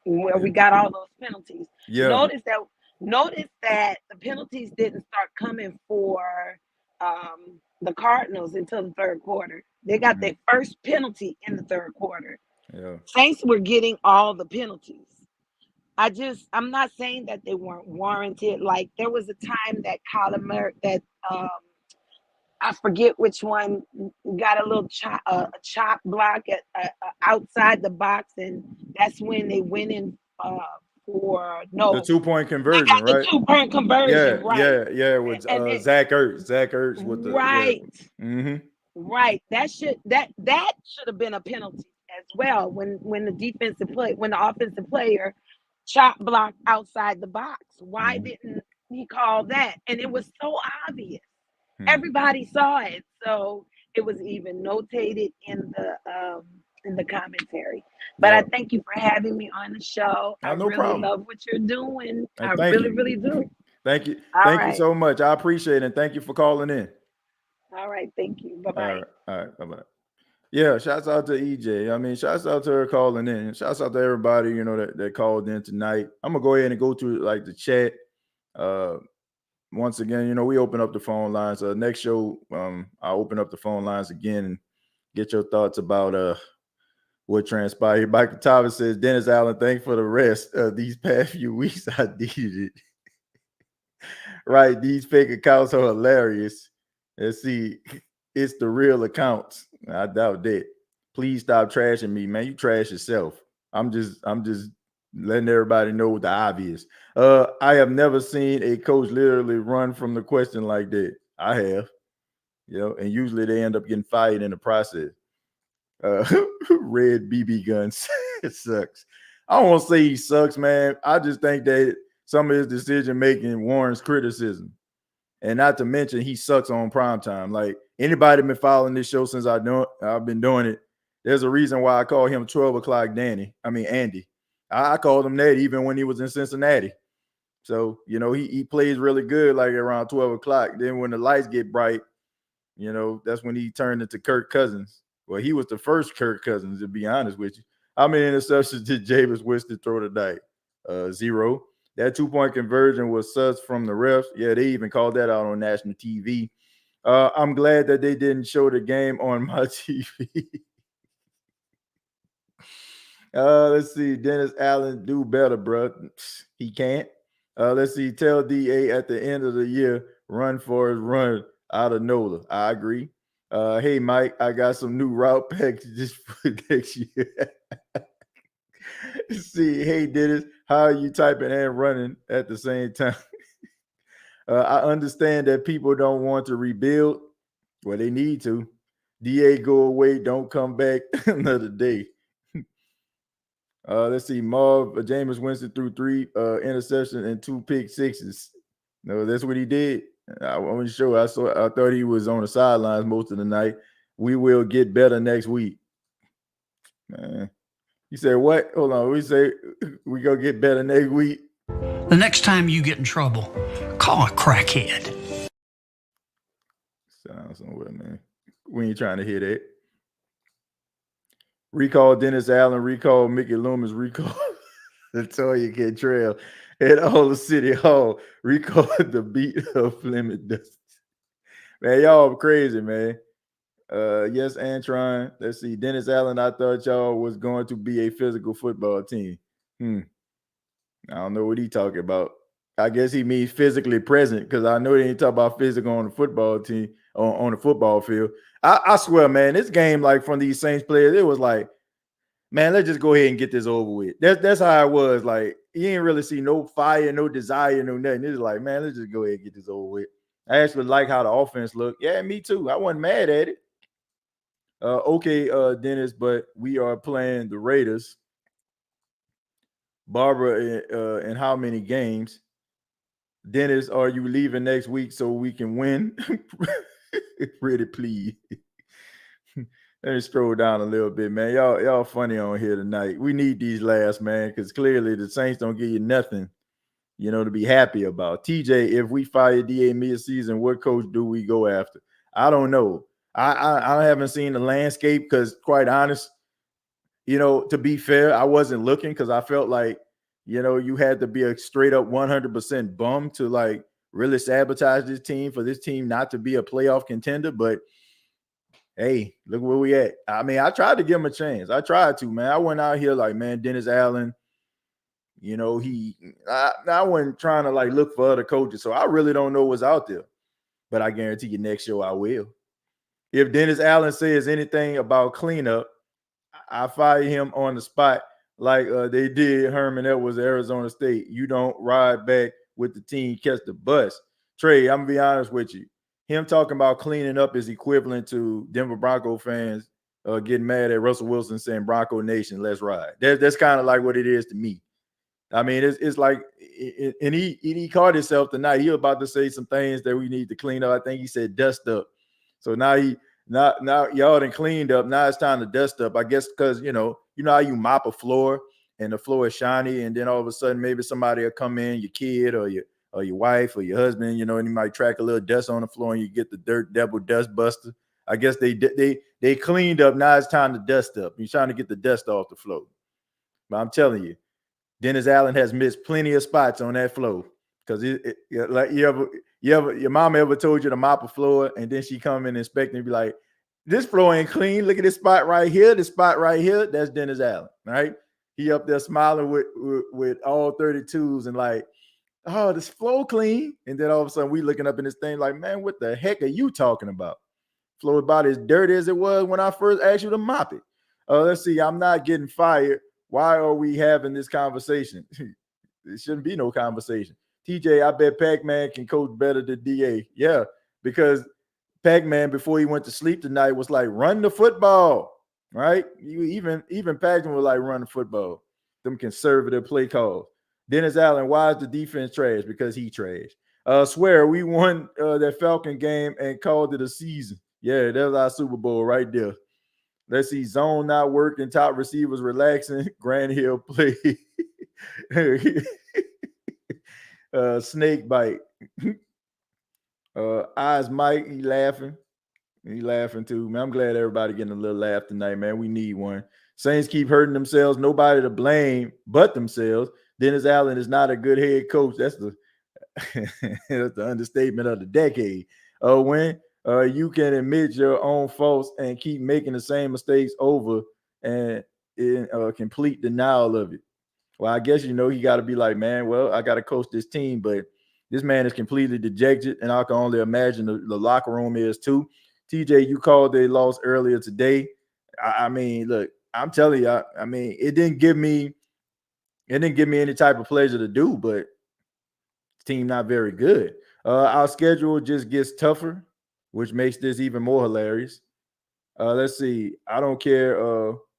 where we got all those penalties. Yeah. Notice that the penalties didn't start coming for the Cardinals until the third quarter. They got their first penalty in the third quarter. Yeah. Saints were getting all the penalties. I'm not saying that they weren't warranted. Like there was a time that I forget which one got a little chop block at outside the box, and that's when they went in for The 2-point conversion, they got right? the 2-point conversion, right? Yeah. With And Zach Ertz with the right, Mm-hmm. right. That should have been a penalty as well when the offensive player chop block outside the box. Why didn't he call that? And it was so obvious. Everybody saw it, so it was even notated in the commentary. But I thank you for having me on the show. I No really problem. love what you're doing. I Thank really, you. really do. Thank you. All Thank you right. so much. I appreciate it. And thank you for calling in. All right. Thank you. Bye-bye. All right. Bye-bye. Yeah, shouts out to EJ. I mean, shouts out to her calling in. Shouts out to everybody, that called in tonight. I'm gonna go ahead and go to like the chat. Once again, we open up the phone lines. Next show, I'll open up the phone lines again and get your thoughts about what transpired. Michael Thomas says, Dennis Allen, thanks for the rest. These past few weeks, I needed it. Right, these fake accounts are hilarious. Let's see, it's the real accounts. I doubt that. Please stop trashing me, man. You trash yourself. I'm just letting everybody know the obvious. I have never seen a coach literally run from the question like that. I have, and usually they end up getting fired in the process. Red BB guns. It sucks. I don't want to say he sucks, man. I just think that some of his decision making warrants criticism. And not to mention he sucks on primetime. Like anybody been following this show since I've been doing it. There's a reason why I call him 12 o'clock Andy. I called him that even when he was in Cincinnati. So, he plays really good like around 12 o'clock. Then when the lights get bright, that's when he turned into Kirk Cousins. Well, he was the first Kirk Cousins, to be honest with you. How many interceptions did Jameis Winston throw tonight? 0. That 2-point conversion was sus from the refs. Yeah, they even called that out on national TV. I'm glad that they didn't show the game on my TV. Let's see. Dennis Allen, do better, bro. He can't. Let's see. Tell DA at the end of the year, run for his run out of NOLA. I agree. Hey, Mike, I got some new route packages for next year. See, hey, Dennis, how are you typing and running at the same time? I understand that people don't want to rebuild. Well, they need to. DA, go away. Don't come back another day. Let's see. Jameis Winston threw 3 interceptions and 2 pick sixes. No, that's what he did. I wasn't sure. I thought he was on the sidelines most of the night. We will get better next week. Man. You said what? Hold on. We say we gonna get better next week. The next time you get in trouble, call a crackhead. Sounds somewhere, man. We ain't trying to hear that. Recall Dennis Allen, recall Mickey Loomis, recall Latoya Cantrell at all the City Hall, recall the beat of Plymouth Dust. Man, y'all crazy, man. Yes, Antron. Let's see. Dennis Allen, I thought y'all was going to be a physical football team. I don't know what he talking about. I guess he means physically present because I know they ain't talking about physical on the football team, on the football field. I swear, man, this game, like from these Saints players, it was like, man, let's just go ahead and get this over with. That's how it was. Like, you ain't really see no fire, no desire, no nothing. It's like, man, let's just go ahead and get this over with. I actually like how the offense looked. Yeah, me too. I wasn't mad at it. Okay, Dennis, but we are playing the Raiders. Barbara, in how many games? Dennis, are you leaving next week so we can win? Pretty please. Let me scroll down a little bit, man. Y'all funny on here tonight. We need these laughs, man, because clearly the Saints don't give you nothing, to be happy about. TJ, if we fire DA mid-season, what coach do we go after? I don't know. I haven't seen the landscape because, quite honest, to be fair, I wasn't looking because I felt like, you had to be a straight up 100% bum to like really sabotage this team for this team not to be a playoff contender. But hey, look where we at. I mean, I tried to give him a chance. I tried to, man. I went out here like, man, Dennis Allen, I wasn't trying to like look for other coaches. So I really don't know what's out there. But I guarantee you next show I will. If Dennis Allen says anything about cleanup, I fire him on the spot like they did Herman Edwards, Arizona State. You don't ride back with the team, catch the bus. Trey, I'm going to be honest with you. Him talking about cleaning up is equivalent to Denver Bronco fans getting mad at Russell Wilson saying, Bronco Nation, let's ride. That's kind of like what it is to me. I mean, it's like, and he caught himself tonight. He was about to say some things that we need to clean up. I think he said dust up. So now now y'all done cleaned up. Now it's time to dust up. I guess because you know how you mop a floor and the floor is shiny, and then all of a sudden maybe somebody will come in, your kid or your wife or your husband, and you might track a little dust on the floor and you get the dirt devil dust buster. I guess they cleaned up. Now it's time to dust up. You're trying to get the dust off the floor. But I'm telling you, Dennis Allen has missed plenty of spots on that floor because like your mama ever told you to mop a floor and then she come in and inspect and be like, this floor ain't clean. Look at this spot right here. This spot right here. That's Dennis Allen, right? He up there smiling with all 32s and like, oh, this floor clean. And then all of a sudden we looking up in this thing like, man, what the heck are you talking about? Floor about as dirty as it was when I first asked you to mop it. Let's see. I'm not getting fired. Why are we having this conversation? There shouldn't be no conversation. TJ, I bet Pac-Man can coach better than DA. Yeah, because Pac-Man, before he went to sleep tonight, was like, run the football, right? Even Pac-Man was like, run the football. Them conservative play calls. Dennis Allen, why is the defense trash? Because he trash. Swear, we won that Falcon game and called it a season. Yeah, that's our Super Bowl right there. Let's see, zone not working, top receivers relaxing, Grand Hill play. Snake bite. Eyes Mike, he laughing. He laughing too, man. I'm glad everybody getting a little laugh tonight, man. We need one. Saints keep hurting themselves. Nobody to blame but themselves. Dennis Allen is not a good head coach. That's the that's the understatement of the decade. When you can admit your own faults and keep making the same mistakes over and in complete denial of it. Well, I guess he got to be like, man, well, I got to coach this team, but this man is completely dejected, and I can only imagine the locker room is too. TJ, you called they lost earlier today. I mean, look, I'm telling you, I mean, it didn't give me any type of pleasure to do, but the team not very good. Our schedule just gets tougher, which makes this even more hilarious. Let's see. I don't care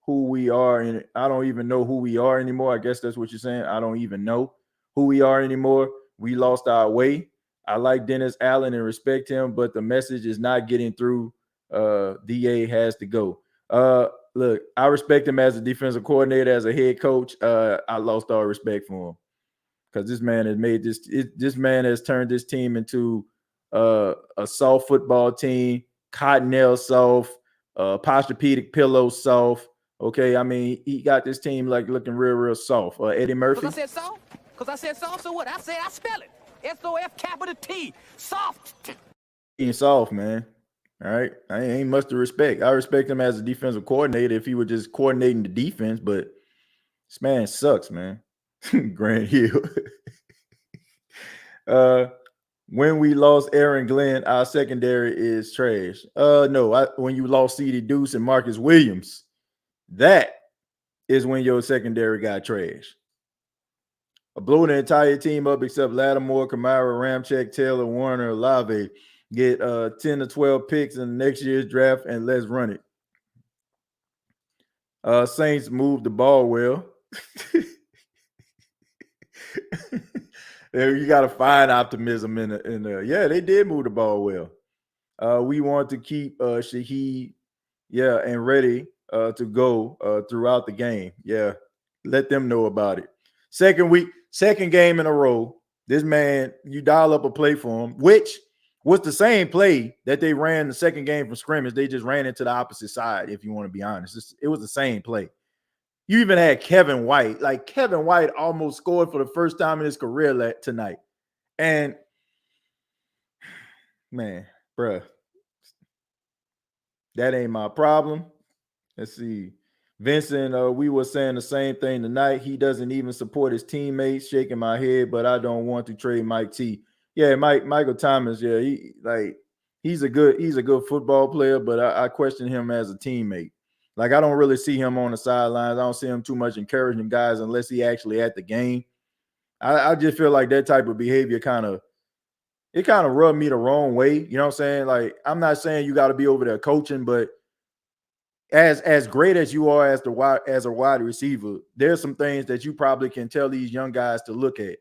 who we are, and I don't even know who we are anymore. I guess that's what you're saying. I don't even know who we are anymore. We lost our way. I like Dennis Allen and respect him, but the message is not getting through. DA has to go. Look, I respect him as a defensive coordinator, as a head coach. I lost all respect for him because this man has made this man has turned this team into a soft football team, cottonelle soft, posturepedic pillow soft. Okay, I mean, he got this team like looking real soft. Eddie Murphy. Because I said soft, so what? I said I spell it. S-O-F-capital-T. Soft. Being soft, man. All right. I ain't much to respect. I respect him as a defensive coordinator if he were just coordinating the defense, but this man sucks, man. Grand Hill. When we lost Aaron Glenn, our secondary is trash. No, when you lost C.D. Deuce and Marcus Williams, that is when your secondary got trash. Blew the entire team up except Lattimore, Kamara, Ramczyk, Taylor, Warner, Olave. Get 10 to 12 picks in next year's draft, and let's run it. Saints moved the ball well. You got to find optimism in the. Yeah, they did move the ball well. We want to keep Shaheed, and ready to go throughout the game. Yeah, let them know about it. Second game in a row. This man, you dial up a play for him, which was the same play that they ran the second game from scrimmage. They just ran into the opposite side, if you want to be honest. It was the same play. You even had Kevin White. Like, Kevin White almost scored for the first time in his career tonight. And, man, bruh, that ain't my problem. Let's see. Vincent, we were saying the same thing tonight. He doesn't even support his teammates. Shaking my head, but I don't want to trade Mike T. Yeah, Michael Thomas. Yeah, he's a good football player, but I question him as a teammate. Like, I don't really see him on the sidelines. I don't see him too much encouraging guys unless he actually at the game. I just feel like that type of behavior kind of rubbed me the wrong way. You know what I'm saying? Like, I'm not saying you got to be over there coaching, but as great as you are as a wide receiver, there's some things that you probably can tell these young guys to look at.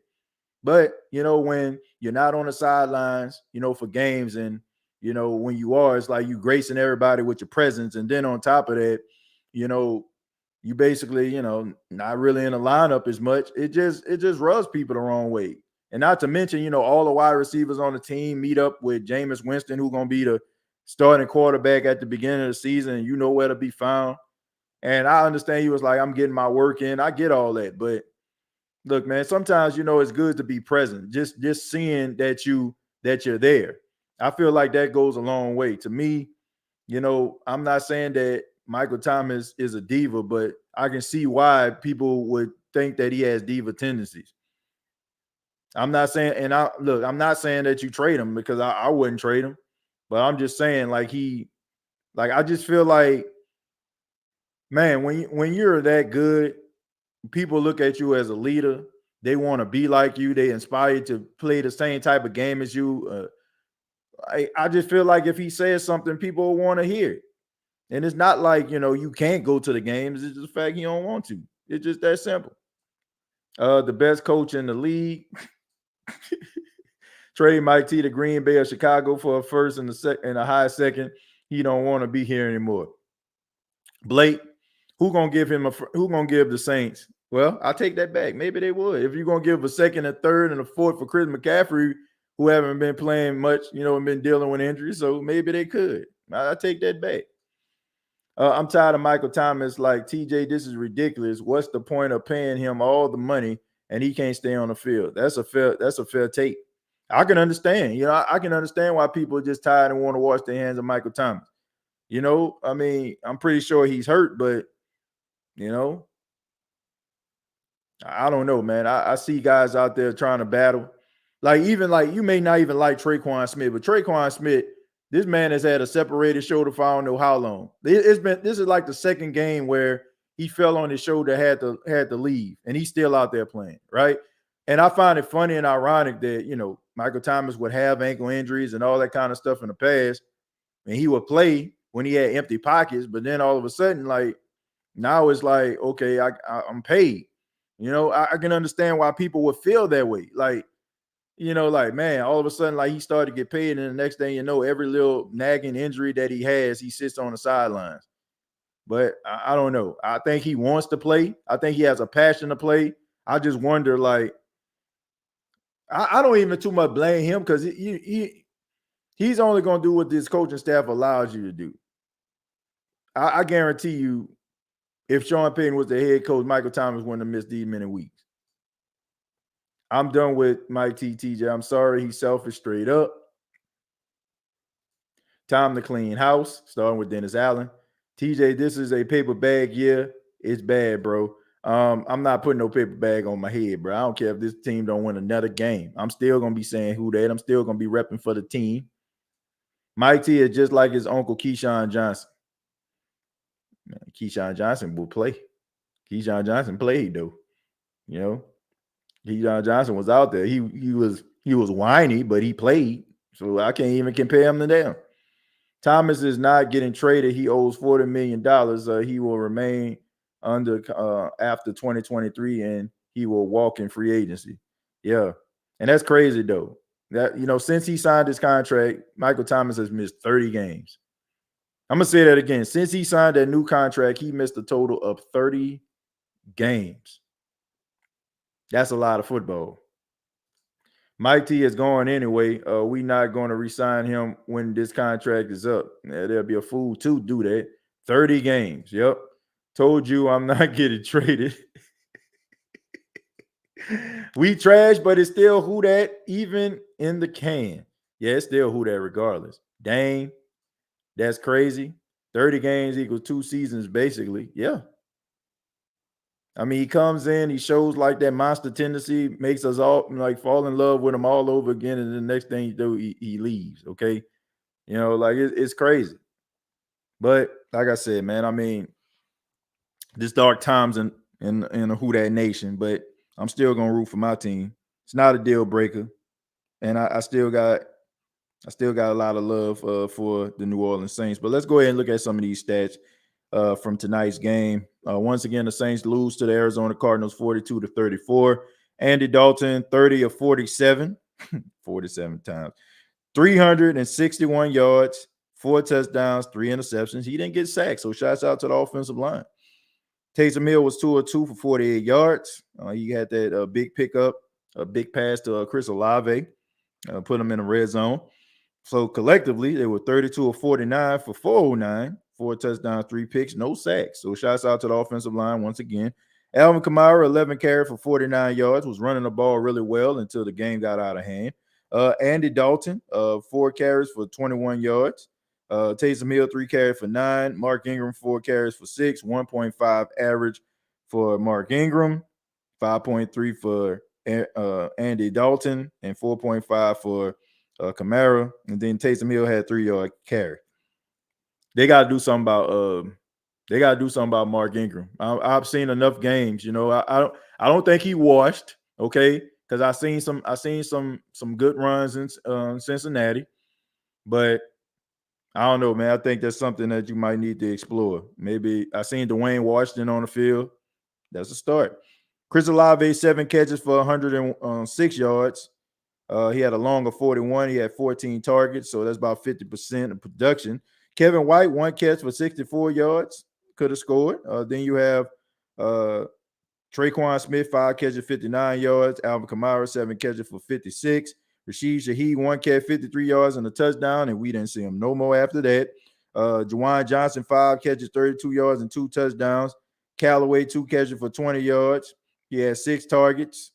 But, when you're not on the sidelines, for games, and, when you are, it's like you gracing everybody with your presence. And then on top of that, you basically, not really in the lineup as much. It just rubs people the wrong way. And not to mention, all the wide receivers on the team meet up with Jameis Winston, who's going to be the starting quarterback at the beginning of the season, and you know where to be found. And I understand he was like, I'm getting my work in. I get all that. But look, man, sometimes, it's good to be present. Just seeing that you're there. I feel like that goes a long way. To me, I'm not saying that Michael Thomas is a diva, but I can see why people would think that he has diva tendencies. I'm not saying, I'm not saying that you trade him, because I wouldn't trade him. But I'm just saying, I just feel like, man, when you're that good, people look at you as a leader. They want to be like you. They inspire you to play the same type of game as you. I just feel like if he says something, people will want to hear it. And it's not like, you can't go to the games. It's just the fact you don't want to. It's just that simple. The best coach in the league. Trade Mike T to Green Bay or Chicago for a first and a high second. He don't want to be here anymore. Blake, who gonna give the Saints? Well, I'll take that back. Maybe they would. If you're gonna give a second, a third, and a fourth for Chris McCaffrey, who haven't been playing much, and been dealing with injuries, so maybe they could. I'll take that back. I'm tired of Michael Thomas. Like, TJ, this is ridiculous. What's the point of paying him all the money and he can't stay on the field? That's a fair take. I can understand. I can understand why people are just tired and want to wash their hands of Michael Thomas. I mean, I'm pretty sure he's hurt, but I don't know, man. I see guys out there trying to battle. You may not even like Traquan Smith, but Traquan Smith, this man has had a separated shoulder for I don't know how long. This is like the second game where he fell on his shoulder, had to leave, and he's still out there playing, right? And I find it funny and ironic that, Michael Thomas would have ankle injuries and all that kind of stuff in the past, and he would play when he had empty pockets, but then all of a sudden, now it's like, okay, I'm paid. I can understand why people would feel that way. Man, all of a sudden, he started to get paid, and the next thing you know, every little nagging injury that he has, he sits on the sidelines. But I don't know. I think he wants to play. I think he has a passion to play. I just wonder, I don't even too much blame him, because he's only going to do what this coaching staff allows you to do. I guarantee you, if Sean Payton was the head coach, Michael Thomas wouldn't have missed these many weeks. I'm done with Mike TJ. I'm sorry, he's selfish straight up. Time to clean house, starting with Dennis Allen. TJ, this is a paper bag year. It's bad, bro. I'm not putting no paper bag on my head, bro. I don't care if this team don't win another game. I'm still going to be saying who that. I'm still going to be repping for the team. Mike T is just like his uncle, Keyshawn Johnson. Man, Keyshawn Johnson will play. Keyshawn Johnson played, though. Keyshawn Johnson was out there. He was whiny, but he played. So I can't even compare him to them. Thomas is not getting traded. He owes $40 million. He will remain under after 2023, and he will walk in free agency. Yeah. And that's crazy, though. That, since he signed his contract, Michael Thomas has missed 30 games. I'm going to say that again. Since he signed that new contract, he missed a total of 30 games. That's a lot of football. Mike T is going anyway. We're not going to re-sign him when this contract is up. There'll be a fool to do that. 30 games. Yep. Told you I'm not getting traded. We trash, but it's still who that even in the can. Yeah, it's still who that regardless. Dang, that's crazy. 30 games equals 2 seasons, basically. Yeah. I mean, he comes in, he shows like that monster tendency, makes us all like fall in love with him all over again, and the next thing you do, he leaves. Okay, you know, like it's crazy. But like I said, man, I mean, this dark times in a Who Dat Nation, but I'm still gonna root for my team. It's not a deal breaker, and I still got a lot of love for the New Orleans Saints. But let's go ahead and look at some of these stats from tonight's game. Once again, the Saints lose to the Arizona Cardinals 42-34. Andy Dalton, 30 of 47, 47 times, 361 yards, 4 touchdowns, 3 interceptions. He didn't get sacked, so shouts out to the offensive line. Taysom Hill was 2 of 2 for 48 yards. He had that big pickup, a big pass to Chris Olave, put him in the red zone. So collectively, they were 32 of 49 for 409, 4 touchdowns, 3 picks, no sacks. So shouts out to the offensive line once again. Alvin Kamara, 11 carries for 49 yards, was running the ball really well until the game got out of hand. Andy Dalton, 4 carries for 21 yards. Taysom Hill, 3 carries for 9. Mark Ingram, 4 carries for 6. 1.5 average for Mark Ingram. 5.3 for Andy Dalton, and 4.5 for Kamara. And then Taysom Hill had 3-yard carry. They got to do something about Mark Ingram. I've seen enough games. You know, I don't think he washed. Okay, because I seen some good runs in Cincinnati, but I don't know, man. I think that's something that you might need to explore. Maybe I seen Dwayne Washington on the field. That's a start. Chris Olave, 7 catches for 106 yards. He had a long of 41. He had 14 targets, so that's about 50% of production. Kevin White, 1 catch for 64 yards. Could have scored. Then you have Traquan Smith, 5 catches, 59 yards. Alvin Kamara, 7 catches for 56. Rashid Shaheed, 1 catch, 53 yards and a touchdown, and we didn't see him no more after that. Juwan Johnson, 5 catches, 32 yards and 2 touchdowns. Callaway, 2 catches for 20 yards. He had 6 targets.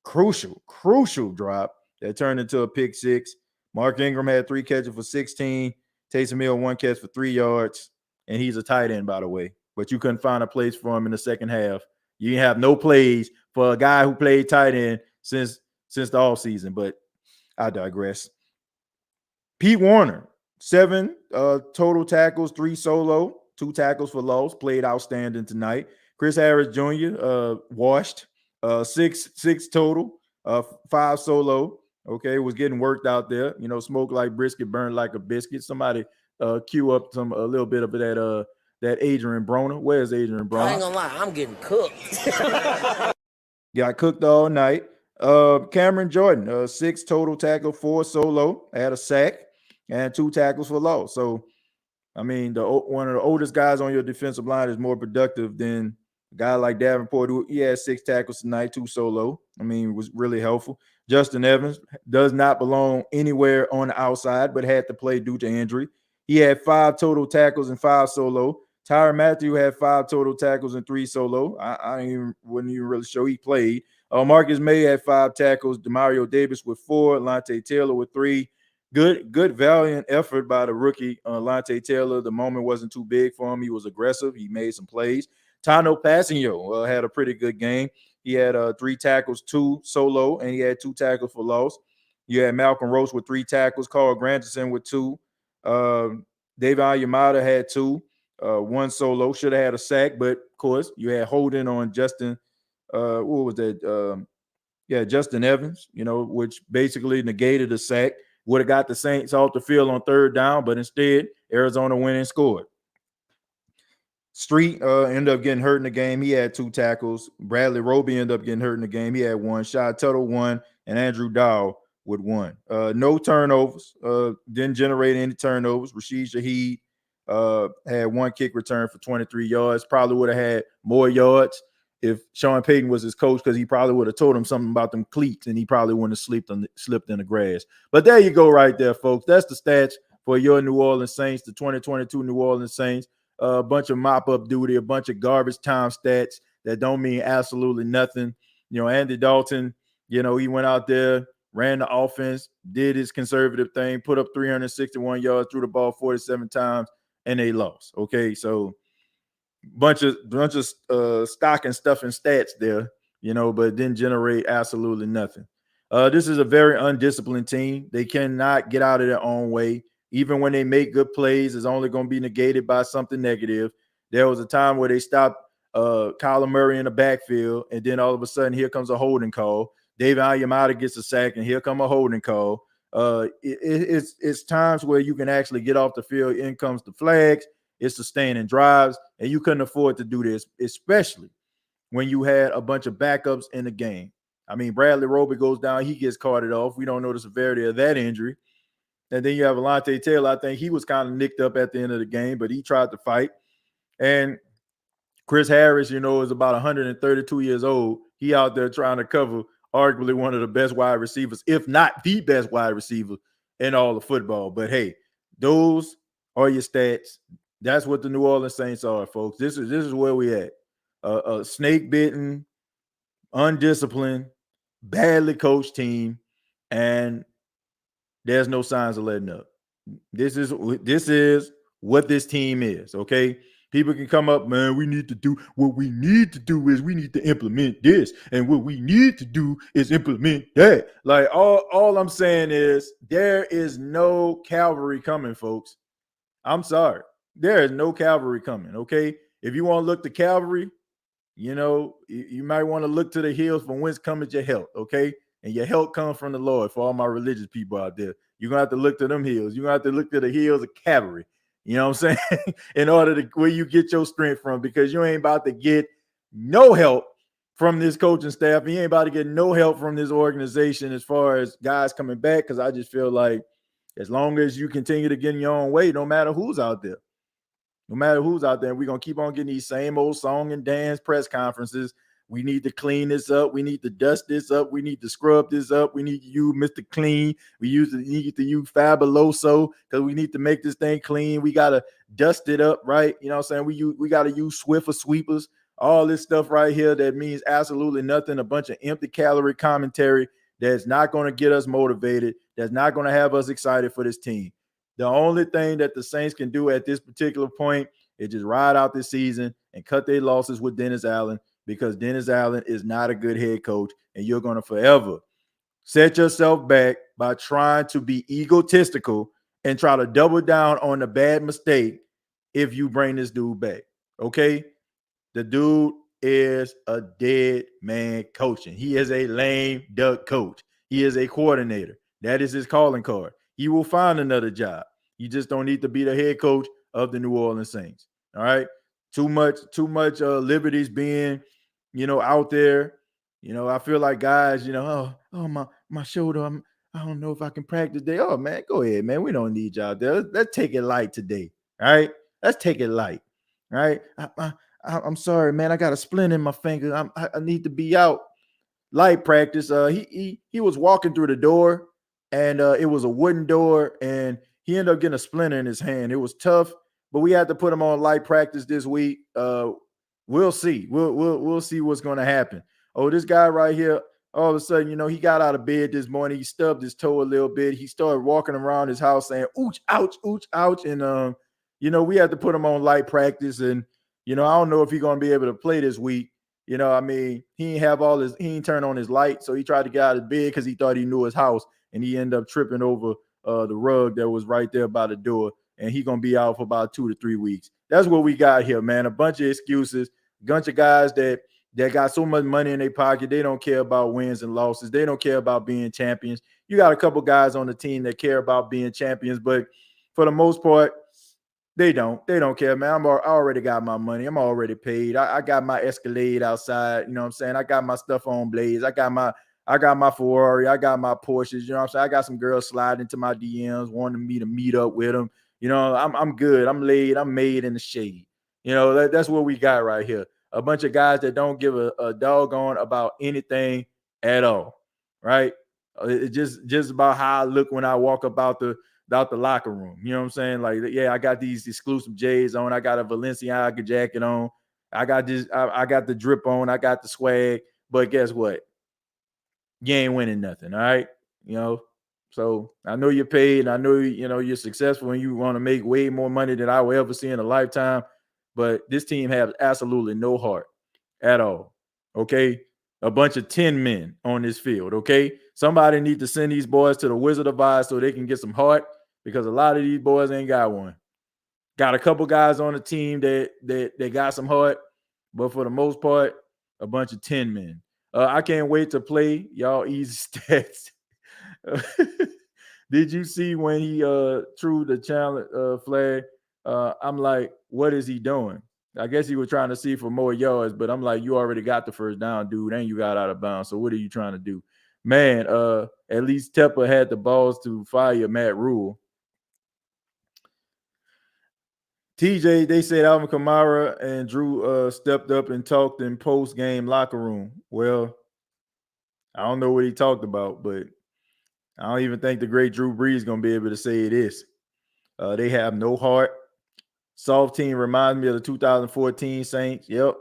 Crucial drop that turned into a pick 6. Mark Ingram had 3 catches for 16. Taysom Hill, 1 catch for 3 yards. And he's a tight end, by the way. But you couldn't find a place for him in the second half. You didn't have no plays for a guy who played tight end since the offseason. But I digress. Pete Warner, 7 total tackles, 3 solo, 2 tackles for loss. Played outstanding tonight. Chris Harris Jr. Washed. 6 total, 5 solo. Okay, was getting worked out there. You know, smoke like brisket, burn like a biscuit. Somebody cue up a little bit of that Adrian Broner. Where's Adrian Broner? I ain't gonna lie, I'm getting cooked. Got cooked all night. Cameron Jordan, 6 total tackle, 4 solo, had a sack, and 2 tackles for loss. So, I mean, one of the oldest guys on your defensive line is more productive than a guy like Davenport, who he had 6 tackles tonight, 2 solo. I mean, it was really helpful. Justin Evans does not belong anywhere on the outside, but had to play due to injury. He had 5 total tackles and 5 solo. Tyrann Mathieu had 5 total tackles and 3 solo. I wasn't even really sure he played. Marcus May had 5 tackles. Demario Davis with 4. Lante Taylor with 3. Good valiant effort by the rookie Lante Taylor. The moment wasn't too big for him. He was aggressive. He made some plays. Tano Passanio had a pretty good game. He had 3 tackles, 2 solo, and he had 2 tackles for loss. You had Malcolm Roach with 3 tackles. Carl Granderson with 2. David Yamada had 2. 1 solo. Should have had a sack, but of course you had holding on Justin. What was that? Justin Evans. You know, which basically negated the sack. Would have got the Saints off the field on 3rd down, but instead Arizona went and scored. Street ended up getting hurt in the game. He had 2 tackles. Bradley Roby ended up getting hurt in the game. He had 1. Shai Tuttle 1, and Andrew Dow with 1. No turnovers. Didn't generate any turnovers. Rashid Shaheed had 1 kick return for 23 yards. Probably would have had more yards if Sean Payton was his coach, because he probably would have told him something about them cleats, and he probably wouldn't have slipped in the grass. But there you go right there, folks. That's the stats for your New Orleans Saints, the 2022 New Orleans Saints. a bunch of mop-up duty, a bunch of garbage time stats that don't mean absolutely nothing. Andy Dalton, he went out there, ran the offense, did his conservative thing, put up 361 yards, threw the ball 47 times, and they lost. Okay, so bunch of stock and stuff and stats there, but it didn't generate absolutely nothing. This is a very undisciplined team. They cannot get out of their own way. Even when they make good plays, it's only going to be negated by something negative. There was a time where they stopped Kyler Murray in the backfield, and then all of a sudden, here comes a holding call. David Ayamada gets a sack, and here come a holding call. It's times where you can actually get off the field. In comes the flags. It's sustaining drives, and you couldn't afford to do this, especially when you had a bunch of backups in the game. I mean, Bradley Roby goes down, he gets carted off. We don't know the severity of that injury. And then you have Alontae Taylor. I think he was kind of nicked up at the end of the game, but he tried to fight. And Chris Harris, is about 132 years old. He out there trying to cover arguably one of the best wide receivers, if not the best wide receiver in all of football. But hey, those are your stats. That's what the New Orleans Saints are, folks. This is where we at. A snake-bitten, undisciplined, badly coached team, and there's no signs of letting up. This is what this team is, okay? People can come up, man, we need to do what we need to do is we need to implement this, and what we need to do is implement that. Like all I'm saying is there is no cavalry coming, folks. I'm sorry. There is no cavalry coming, okay? If you want to look to cavalry, you might want to look to the hills from whence cometh your help, okay? And your help comes from the Lord. For all my religious people out there, you're going to have to look to them hills. You're going to have to look to the hills of cavalry, you know what I'm saying? In order to where you get your strength from, because you ain't about to get no help from this coaching staff. You ain't about to get no help from this organization as far as guys coming back, because I just feel like as long as you continue to get in your own way, no matter who's out there, we're going to keep on getting these same old song and dance press conferences. We need to clean this up. We need to dust this up. We need to scrub this up. We need to use Mr. Clean. We need to use Fabuloso because we need to make this thing clean. We got to dust it up, right? You know what I'm saying? We got to use Swiffer sweepers, all this stuff right here that means absolutely nothing, a bunch of empty calorie commentary that's not going to get us motivated, that's not going to have us excited for this team. The only thing that the Saints can do at this particular point is just ride out this season and cut their losses with Dennis Allen, because Dennis Allen is not a good head coach, and you're going to forever set yourself back by trying to be egotistical and try to double down on the bad mistake if you bring this dude back, okay? The dude is a dead man coaching. He is a lame duck coach. He is a coordinator. That is his calling card. He will find another job. You just don't need to be the head coach of the New Orleans Saints. All right. Too much liberties being, out there. I feel like guys, my shoulder, I don't know if I can practice today. Oh man, go ahead, man. We don't need y'all there. Let's take it light today. All right. Let's take it light. All right. I'm sorry, man. I got a splint in my finger. I need to be out. Light practice. He was walking through the door, and it was a wooden door, and he ended up getting a splinter in his hand. It was tough, but we had to put him on light practice this week. We'll see. We'll see what's going to happen. Oh, this guy right here, all of a sudden, he got out of bed this morning. He stubbed his toe a little bit. He started walking around his house saying, "Ooch, ouch, ooch, ouch," and we had to put him on light practice, and I don't know if he's going to be able to play this week. He ain't turn on his light. So he tried to get out of bed because he thought he knew his house, and he ended up tripping over the rug that was right there by the door. And he's going to be out for about 2 to 3 weeks. That's what we got here, man. A bunch of excuses, a bunch of guys that got so much money in their pocket. They don't care about wins and losses. They don't care about being champions. You got a couple guys on the team that care about being champions, but for the most part, they don't care, man. I already got my money. I'm already paid. I got my Escalade outside. You know what I'm saying? I got my stuff on blaze. I got my Ferrari. I got my Porsches. You know what I'm saying? I got some girls sliding into my DMs wanting me to meet up with them. I'm good. I'm laid. I'm made in the shade. That's what we got right here. A bunch of guys that don't give a doggone about anything at all, right? It's just about how I look when I walk about the out the locker room. You know what I'm saying? Like, yeah, I got these exclusive J's on. I got a Balenciaga jacket on. I got this. I got the drip on. I got the swag. But guess what? You ain't winning nothing. All right. You know. So I know you're paid. And I know you're successful, and you want to make way more money than I will ever see in a lifetime. But this team has absolutely no heart at all. Okay. A bunch of 10 men on this field. Okay. Somebody need to send these boys to the Wizard of Oz so they can get some heart, because a lot of these boys ain't got one. Got a couple guys on the team that got some heart, but for the most part, a bunch of 10 men. I can't wait to play y'all easy stats. Did you see when he threw the challenge flag? I'm like, what is he doing? I guess he was trying to see for more yards, but I'm like, you already got the first down, dude, and you got out of bounds. So what are you trying to do? Man, at least Tepper had the balls to fire Matt Rule. TJ, they said Alvin Kamara and Drew stepped up and talked in post-game locker room. Well, I don't know what he talked about, but I don't even think the great Drew Brees is going to be able to say it is. They have no heart. Soft team reminds me of the 2014 Saints. Yep.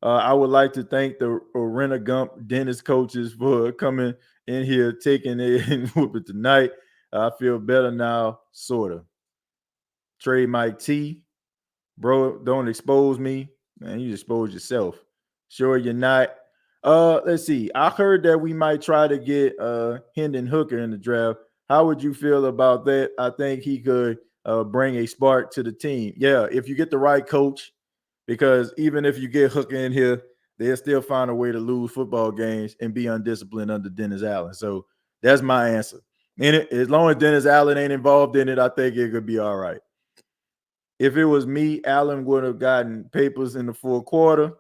I would like to thank the Rena Gump Dennis coaches for coming in here, taking it and whoop it tonight. I feel better now, sort of. Trey Mike T. Bro, don't expose me. Man, you expose yourself. Sure you're not. Let's see. I heard that we might try to get Hendon Hooker in the draft. How would you feel about that? I think he could bring a spark to the team. Yeah, if you get the right coach, because even if you get Hooker in here, they'll still find a way to lose football games and be undisciplined under Dennis Allen. So that's my answer. And as long as Dennis Allen ain't involved in it, I think it could be all right. If it was me, Allen would have gotten papers in the fourth quarter.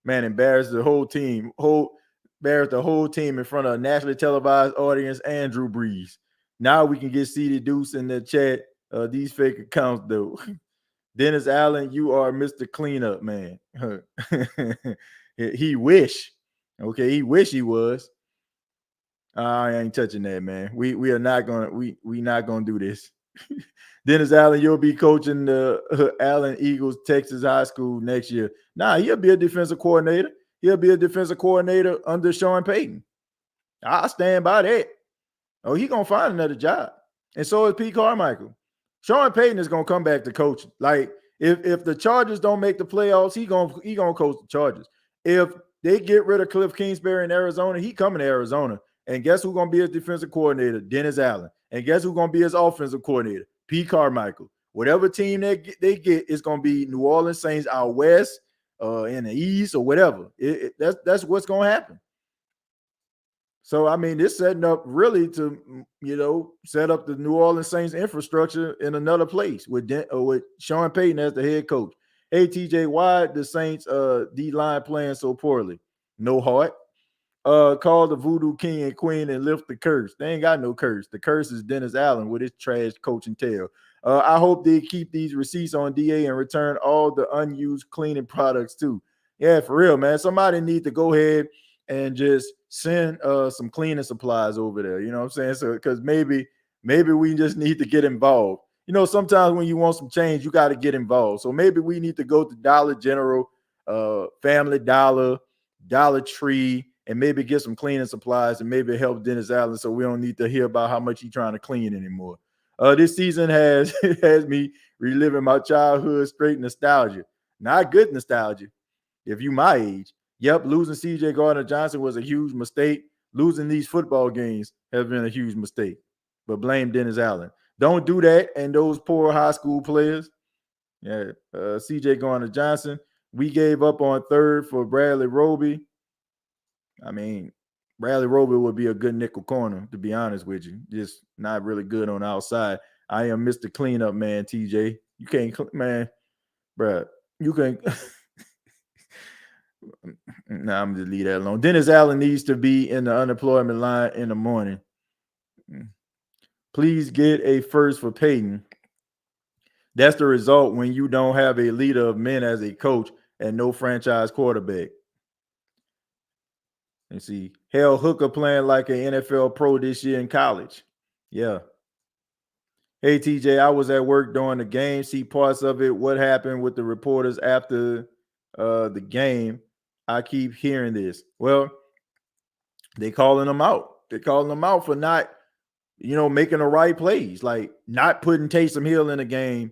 Man, embarrassed the whole team. Embarrassed the whole team in front of a nationally televised audience and Drew Brees. Now we can get CD Deuce in the chat. These fake accounts, though. Dennis Allen, you are Mr. Cleanup, man. He wish. Okay, he wish he was. I ain't touching that, man. We are not gonna we not gonna do this. Dennis Allen, you'll be coaching the Allen Eagles, Texas High School next year. Nah, he'll be a defensive coordinator. He'll be a defensive coordinator under Sean Payton. I stand by that. Oh, he gonna find another job, and so is Pete Carmichael. Sean Payton is gonna come back to coaching. Like if the Chargers don't make the playoffs, he gonna coach the Chargers. If they get rid of Cliff Kingsbury in Arizona, he coming to Arizona. And guess who's gonna be his defensive coordinator? Dennis Allen. And guess who's gonna be his offensive coordinator? Pete Carmichael. Whatever team they get, it's gonna be New Orleans Saints out west, in the east, or whatever. That's what's gonna happen. So I mean, this setting up really to set up the New Orleans Saints infrastructure in another place with Sean Payton as the head coach. Hey TJ, why the Saints D line playing so poorly? No heart. Call the Voodoo King and Queen and lift the curse. They ain't got no curse. The curse is Dennis Allen with his trash coaching tail. I hope they keep these receipts on DA and return all the unused cleaning products too. Yeah, for real, man. Somebody need to go ahead and just send some cleaning supplies over there. You know what I'm saying? So because maybe we just need to get involved. Sometimes when you want some change, you got to get involved. So maybe we need to go to Dollar General, Family Dollar, Dollar Tree, and maybe get some cleaning supplies and maybe help Dennis Allen so we don't need to hear about how much he's trying to clean anymore. This season has me reliving my childhood straight nostalgia. Not good nostalgia. If you my age, yep, losing CJ Gardner-Johnson was a huge mistake. Losing these football games has been a huge mistake. But blame Dennis Allen. Don't do that. And those poor high school players. Yeah, CJ Gardner-Johnson. We gave up on third for Bradley Roby. I mean, Bradley Roby would be a good nickel corner, to be honest with you. Just not really good on the outside. I am Mr. Cleanup, man, TJ. You can't, man, bro. You can. Nah, I'm just leave that alone. Dennis Allen needs to be in the unemployment line in the morning. Please get a first for Peyton. That's the result when you don't have a leader of men as a coach and no franchise quarterback. And see, hell, Hooker playing like an NFL pro this year in college. Yeah, Hey TJ, I was at work during the game. See parts of it. What happened with the reporters after the game? I keep hearing this. Well, they calling them out. They're calling them out for not, making the right plays, like not putting Taysom Hill in the game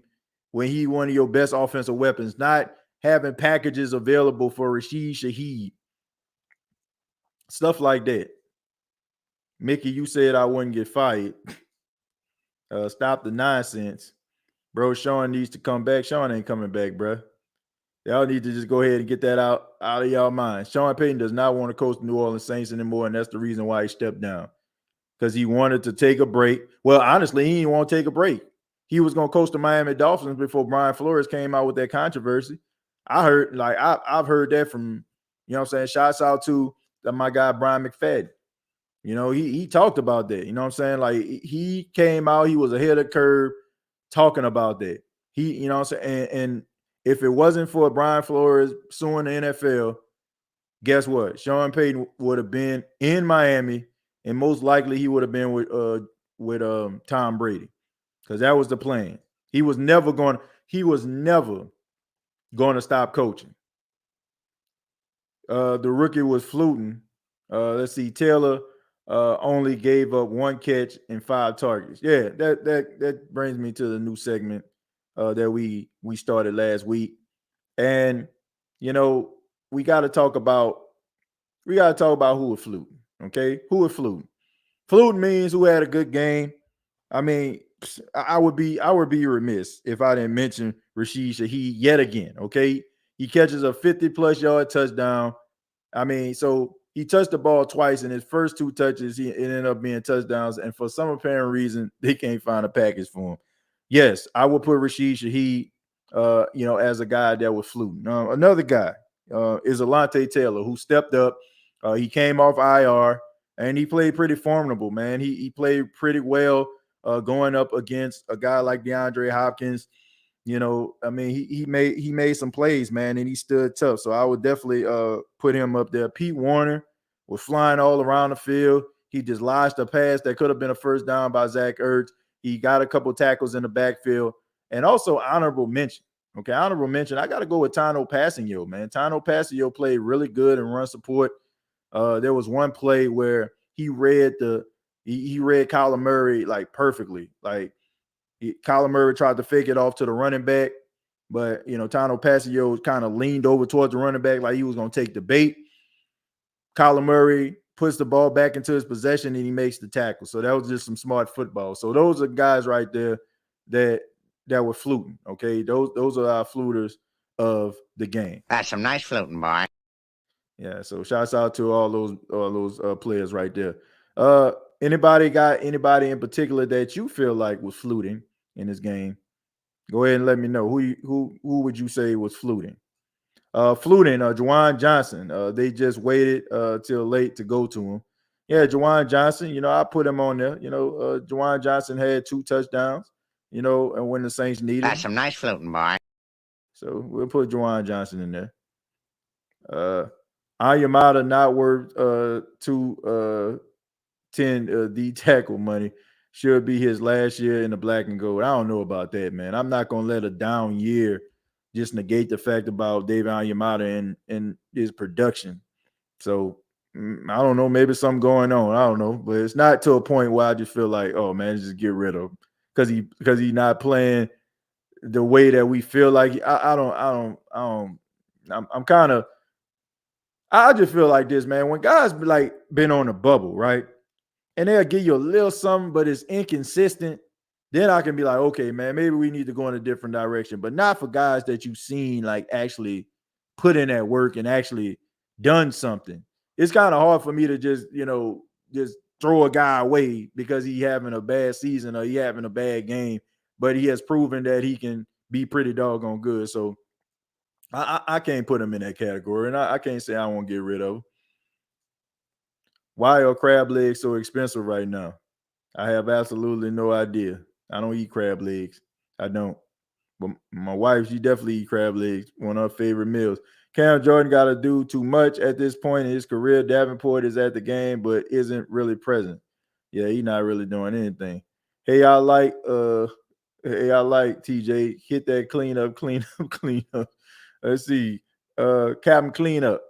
when he one of your best offensive weapons, not having packages available for Rashid Shaheed, stuff like that. Mickey, you said I wouldn't get fired. Stop the nonsense. Bro, Sean needs to come back. Sean ain't coming back, bro. Y'all need to just go ahead and get that out of y'all mind. Sean Payton does not want to coach the New Orleans Saints anymore, and that's the reason why he stepped down. Because he wanted to take a break. Well, honestly, he didn't want to take a break. He was going to coach the Miami Dolphins before Brian Flores came out with that controversy. I heard, I've heard that from, shouts out to my guy, Brian McFadden. He talked about that. You know what I'm saying? Like, he came out, he was ahead of the curve talking about that. He, you know what I'm saying? And if it wasn't for Brian Flores suing the NFL, guess what? Sean Payton would have been in Miami, and most likely he would have been with Tom Brady, because that was the plan. He was never going to stop coaching. The rookie was fluting. Let's see, Taylor only gave up 1 catch and 5 targets. Yeah, that brings me to the new segment that we started last week. And we got to talk about who was fluting. Okay, who was fluting? Fluting means who had a good game. I mean, I would be remiss if I didn't mention Rashid Shaheed yet again. Okay, he catches a 50+ yard touchdown. I mean, so he touched the ball twice, and his first 2 touches, it ended up being touchdowns. And for some apparent reason, they can't find a package for him. Yes, I would put Rashid Shaheed, as a guy that was fluting. Another guy is Alontae Taylor, who stepped up. He came off IR, and he played pretty formidable, man. He played pretty well going up against a guy like DeAndre Hopkins. I mean, he made some plays, man, and he stood tough. So I would definitely put him up there. Pete Warner was flying all around the field. He just lodged a pass that could have been a first down by Zach Ertz. He got a couple tackles in the backfield. And also honorable mention. Okay, honorable mention. I got to go with Tano Passanio, man. Tano Passanio played really good in run support. There was one play where he read Kyler Murray like perfectly. Like, Kyler Murray tried to fake it off to the running back, but Tano Passanio kind of leaned over towards the running back like he was going to take the bait. Kyler Murray puts the ball back into his possession and he makes the tackle. So that was just some smart football. So those are guys right there that were fluting. Okay, those are our fluters of the game. That's some nice floating, boy. Yeah. So shouts out to all those players right there. Anybody got anybody in particular that you feel like was fluting in this game? Go ahead and let me know. Who would you say was fluting? Fluting, Juwan Johnson. They just waited till late to go to him. Yeah, Juwan Johnson, I put him on there. Juwan Johnson had 2 touchdowns, and when the Saints needed. That's some nice floating, boy. So we'll put Juwan Johnson in there. Ayamada not worth 10 D tackle money. Should be his last year in the black and gold. I don't know about that, man. I'm not gonna let a down year just negate the fact about David Onyemata and his production. So I don't know. Maybe something going on. I don't know, but it's not to a point where I just feel like, oh man, just get rid of him because he's not playing the way that we feel like. I'm kind of. I just feel like this, man. When guys like been on a bubble, right? And they'll give you a little something, but it's inconsistent, then I can be like, okay, man, maybe we need to go in a different direction. But not for guys that you've seen like actually put in that work and actually done something. It's kind of hard for me to just throw a guy away because he having a bad season or he having a bad game, but he has proven that he can be pretty doggone good. So I can't put him in that category, and I can't say I won't get rid of him. Why are crab legs so expensive right now? I have absolutely no idea. I don't eat crab legs. I don't. But my wife, she definitely eat crab legs. One of her favorite meals. Cam Jordan got to do too much at this point in his career. Davenport is at the game, but isn't really present. Yeah, he's not really doing anything. Hey, y'all like Hey, I like TJ. Hit that clean up. Let's see. Captain Cleanup.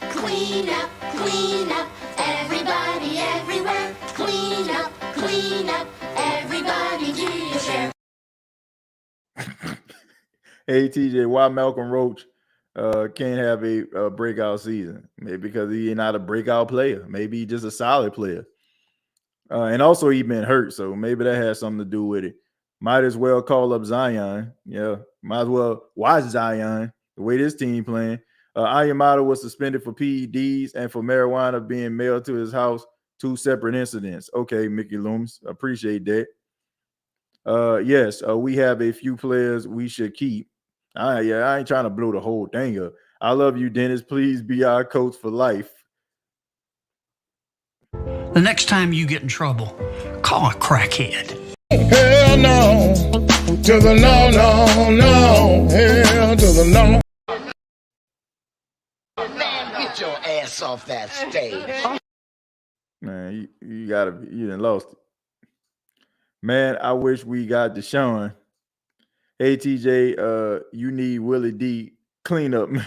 Clean up, everybody everywhere. Clean up, everybody do your share. Hey TJ, why Malcolm Roach can't have a breakout season? Maybe because he's not a breakout player. Maybe he's just a solid player. And also he been hurt, so maybe that has something to do with it. Might as well call up Zion. Yeah, might as well watch Zion the way this team playing. Ayamada was suspended for PEDs and for marijuana being mailed to his house. 2 separate incidents. Okay, Mickey Loomis, appreciate that. Yes, we have a few players we should keep. I ain't trying to blow the whole thing up. I love you, Dennis. Please be our coach for life. The next time you get in trouble, call a crackhead. Hell no. To the no, no, no. Hell to the no. Man, get your ass off that stage. Man, you done lost it. Man, I wish we got Deshaun. Hey TJ, you need Willie D cleanup, man.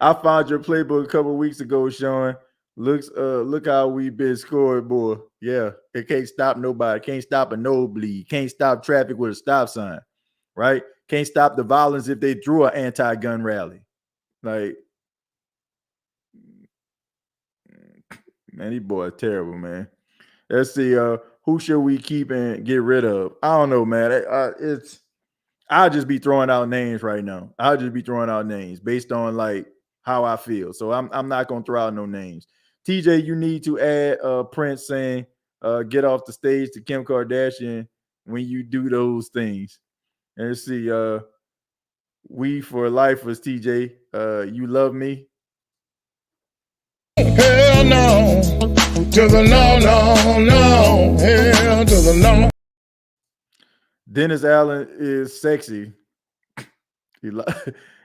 I found your playbook a couple weeks ago, Sean. Look how we've been scoring, boy. Yeah, it can't stop nobody. Can't stop a nosebleed. Can't stop traffic with a stop sign, right? Can't stop the violence if they drew an anti-gun rally. Like, man, these boys terrible, man. Let's see. Who should we keep and get rid of? I don't know, man. I'll just be throwing out names right now. I'll just be throwing out names based on like how I feel. So I'm not gonna throw out no names. TJ, you need to add Prince saying get off the stage to Kim Kardashian when you do those things. And let's see, we for lifers, TJ. You love me. Hell no. To the no, no, no. Hell to the no. Dennis Allen is sexy.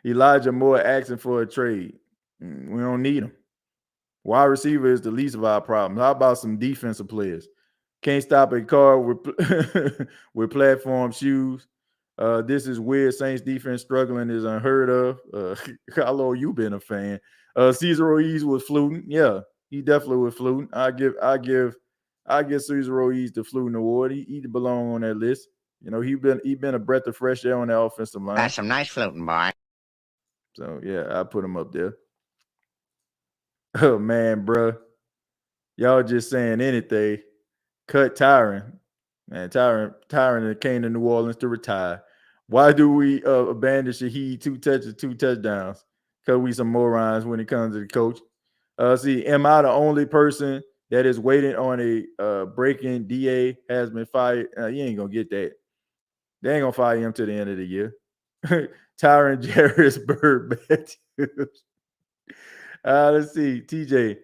Elijah Moore asking for a trade. We don't need him. Wide receiver is the least of our problems. How about some defensive players? Can't stop a car with with platform shoes. This is weird. Saints defense struggling is unheard of. How long you been a fan? Cesar Ruiz was fluting. Yeah, he definitely was fluting. I give Cesar Ruiz the fluting award. He belong on that list. You know, he been a breath of fresh air on the offensive line. That's some nice floating, boy. So yeah, I put him up there. Oh man, bro, y'all just saying anything. Cut Tyron, man. Tyron came to New Orleans to retire. Why do we abandon Shaheed 2 touches, 2 touchdowns? Because we some morons when it comes to the coach. See, am I the only person that is waiting on a break-in DA has been fired? You ain't gonna get that. They ain't gonna fire him to the end of the year. Tyron Jarris Bird. Let's see, TJ,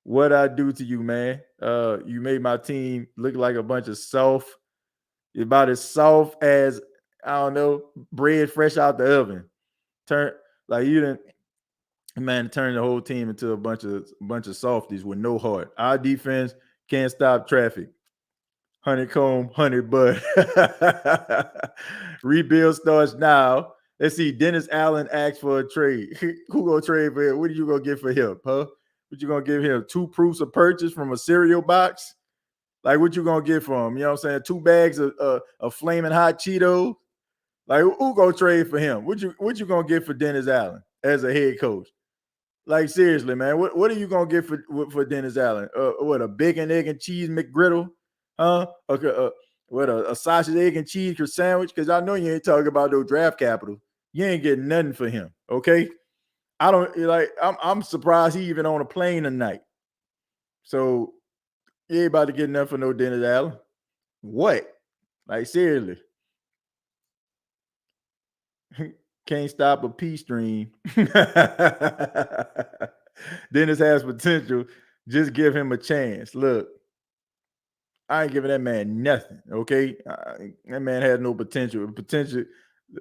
what I do to you, man? You made my team look like a bunch of about as soft as I don't know, bread fresh out the oven. Turn the whole team into a bunch of softies with no heart. Our defense can't stop traffic. Honeycomb, honey bud. Rebuild starts now. Let's see. Dennis Allen asked for a trade. Who gonna trade for him? What are you gonna get for him, huh? What you gonna give him? 2 proofs of purchase from a cereal box? Like what you gonna get for him? You know what I'm saying? 2 bags of flaming hot Cheetos. Like who gonna trade for him? What you gonna get for Dennis Allen as a head coach? Like seriously, man. What are you gonna get for Dennis Allen? What, a bacon, egg, and cheese McGriddle? Huh? Okay, what, a sausage, egg, and cheese sandwich? Because I know you ain't talking about no draft capital. You ain't getting nothing for him. Okay. I don't like. I'm surprised he even on a plane tonight. So you ain't about to get nothing for no Dennis Allen. What? Like seriously. Can't stop a pee stream. Dennis has potential. Just give him a chance. Look, I ain't giving that man nothing. Okay, that man has no potential. Potential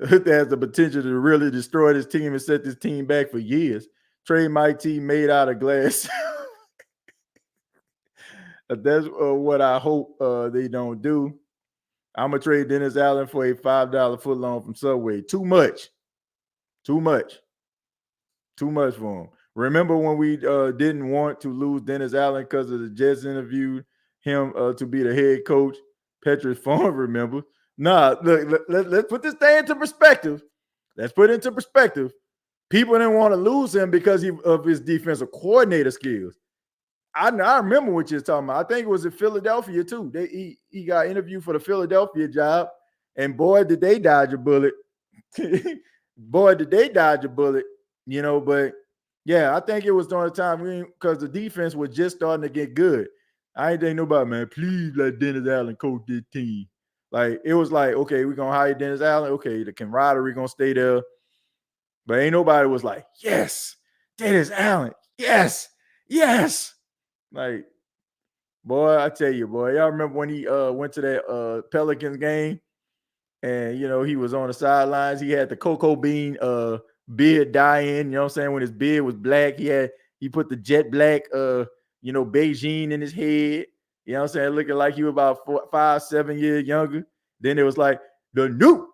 has the potential to really destroy this team and set this team back for years. Trade my team made out of glass. That's what I hope they don't do. I'm gonna trade Dennis Allen for a $5 footlong from Subway. Too much for him. Remember when we didn't want to lose Dennis Allen because of the Jets interviewed him to be the head coach? Petrus Farm, remember? Nah, look, let's put this thing into perspective. Let's put it into perspective. People didn't want to lose him because of his defensive coordinator skills. I remember what you're talking about. I think it was in Philadelphia too. He got interviewed for the Philadelphia job, and boy, did they dodge a bullet. Boy, did they dodge a bullet, you know. But yeah, I think it was during the time because the defense was just starting to get good. I ain't think nobody, man, please let Dennis Allen coach this team. Like, it was like, okay, we're going to hire Dennis Allen. Okay, the camaraderie going to stay there. But ain't nobody was like, yes, Dennis Allen. Yes. Like, boy, I tell you, boy, y'all remember when he went to that Pelicans game and, you know, he was on the sidelines. He had the cocoa bean beard dye in, you know what I'm saying? When his beard was black, he put the jet black, Beijing in his head. You know what I'm saying? Looking like he was about 5, 7 years younger. Then it was like the new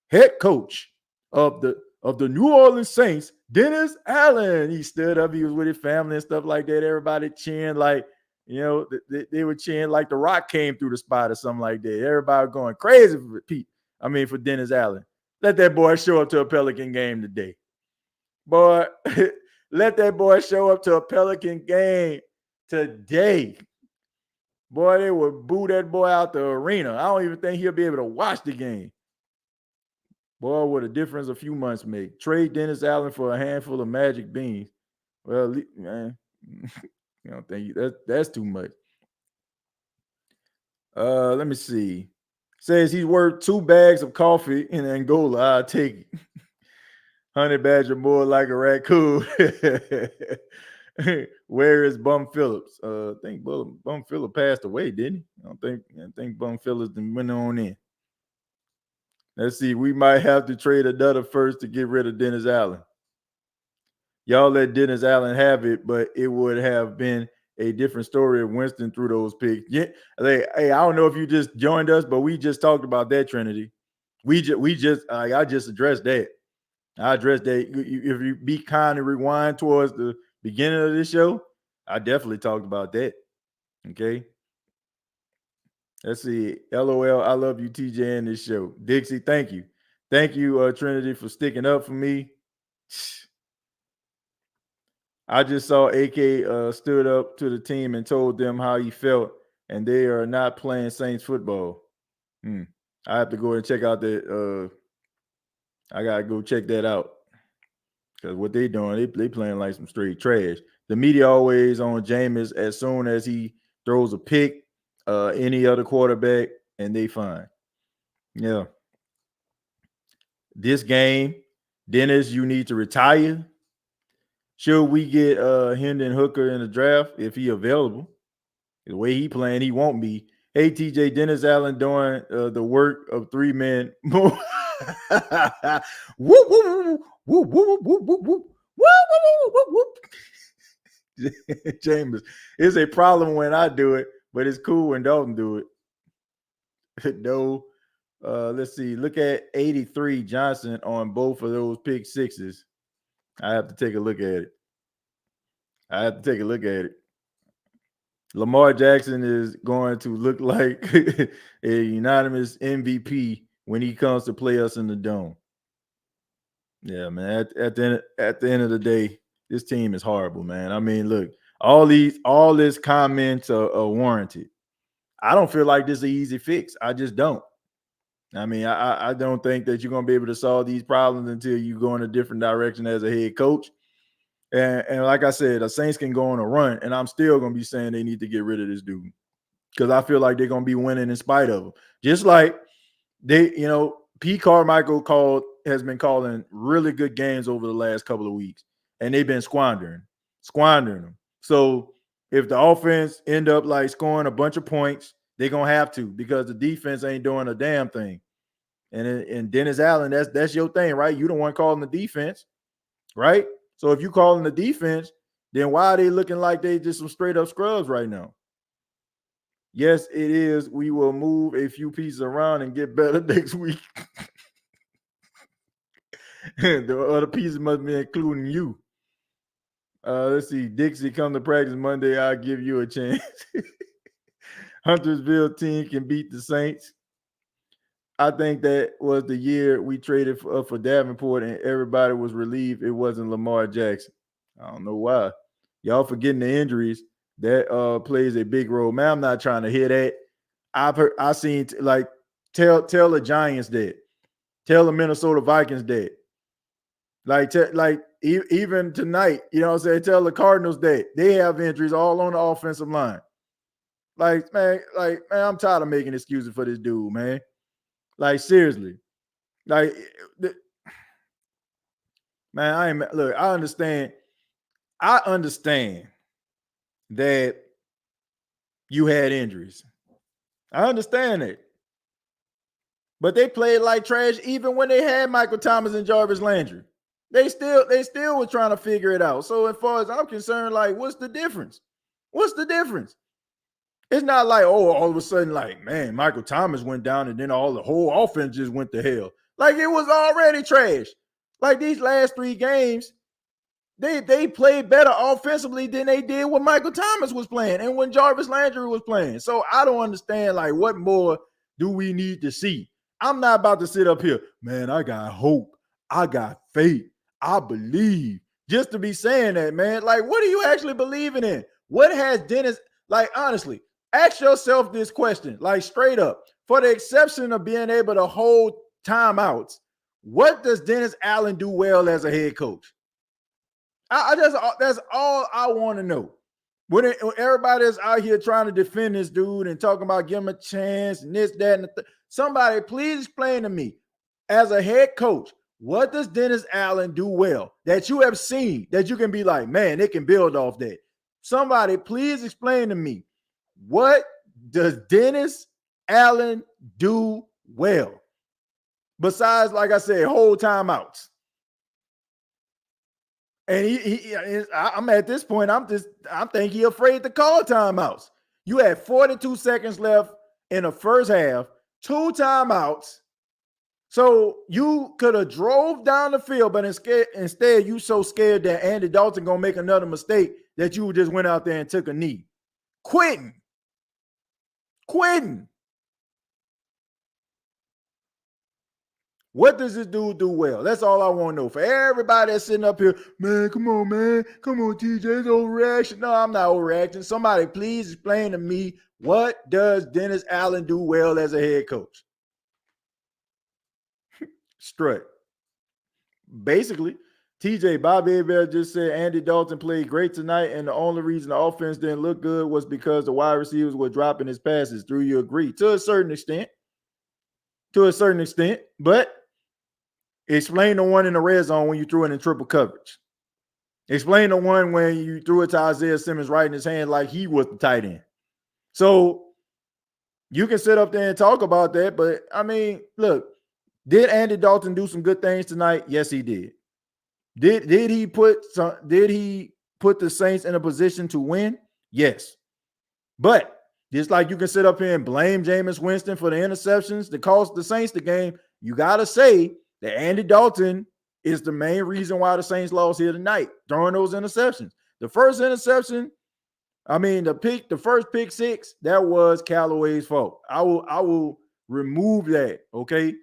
head coach of the New Orleans Saints, Dennis Allen. He stood up. He was with his family and stuff like that. Everybody cheering like, you know, they were cheering like the Rock came through the spot or something like that. Everybody going crazy for Dennis Allen. Let that boy show up to a Pelican game today. Boy, let that boy show up to a Pelican game today. Boy, they would boo that boy out the arena. I don't even think he'll be able to watch the game. Boy, what a difference a few months make. Trade Dennis Allen for a handful of magic beans. Well, man, I don't think that's too much. Let me see. Says he's worth 2 bags of coffee in Angola. I'll take it. Honey badger more like a raccoon. Where is Bum Phillips? I think Bum Phillips passed away, didn't he? I think Bum Phillips went on in. Let's see. We might have to trade another first to get rid of Dennis Allen. Y'all let Dennis Allen have it, but it would have been a different story if Winston threw those picks. Yeah, hey, I don't know if you just joined us, but we just talked about that, Trinity. I just addressed that. I addressed that. If you be kind and rewind towards the beginning of this show, I definitely talked about that. Okay. Let's see. LOL. I love you, TJ, in this show. Dixie, thank you. Thank you, Trinity, for sticking up for me. I just saw AK stood up to the team and told them how he felt, and they are not playing Saints football. I have to go and check out that. I gotta go check that out. Because what they doing, they playing like some straight trash. The media always on Jameis as soon as he throws a pick, any other quarterback, and they fine. Yeah. This game, Dennis, you need to retire. Should we get Hendon Hooker in the draft if he available? The way he playing, he won't be. Hey, TJ, Dennis Allen doing the work of 3 men. Woo, woo, woo, woo, woo, woo, woo, woo, woo. Chambers, it's a problem when I do it, but it's cool when Dalton do it. No, let's see. Look at 83 Johnson on both of those pick sixes. I have to take a look at it. Lamar Jackson is going to look like a unanimous MVP when he comes to play us in the dome. Yeah, man. At the end of the day, this team is horrible, man. I mean, look, all this comments are warranted. I don't feel like this is an easy fix. I just don't. I mean, I don't think that you're going to be able to solve these problems until you go in a different direction as a head coach. And like I said, the Saints can go on a run, and I'm still going to be saying they need to get rid of this dude because I feel like they're going to be winning in spite of him. Just like Pete Carmichael has been calling really good games over the last couple of weeks, and they've been squandering them. So if the offense end up like scoring a bunch of points, they're going to have to because the defense ain't doing a damn thing. And Dennis Allen, that's your thing, right? You don't want calling the defense, right? So if you calling the defense, then why are they looking like they just some straight up scrubs right now? Yes, it is. We will move a few pieces around and get better next week. The other pieces must be including you. Let's see. Dixie, come to practice Monday. I'll give you a chance. Huntersville team can beat the Saints. I think that was the year we traded for Davenport and everybody was relieved it wasn't Lamar Jackson. I don't know why. Y'all forgetting the injuries. That plays a big role. Man, I'm not trying to hear that. I seen like tell the Giants that. Tell the Minnesota Vikings that. Even tonight, you know what I'm saying? Tell the Cardinals that they have injuries all on the offensive line. Like, man, I'm tired of making excuses for this dude, man. Like, seriously. Like, man, I understand. I understand that you had injuries. I understand it. But they played like trash even when they had Michael Thomas and Jarvis Landry. They still were trying to figure it out. So as far as I'm concerned, like, what's the difference? What's the difference? It's not like, oh, all of a sudden, like, man, Michael Thomas went down and then the whole offense just went to hell. Like, it was already trash. Like, these last 3 games, they played better offensively than they did when Michael Thomas was playing and when Jarvis Landry was playing. So I don't understand, like, what more do we need to see? I'm not about to sit up here, man, I got hope. I got faith. I believe. Just to be saying that, man. Like, what are you actually believing in? What has Dennis, like, honestly, ask yourself this question, like, straight up. For the exception of being able to hold timeouts, what does Dennis Allen do well as a head coach? That's all I want to know. When everybody is out here trying to defend this dude and talking about give him a chance and this, that, and somebody please explain to me, as a head coach, what does Dennis Allen do well that you have seen that you can be like, man, they can build off that? Somebody please explain to me, what does Dennis Allen do well besides, like I said, hold timeouts? And I'm at this point, I'm thinking he's afraid to call timeouts. You had 42 seconds left in the first half, 2 timeouts. So you could have drove down the field, but instead you so scared that Andy Dalton gonna make another mistake that you just went out there and took a knee. Quitting. What does this dude do well? That's all I want to know. For everybody that's sitting up here, man, come on, TJ, it's overreaction. No, I'm not overreacting. Somebody please explain to me, what does Dennis Allen do well as a head coach? Strut. Basically, TJ, Bobby Abel just said Andy Dalton played great tonight, and the only reason the offense didn't look good was because the wide receivers were dropping his passes. Do you agree? To a certain extent. But explain the one in the red zone when you threw it in triple coverage. Explain the one when you threw it to Isaiah Simmons right in his hand like he was the tight end. So you can sit up there and talk about that, but I mean, look, did Andy Dalton do some good things tonight? Yes, he did. Did he put the Saints in a position to win? Yes. But just like you can sit up here and blame Jameis Winston for the interceptions that cost the Saints the game, you got to say that Andy Dalton is the main reason why the Saints lost here tonight, throwing those interceptions. The first interception, the first pick six, that was Callaway's fault. I will remove that, okay?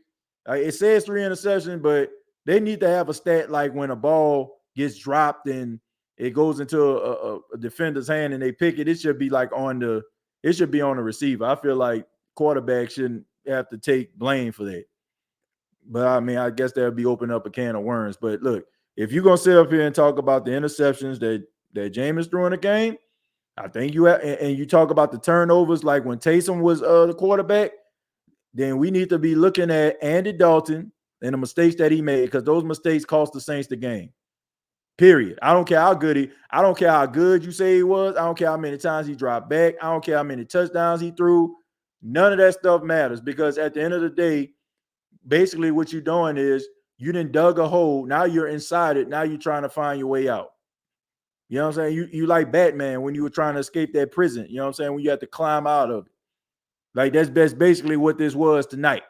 It says 3 interceptions, but they need to have a stat like when a ball gets dropped and it goes into a defender's hand and they pick it. It should be like on the receiver. I feel like quarterback shouldn't have to take blame for that. But I mean, I guess that would be opening up a can of worms. But look, if you're gonna sit up here and talk about the interceptions that Jameis threw in the game, I think and you talk about the turnovers like when Taysom was the quarterback, then we need to be looking at Andy Dalton and the mistakes that he made, because those mistakes cost the Saints the game. Period. I don't care how good you say he was. I don't care how many times he dropped back. I don't care how many touchdowns he threw. None of that stuff matters, because at the end of the day, basically what you're doing is you done dug a hole. Now you're inside it. Now you're trying to find your way out. You know what I'm saying? You like Batman when you were trying to escape that prison. You know what I'm saying? When you had to climb out of it. Like that's basically what this was tonight.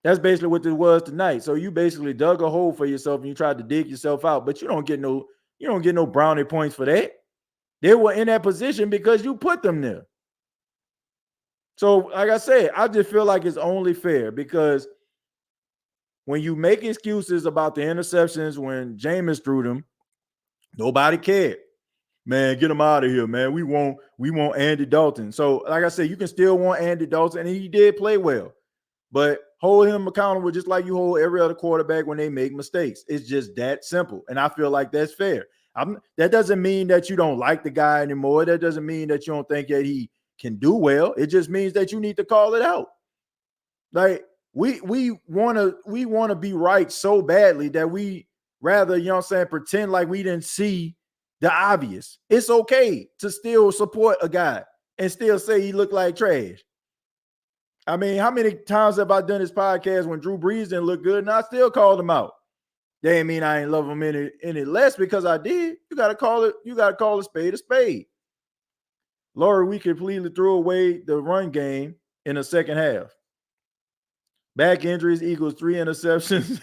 That's basically what this was tonight. So you basically dug a hole for yourself and you tried to dig yourself out, but you don't get no brownie points for that. They were in that position because you put them there. So, like I said, I just feel like it's only fair because when you make excuses about the interceptions when Jameis threw them, nobody cared. Man, get him out of here, man. We want Andy Dalton. So, like I said, you can still want Andy Dalton, and he did play well. But hold him accountable just like you hold every other quarterback when they make mistakes. It's just that simple. And I feel like that's fair. That doesn't mean that you don't like the guy anymore. That doesn't mean that you don't think that he can do well. It just means that you need to call it out. Like we want to be right so badly that we rather, you know what I'm saying, pretend like we didn't see the obvious. It's okay to still support a guy and still say he looked like trash. I mean, how many times have I done this podcast when Drew Brees didn't look good and I still called him out? They ain't mean I ain't love him any less because I did. You gotta call a spade a spade. Laurie, we completely threw away the run game in the second half. Back injuries equals 3 interceptions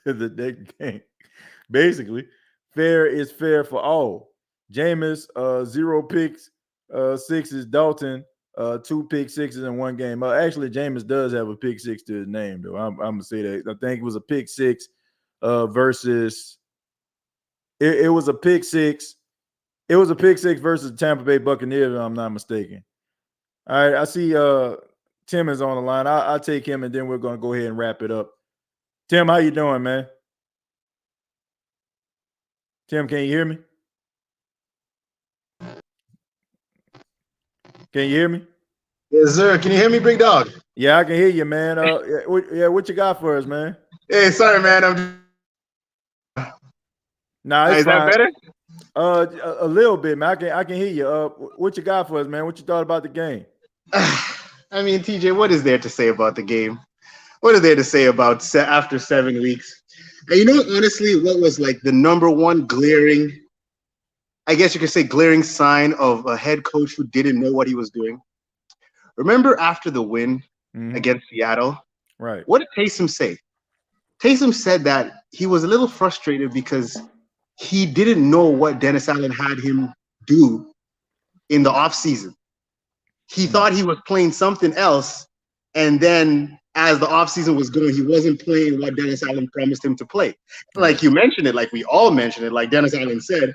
the next game. Basically, fair is fair for all. Jameis, 0 picks, 6 is Dalton, 2 pick sixes in one game. Actually, Jameis does have a pick 6 to his name, though. I'm gonna say that. I think it was a pick 6 versus it was a pick 6. It was a pick 6 versus the Tampa Bay Buccaneers, if I'm not mistaken. All right, I see Tim is on the line. I'll take him, and then we're gonna go ahead and wrap it up. Tim, how you doing, man? Tim, can you hear me? Can you hear me? Yes, sir. Can you hear me, big dog? Yeah, I can hear you, man. What you got for us, man? Hey, sorry, man. Nah, it's is fine. that better? A little bit, man. I can hear you. What you got for us, man? What you thought about the game? I mean, TJ, what is there to say about the game? What is there to say about after 7 weeks? And you know, honestly, what was like the number one glaring, I guess you could say glaring sign of a head coach who didn't know what he was doing? Remember after the win against Seattle? Right. What did Taysom say? Taysom said that he was a little frustrated because he didn't know what Dennis Allen had him do in the offseason. He thought he was playing something else, and then as the offseason was going, he wasn't playing what Dennis Allen promised him to play. Like you mentioned it, like we all mentioned it, like Dennis Allen said,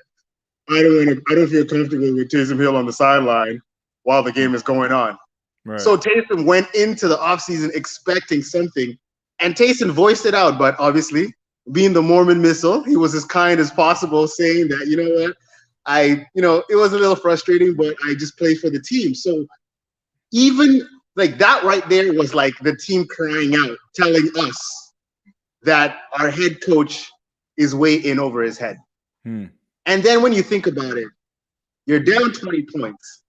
I don't feel comfortable with Taysom Hill on the sideline while the game is going on. Right. So Taysom went into the offseason expecting something, and Taysom voiced it out, but obviously, being the Mormon missile, he was as kind as possible, saying that, you know what, it was a little frustrating, but I just play for the team. So even like that right there was like the team crying out, telling us that our head coach is way in over his head. And then when you think about it, you're down 20 points.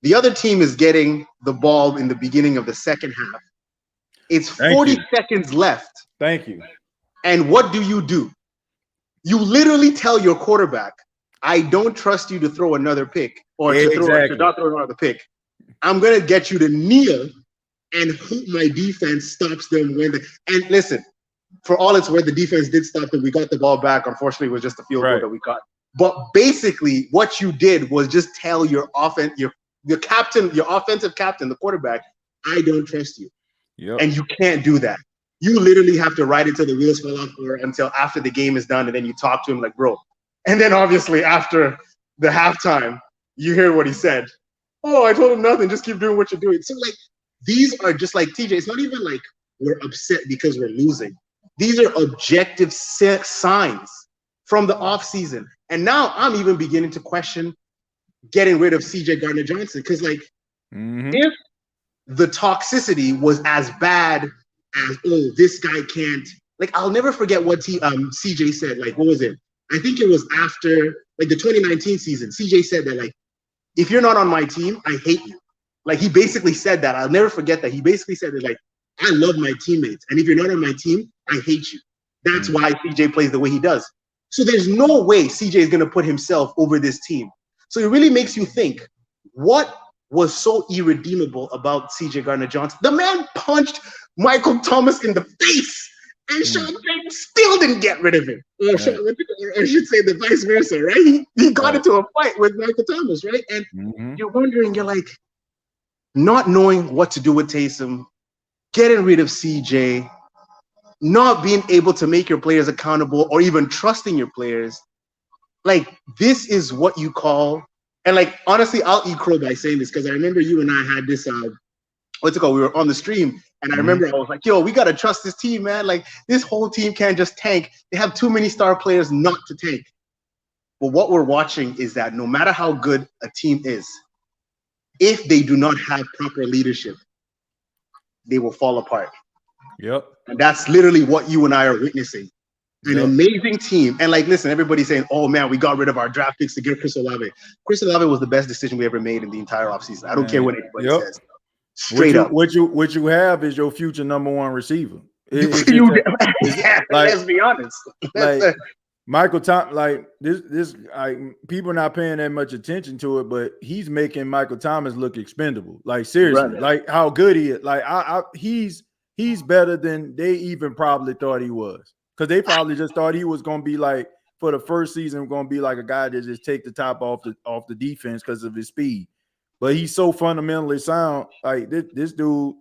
The other team is getting the ball in the beginning of the second half. It's 40 seconds left. Thank you. And what do? You literally tell your quarterback, I don't trust you to throw another pick or to not throw another pick. I'm going to get you to kneel and hope my defense stops them and listen, for all it's worth, the defense did stop them. We got the ball back. Unfortunately, it was just a field goal that we got. But basically, what you did was just tell your captain, your offensive captain, the quarterback, I don't trust you. Yep. And you can't do that. You literally have to ride it till the wheels fall off or until after the game is done, and then you talk to him like, bro. And then obviously after the halftime, you hear what he said. Oh, I told him nothing. Just keep doing what you're doing. So like, these are just like, TJ, it's not even like we're upset because we're losing. These are objective signs from the offseason. And now I'm even beginning to question getting rid of CJ Gardner-Johnson because like, if the toxicity was as bad as, oh, this guy can't, like, I'll never forget what CJ said. Like, what was it? I think it was after, like, the 2019 season. CJ said that, like, if you're not on my team, I hate you. Like, he basically said that. I'll never forget that. He basically said that, like, I love my teammates. And if you're not on my team, I hate you. That's why CJ plays the way he does. So there's no way CJ is going to put himself over this team. So it really makes you think, what was so irredeemable about CJ Gardner-Johnson. The man punched Michael Thomas in the face, and Sean Payton still didn't get rid of him. Or, I should say the vice versa, right? He got into a fight with Michael Thomas, right? And you're wondering, you're like, not knowing what to do with Taysom, getting rid of CJ, not being able to make your players accountable or even trusting your players. Like, this is what you call, and like, honestly, I'll eat crow by saying this because I remember you and I had this, what's it called? We were on the stream, and I remember I was like, yo, we got to trust this team, man. Like, this whole team can't just tank. They have too many star players not to tank. But what we're watching is that no matter how good a team is, if they do not have proper leadership, they will fall apart. Yep. And that's literally what you and I are witnessing. An amazing team. And like, listen, everybody's saying, oh man, we got rid of our draft picks to get Chris Olave. Chris Olave was the best decision we ever made in the entire offseason. I don't care what anybody says. Straight up. What you have is your future #1 receiver. Let's be honest. Like Michael Thomas, like this people are not paying that much attention to it, but he's making Michael Thomas look expendable. Like seriously, like how good he is. Like he's better than they even probably thought he was. Because they probably just thought he was gonna be like, for the first season, gonna be like a guy that just take the top off the defense because of his speed. But he's so fundamentally sound. Like this dude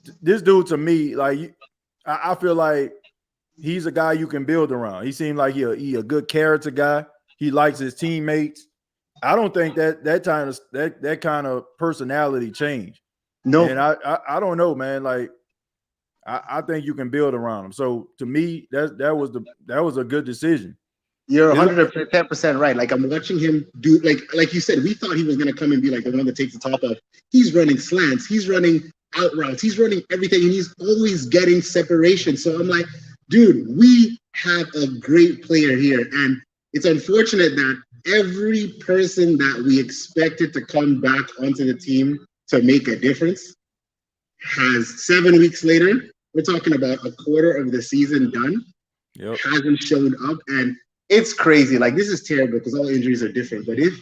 to me, like I feel like he's a guy you can build around. He seemed like he a good character guy. He likes his teammates. I don't think that kind of personality changed. No, and I don't know, man. Like I think you can build around him. So to me, that was a good decision. You're 110% right. Like, I'm watching him do, like you said, we thought he was going to come and be like the one that takes the top off. He's running slants. He's running out routes. He's running everything, and he's always getting separation. So I'm like, dude, we have a great player here. And it's unfortunate that every person that we expected to come back onto the team to make a difference has 7 weeks later, we're talking about a quarter of the season done, hasn't shown up. And it's crazy. Like, this is terrible because all injuries are different. But if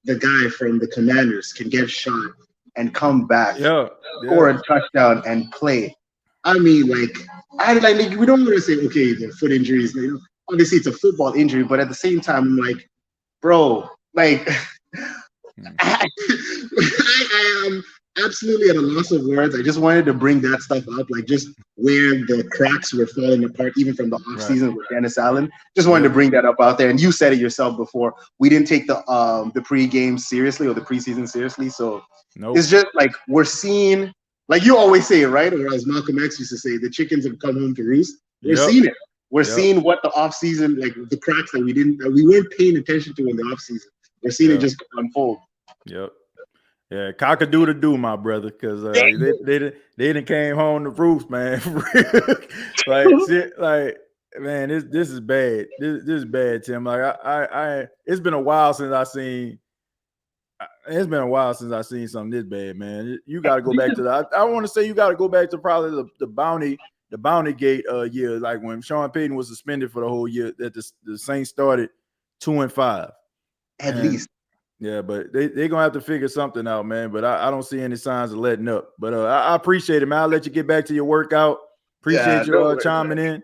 the guy from the Commanders can get shot and come back, score a touchdown and play, I mean, like we don't want to say, okay, the foot injuries. You know, obviously, it's a football injury, but at the same time, I'm like, bro, like, I am absolutely at a loss of words. I just wanted to bring that stuff up, like just where the cracks were falling apart, even from the offseason with Dennis Allen. Just wanted to bring that up out there. And you said it yourself before. We didn't take the pre-game seriously or the preseason seriously. So it's just like we're seeing, like you always say it, right? Or as Malcolm X used to say, the chickens have come home to roost. We're seeing it. We're seeing what the offseason, like the cracks that we weren't paying attention to in the offseason. We're seeing it just unfold. Yep. Yeah, cock-a-doodle-doo, my brother, because they done came home to roost, man. like man, this is bad. This is bad, Tim. Like I it's been a while since I seen. It's been a while since I seen something this bad, man. You got to go back to the. I want to say you got to go back to probably the bounty gate year, like when Sean Payton was suspended for the whole year. That the Saints started 2-5 at least. Yeah, but they're gonna have to figure something out, man. But I don't see any signs of letting up. But I appreciate it, man. I'll let you get back to your workout. Appreciate you chiming in.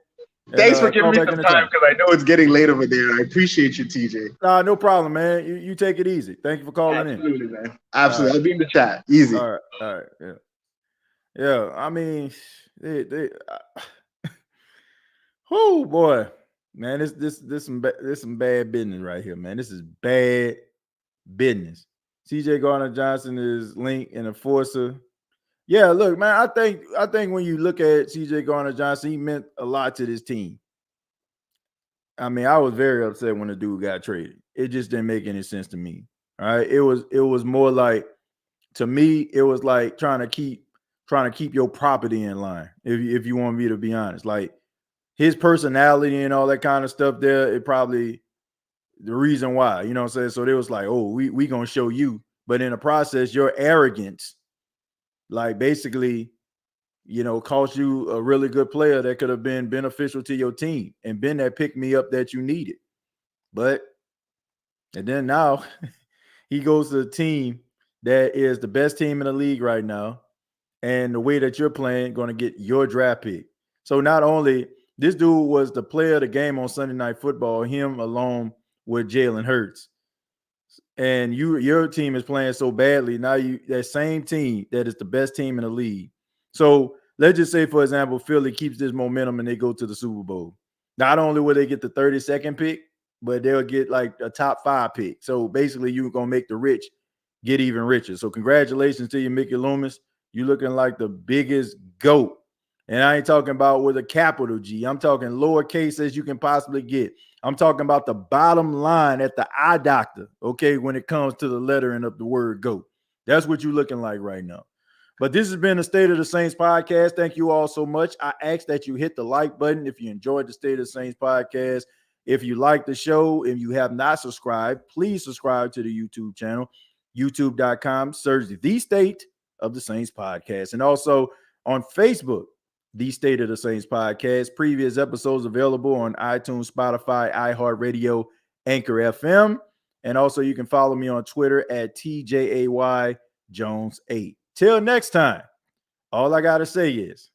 Thanks for giving me some time because I know it's getting late over there. I appreciate you, TJ. Nah, no problem, man. You take it easy. Thank you for calling in. Absolutely, man. Absolutely. I'll be in the chat. Easy. All right. Yeah. I mean, oh boy, man, this some bad business right here, man. This is bad business. CJ Gardner-Johnson is linked and enforcer. Yeah, look, man, I think when you look at CJ Gardner-Johnson, he meant a lot to this team. I mean, I was very upset when the dude got traded. It just didn't make any sense to me. All right. It was more like, to me, it was like trying to keep your property in line, if you want me to be honest. Like his personality and all that kind of stuff there, it probably the reason why, you know what I'm saying? So they was like, oh, we gonna show you. But in the process, your arrogance, like basically, you know, cost you a really good player that could have been beneficial to your team and been that pick-me-up that you needed. And then now he goes to a team that is the best team in the league right now, and the way that you're playing, going to get your draft pick. So not only this dude was the player of the game on Sunday Night Football, him along with Jalen Hurts, and your team is playing so badly. Now that same team that is the best team in the league. So let's just say, for example, Philly keeps this momentum and they go to the Super Bowl. Not only will they get the 32nd pick, but they'll get like a top 5 pick. So basically, you're gonna make the rich get even richer. So congratulations to you, Mickey Loomis. You looking like the biggest GOAT. And I ain't talking about with a capital G. I'm talking lowercase as you can possibly get. I'm talking about the bottom line at the eye doctor, okay, when it comes to the lettering of the word GOAT. That's what you're looking like right now. But this has been the State of the Saints podcast. Thank you all so much. I ask that you hit the like button if you enjoyed the State of the Saints podcast. If you like the show, if you have not subscribed, please subscribe to the YouTube channel, youtube.com. Search the State of the Saints podcast. And also on Facebook, the State of the Saints podcast. Previous episodes available on iTunes, Spotify, iHeartRadio, Anchor FM. And also you can follow me on Twitter at TJAY Jones 8. Till next time, all I got to say is